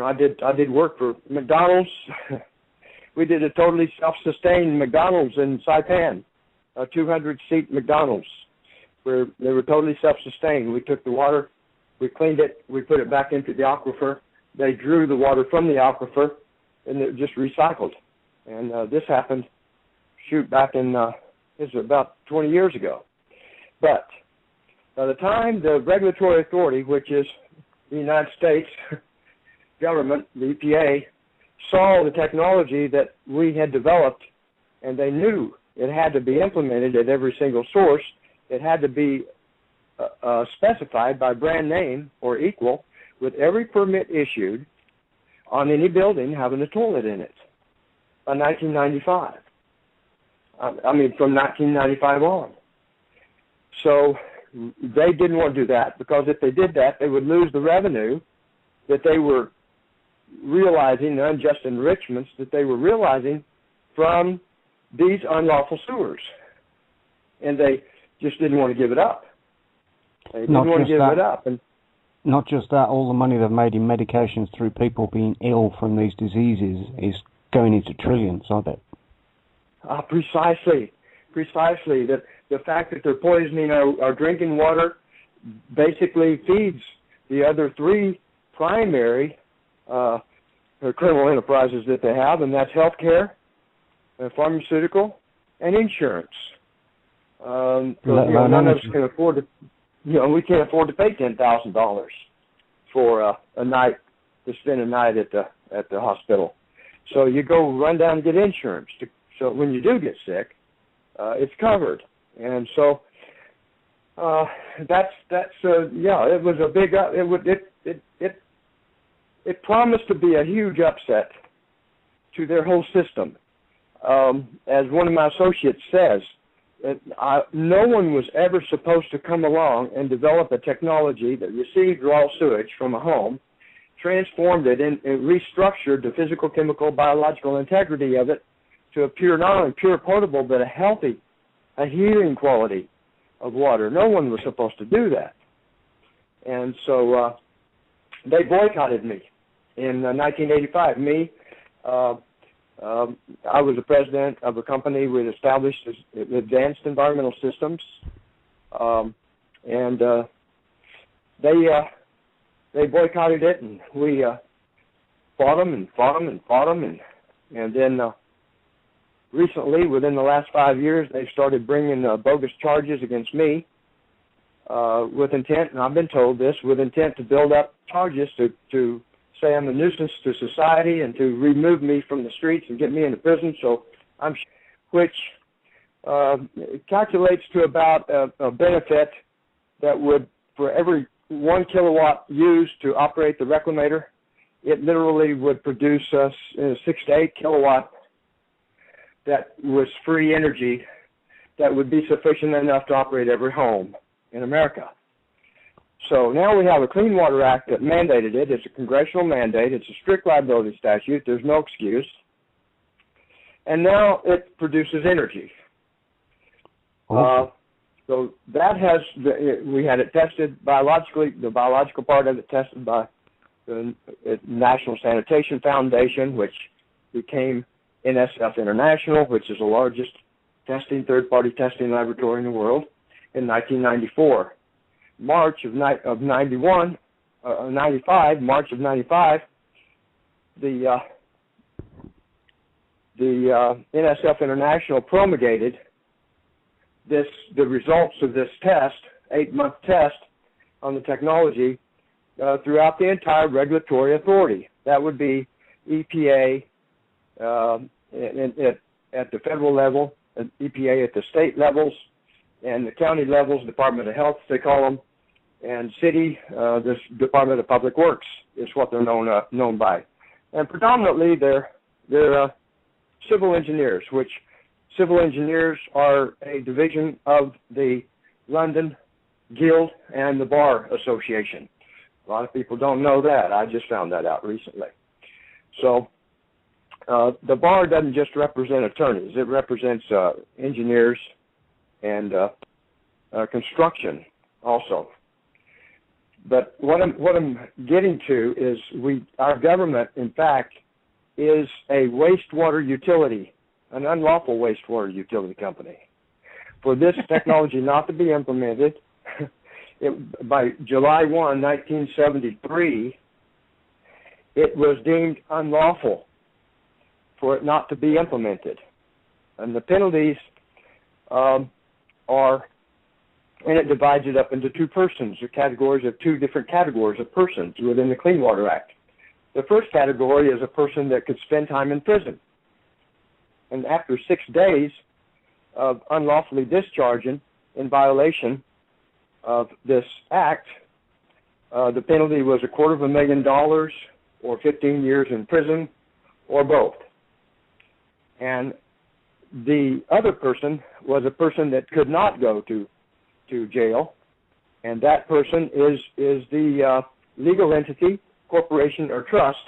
I did work for McDonald's. We did a totally self-sustained McDonald's in Saipan, a 200-seat McDonald's, where they were totally self-sustained. We took the water, we cleaned it, we put it back into the aquifer. They drew the water from the aquifer, and it just recycled. And this happened, back in, this was about 20 years ago. But by the time the regulatory authority, which is the United States government, the EPA, saw the technology that we had developed, and they knew it had to be implemented at every single source, it had to be specified by brand name or equal with every permit issued on any building having a toilet in it by 1995. From 1995 on. So they didn't want to do that, because if they did that, they would lose the revenue that they were realizing, the unjust enrichments that they were realizing from these unlawful sewers. And they just didn't want to give it up. They didn't want to give it up. And not just that, all the money they've made in medications through people being ill from these diseases is going into trillions, I bet. Precisely. That the fact that they're poisoning our drinking water basically feeds the other three primary criminal enterprises that they have, and that's healthcare, pharmaceutical, and insurance. None of us can afford to. We can't afford to pay $10,000 for a night to spend a night at the hospital. So you go run down and get insurance. So when you do get sick, it's covered. And so it was a big. It promised to be a huge upset to their whole system. As one of my associates says, no one was ever supposed to come along and develop a technology that received raw sewage from a home, transformed it, and restructured the physical, chemical, biological integrity of it to a not only pure potable, but a healing quality of water. No one was supposed to do that. And so they boycotted me in 1985. I was the president of a company we had established Advanced Environmental Systems, and they boycotted it, and we fought them, and then recently, within the last 5 years, they started bringing bogus charges against me with intent, and I've been told this, with intent to build up charges to say I'm a nuisance to society and to remove me from the streets and get me into prison. So which calculates to about a benefit that would, for every 1 kilowatt used to operate the reclamator, it literally would produce us 6 to 8 kilowatt that was free energy that would be sufficient enough to operate every home in America. So now we have a Clean Water Act that mandated it. It's a congressional mandate. It's a strict liability statute. There's no excuse. And now it produces energy. So that we had it tested biologically, the biological part of it tested by the National Sanitation Foundation, which became NSF International, which is the largest third-party testing laboratory in the world, in 1994. March of 95, the NSF International promulgated the results of this test, 8-month test on the technology throughout the entire regulatory authority. That would be EPA at the federal level, EPA at the state levels, and the county levels, Department of Health, they call them, and city, this Department of Public Works is what they're known by. And predominantly they're civil engineers, which civil engineers are a division of the London Guild and the Bar Association. A lot of people don't know that. I just found that out recently. So the bar doesn't just represent attorneys. It represents engineers and construction also. But what I'm getting to is our government, in fact, is a wastewater utility, an unlawful wastewater utility company. For this technology not to be implemented, by July 1, 1973, it was deemed unlawful for it not to be implemented. And the penalties are, and it divides it up into two different categories of persons within the Clean Water Act. The first category is a person that could spend time in prison. And after 6 days of unlawfully discharging in violation of this act, the penalty was $250,000 or 15 years in prison, or both. And the other person was a person that could not go to jail, and that person is the legal entity, corporation, or trust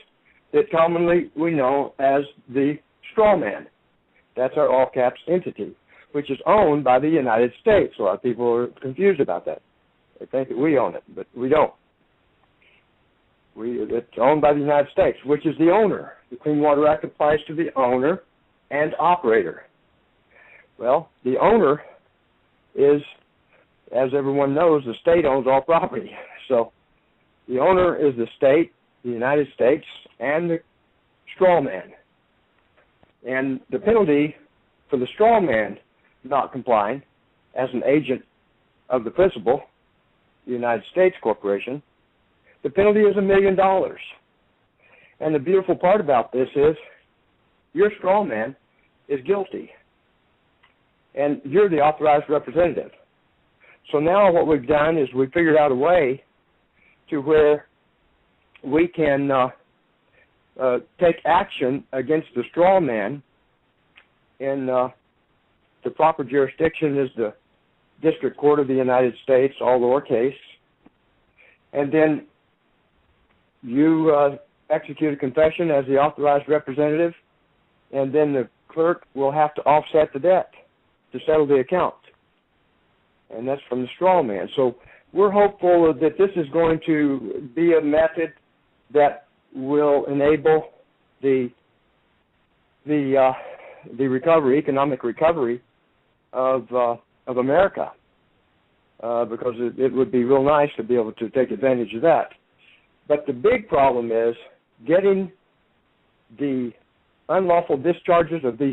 that commonly we know as the straw man. That's our all caps entity, which is owned by the United States. A lot of people are confused about that. They think that we own it, but we don't. It's owned by the United States, which is the owner. The Clean Water Act applies to the owner and operator. Well, the owner is, as everyone knows, the state owns all property. So the owner is the state, the United States, and the straw man. And the penalty for the straw man not complying as an agent of the principal, the United States Corporation, the penalty is $1 million. And the beautiful part about this is your straw man is guilty, and you're the authorized representative. So now what we've done is we've figured out a way to where we can take action against the straw man, and the proper jurisdiction is the District Court of the United States, all lowercase, and then you execute a confession as the authorized representative, and then the clerk will have to offset the debt to settle the account. And that's from the straw man. So we're hopeful that this is going to be a method that will enable the recovery, economic recovery of America, because it would be real nice to be able to take advantage of that. But the big problem is getting the unlawful discharges of these